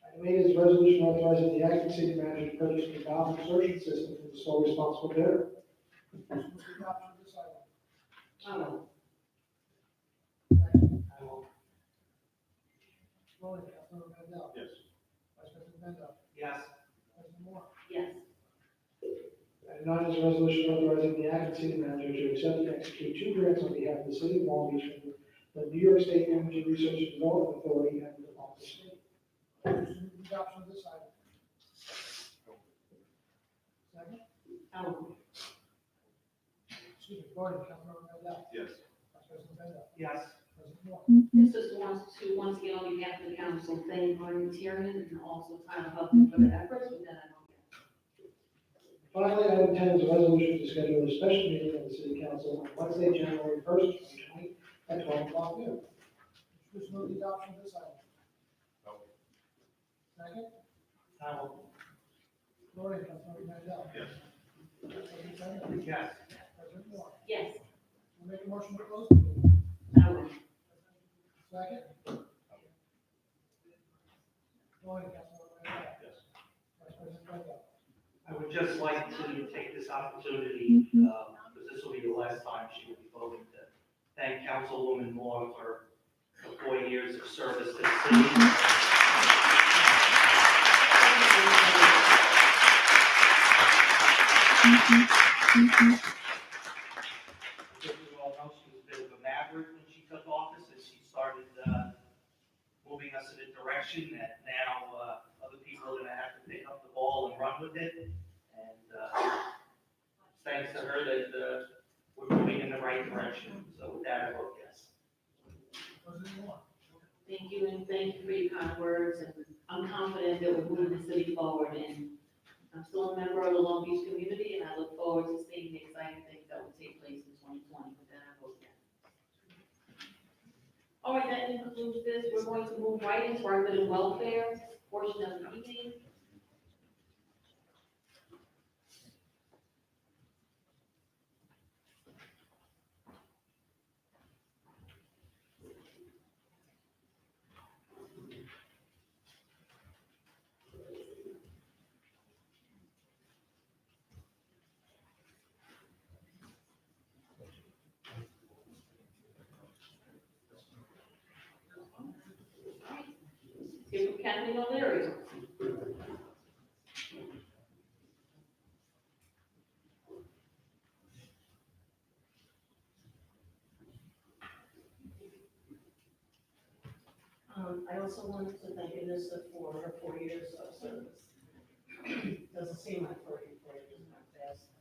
Item 8 is a resolution authorizing the acting city manager to purchase a valve insertion system from the sole responsible bidder.
Introduce and move the adoption of this item.
Howell.
Second. Voting, Councilmember Mandel.
Yes.
Vice President Mandel.
Yes.
President Moore.
Yes.
Item 9 is a resolution authorizing the acting city manager to accept and execute 2 grants on behalf of the city of Long Beach from the New York State Energy Research and Development Authority and the Department of State.
Introduce and move the adoption of this item. Second.
Howell.
Excuse me, voting, Councilmember Mandel.
Yes.
Vice President Mandel.
Yes.
President Moore.
This just wants to, once again, on behalf of the council, thank Brian Tiernan and also Tyler Huffman for their efforts, with that, I vote yes.
Finally, item 10 is a resolution to schedule a special meeting of the city council on Wednesday, January 1st, 2020, at 12 o'clock noon.
Introduce and move the adoption of this item. Second.
Howell.
Voting, Councilmember Mandel.
Yes.
Vice President Mandel.
Yes.
President Moore.
Yes.
We'll make a motion to close the meeting.
Howell.
Second. Voting, Councilmember Mandel.
Yes.
Vice President Mandel.
I would just like to take this opportunity, because this will be the last time she will be voting, to thank Councilwoman Moore for the 4 years of service to the city. As you all know, she was a bit of a maverick when she took office, and she started moving us in a direction that now other people are gonna have to pick up the ball and run with it. And thanks to her that we're moving in the right direction. So with that, I vote yes.
President Moore.
Thank you, and thank you for your kind words, and I'm confident that we're moving the city forward, and I'm still a member of the Long Beach community, and I look forward to seeing the exciting things that will take place in 2020, with that, I vote yes. All right, that concludes this, we're going to move right into our good and welfare portion of the meeting. Here's from Kathleen O'Leary.
I also wanted to thank Anissa for her 4 years of service. Doesn't seem like 4 years is not fast.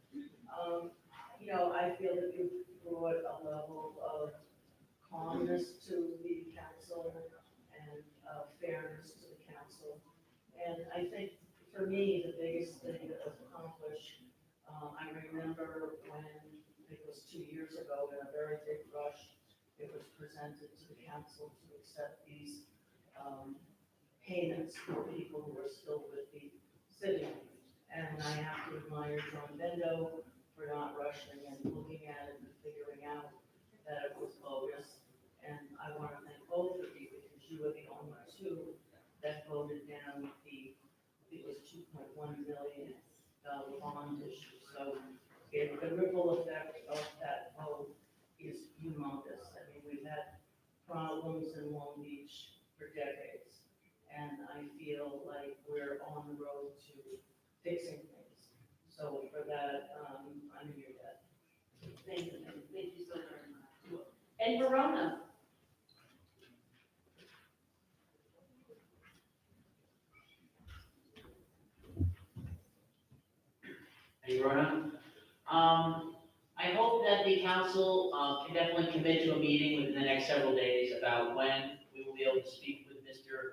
I feel that you've brought a level of calmness to the council and fairness to the council. And I think for me, the biggest thing that was accomplished, I remember when it was 2 years ago in a very big rush, it was presented to the council to accept these payments for people who are still with the city. And I have to admire John Bendo for not rushing and looking at it and figuring out that it was bogus. And I want to thank both of you, because you were the only two that voted down it was $2.1 million bond issue. So the ripple effect of that vote is humongous. I mean, we've had problems in Long Beach for decades, and I feel like we're on the road to fixing things. So for that, I'm in your debt.
Thank you so very much. And Verona.
Hey, Verona. I hope that the council can definitely commit to a meeting within the next several days about when we will be able to speak with Mr.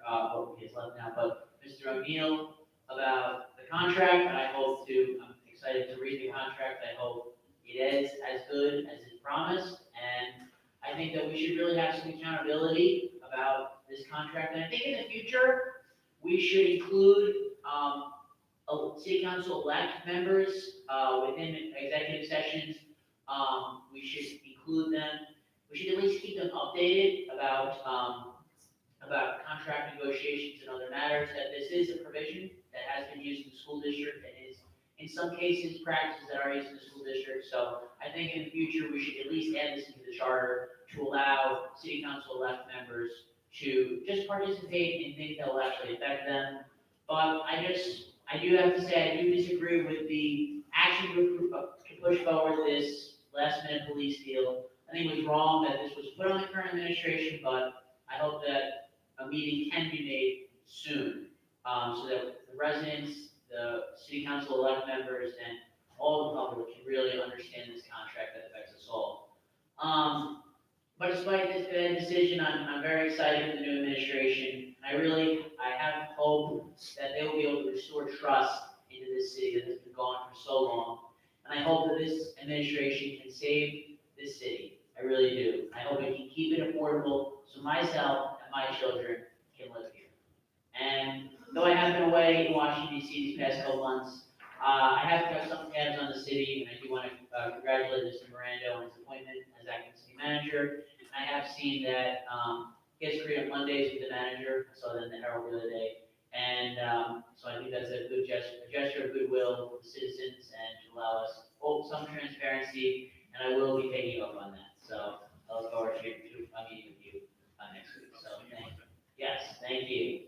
he's left now, but Mr. O'Neill about the contract, and I hope to, I'm excited to read the contract, I hope it is as good as it's promised, and I think that we should really have some accountability about this contract, and I think in the future, we should include, city council elect members, within executive sessions. We should include them, we should at least keep them updated about contract negotiations and other matters, that this is a provision that has been used in the school district and is, in some cases, practices that are used in the school district. So I think in the future, we should at least add this into the charter to allow city council elect members to just participate in things that will actually affect them. But I do have to say, I do disagree with the action group to push forward this last minute police deal. I think it was wrong that this was put on the current administration, but I hope that a meeting can be made soon, so that the residents, the city council elect members, and all the public can really understand this contract that affects us all. But despite this bad decision, I'm very excited for the new administration. I have hope that they will be able to restore trust into this city that has been gone for so long. And I hope that this administration can save this city. I really do. I hope it can keep it affordable so myself and my children can live here. And though I have been away in Washington DC these past couple months, I have got some tabs on the city, and I do want to congratulate Mr. Miranda on his appointment as acting city manager. I have seen that he has created Mondays with the manager. I saw that in the Herald the other day. And so I think that's a good gesture of goodwill for the citizens and to allow us some transparency, and I will be taking up on that. So I look forward to a meeting with you next week. So thank you.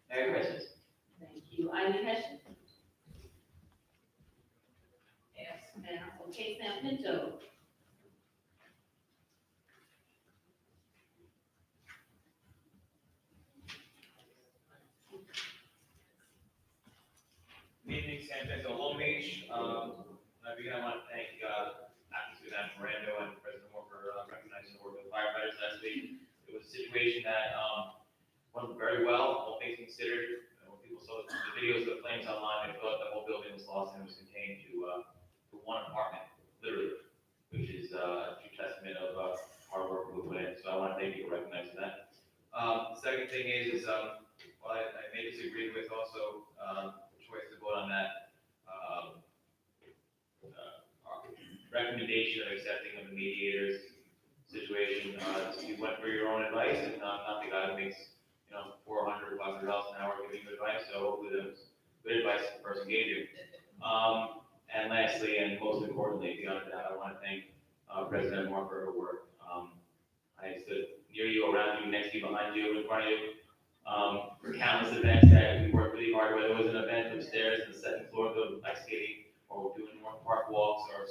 Merry Christmas.
Thank you. Ivy Hession. Yes, ma'am. Okay, Sam Pinto.
Good evening, San Pedro Long Beach. Again, I want to thank Acting City Manager Miranda and President Moore for recognizing the work of the firefighters last week. It was a situation that went very well, all things considered. When people saw the videos of the flames online, they thought the whole building was lost and it was contained to one apartment, literally, which is a true testament of hard work we put in. So I want to thank you for recognizing that. The second thing is well, I may disagree with also choice to vote on that recommendation of accepting of the mediator's situation. You went for your own advice, and not the guy who makes $400, $500 an hour giving you advice. So hopefully that was good advice the person gave you. And lastly, and most importantly, beyond that, I want to thank President Moore for her work. I stood near you, around you, next to you, behind you, in front of you. For countless events that we worked really hard, whether it was an event upstairs in the second floor of the ice skating, or doing North Park walks, or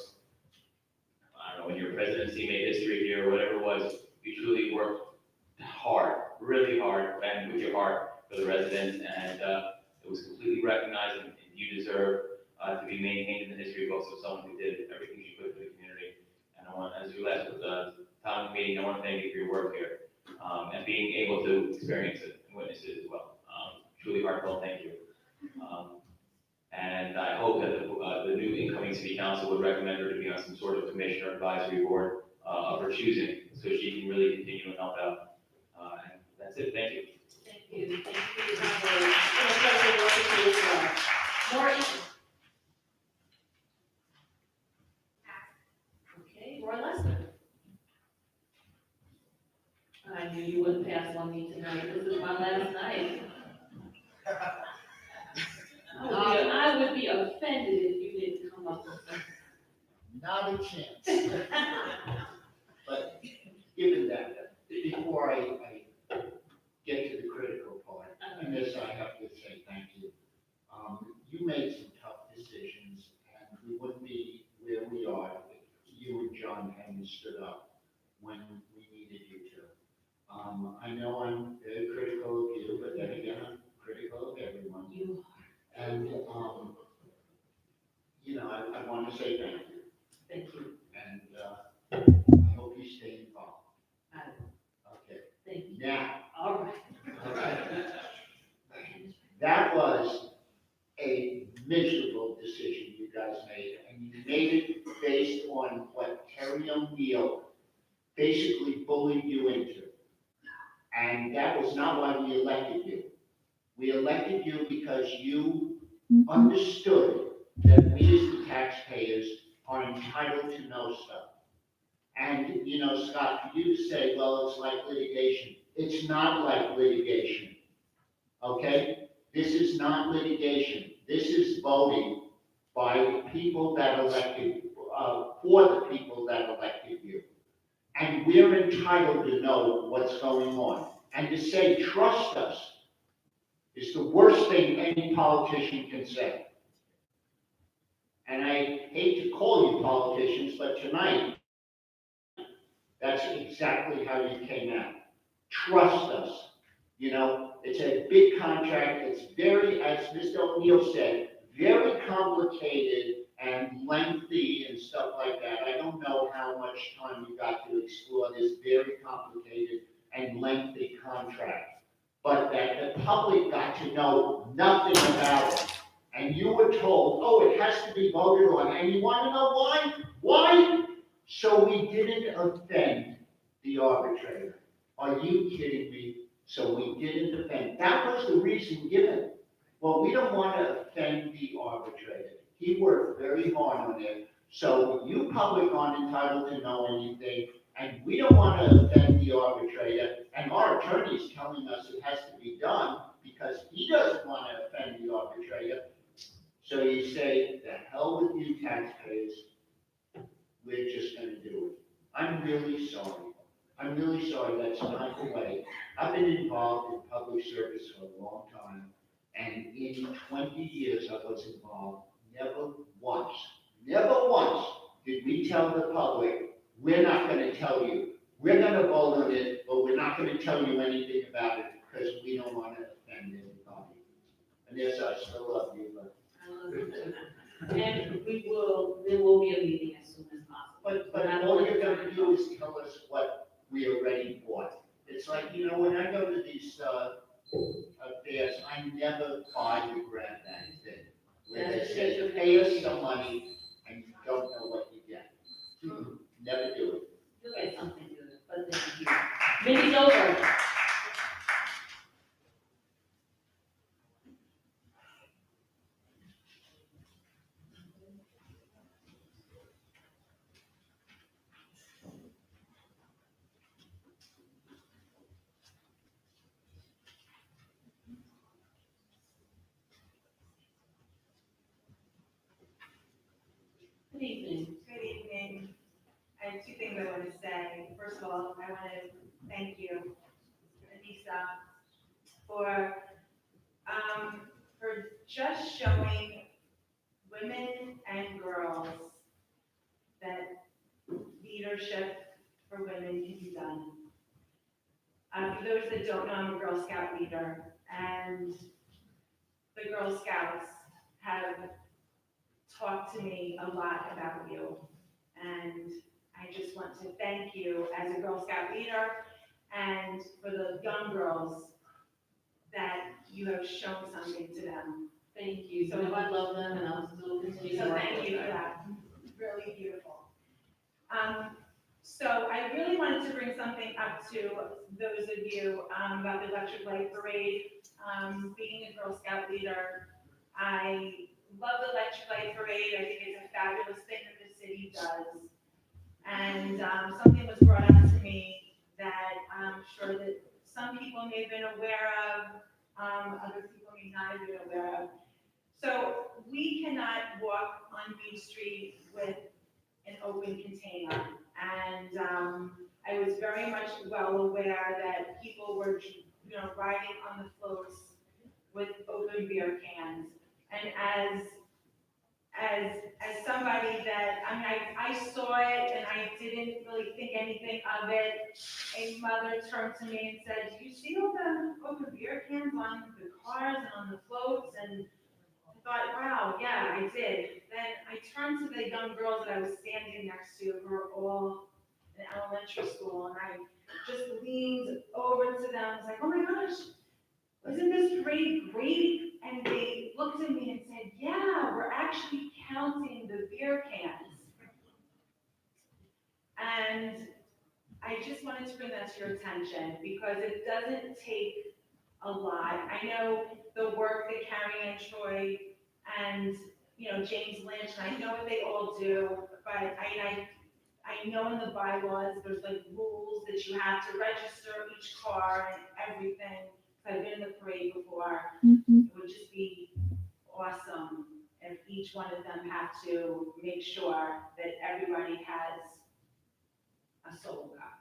I don't know, when your presidency made history here, or whatever it was, you truly worked hard, really hard, and with your heart for the residents, and it was completely recognized, and you deserve to be maintained in the history books of someone who did everything she could for the community. And I want, as you left with the town meeting, I want to thank you for your work here, and being able to experience it and witness it as well. Truly heartfelt thank you. And I hope that the new incoming city council would recommend her to be on some sort of commissioner advisory board of her choosing, so she can really continue to help out. And that's it, thank you.
Thank you. Thank you for your kind words. It's been a pleasure working with you as well. Maureen? Okay, Roy Lester. I knew you wouldn't pass on me tonight. This is my last night. I would be offended if you didn't come up with something.
Not a chance. But given that, before I get to the critical part, and this I have to say thank you. You made some tough decisions, and we wouldn't be where we are if you and John hadn't stood up when we needed you to. I know I'm very critical of you, but then again, I'm critical of everyone.
You are.
And, I want to say thank you.
Thank you.
And I hope you stay involved.
I will.
Okay.
Thank you.
Now.
All right.
Okay. That was a miserable decision you guys made, and you made it based on what Terry O'Neill basically bullied you into. And that was not why we elected you. We elected you because you understood that we as the taxpayers are entitled to know stuff. And, you know, Scott, for you to say, well, it's like litigation. It's not like litigation, okay? This is not litigation. This is voting by people that elected, for the people that elected you. And we're entitled to know what's going on. And to say, trust us, is the worst thing any politician can say. And I hate to call you politicians, but tonight, that's exactly how you came out. Trust us. You know, it's a big contract. It's very, as Mr. O'Neill said, very complicated and lengthy and stuff like that. I don't know how much time you got to explore this very complicated and lengthy contract. But that the public got to know nothing about it. And you were told, oh, it has to be voted on. And you want to know why? Why? So we didn't offend the arbitrator. Are you kidding me? So we didn't offend. That was the reason given. Well, we don't want to offend the arbitrator. He worked very hard on it. So you public aren't entitled to know anything, and we don't want to offend the arbitrator. And our attorney is telling us it has to be done because he doesn't want to offend the arbitrator. So you say, the hell with you taxpayers, we're just going to do it. I'm really sorry. I'm really sorry, that's not the way. I've been involved in public service for a long time, and in 20 years I was involved, never once did we tell the public, we're not going to tell you. We're going to vote on it, but we're not going to tell you anything about it because we don't want to offend anybody. And yes, I still love you, but.
And there will be a meeting as soon as possible.
But all you're gonna do is tell us what we already bought. It's like, you know, when I go to these, affairs, I never buy the grab bag thing. Where they say, pay us some money and you don't know what you get. Never do it.
You'll get something good, but thank you. Meeting's over. Good evening.
Good evening. I have two things I want to say. First of all, I want to thank you, Anissa, for just showing women and girls that leadership for women can be done. For those that don't know, I'm a Girl Scout leader, and the Girl Scouts have talked to me a lot about you. And I just want to thank you as a Girl Scout leader and for the young girls that you have shown something to them.
Thank you. So I love them and I'll still continue to
So
work
thank
with
you for
them.
that. Really beautiful. So I really wanted to bring something up to those of you about the Electric Light Parade. Being a Girl Scout leader, I love the Electric Light Parade. I think it's a fabulous thing that the city does. And something was brought up to me that I'm sure that some people may have been aware of, other people may not have been aware of. So we cannot walk on Beach Street with an open container. And I was very much well aware that people were, riding on the floats with open beer cans. And as somebody that, I saw it and I didn't really think anything of it. A mother turned to me and said, "Do you see all the open beer cans on the cars and on the floats?" And I thought, wow, yeah, I did. Then I turned to the young girls that I was standing next to, who were all in elementary school, and I just leaned over to them. I was like, "Oh my gosh, isn't this parade great? And they looked at me and said, yeah, we're actually counting the beer cans. And I just wanted to bring that to your attention because it doesn't take a lot. I know the work that Carrie and Troy and, you know, James Lynch, and I know what they all do, but I know in the bylaws, there's like rules that you have to register each car and everything. I've been in the parade before. It would just be awesome if each one of them had to make sure that everybody has a solo cup.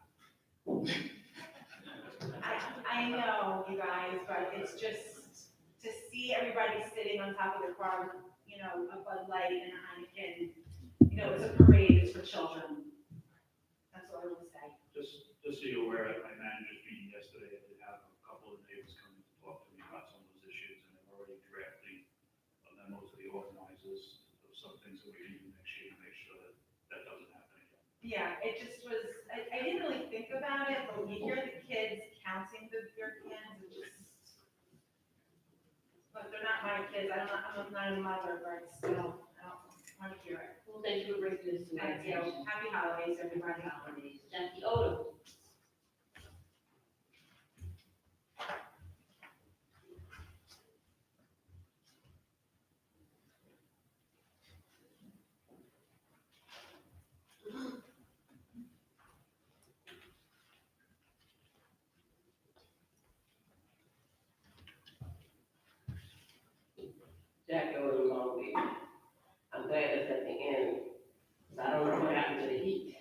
I know, you guys, but it's just to see everybody sitting on top of the car with, you know, a Bud Light and a Heineken. You know, it's a parade, it's for children. That's all I want to say.
Just so you're aware, at my manager's meeting yesterday, I did have a couple of neighbors come in to talk to me about some of those issues, and they're already drafting a memo to the organizers of some things that we can do next year to make sure that that doesn't happen again.
Yeah, it just was, I didn't really think about it, but when you hear the kids counting the beer cans, it just, but they're not my kids, I'm not a mother, but still, I don't want to hear it.
Well, thank you for bringing this to my
Thank you.
attention.
Happy holidays, everybody.
Holidays. Jackie Odom.
Jack Odom, Long Beach. I'm glad it's at the end, 'cause I don't know what happened to the heat.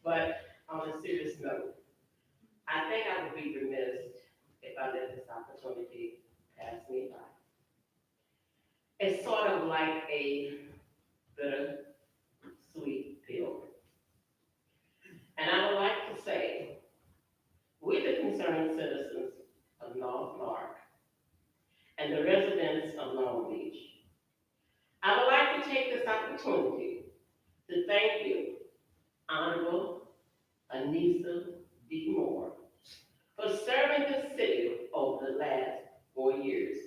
But on a serious note, I think I would be remiss if I let this opportunity pass me by. It's sort of like a bitter, sweet pill. And I would like to say, we the concerned citizens of North Mark and the residents of Long Beach, I would like to take this opportunity to thank you, Honorable Anissa D. Moore, for serving the city over the last 4 years.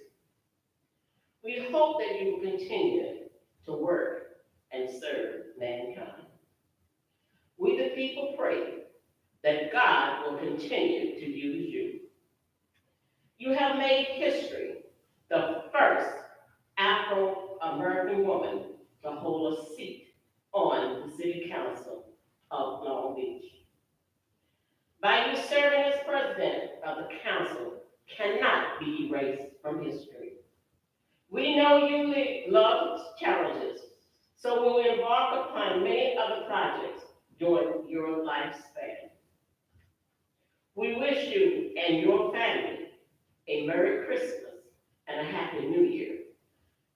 We hope that you will continue to work and serve mankind. We the people pray that God will continue to use you. You have made history, the first Afro-American woman to hold a seat on the City Council of Long Beach. By you serving as president of the council cannot be erased from history. We know you love challenges, so we will embark upon many other projects during your lifespan. We wish you and your family a Merry Christmas and a Happy New Year.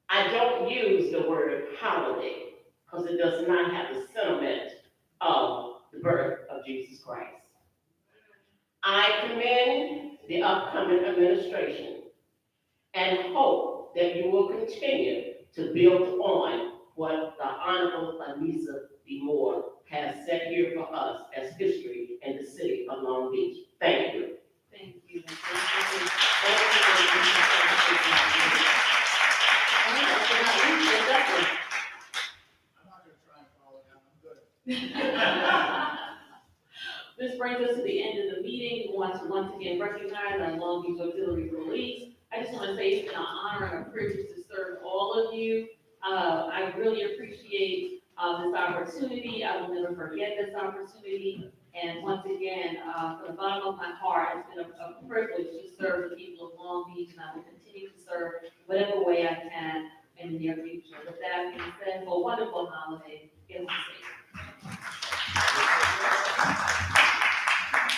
I don't use the word holiday because it does not have the sentiment of the birth of Jesus Christ. I commend the upcoming administration and hope that you will continue to build on what the Honorable Anissa D. Moore has set here for us as history in the city of Long Beach. Thank you.
Thank you. This brings us to the end of the meeting. We want to once again recognize our Long Beach Auxiliary Police. I just want to say it's been an honor and a privilege to serve all of you. I really appreciate this opportunity. I will never forget this opportunity. And once again, from the bottom of my heart, it's been a privilege to serve the people of Long Beach, and I will continue to serve whatever way I can in the near future. With that being said, for a wonderful holiday, get safe.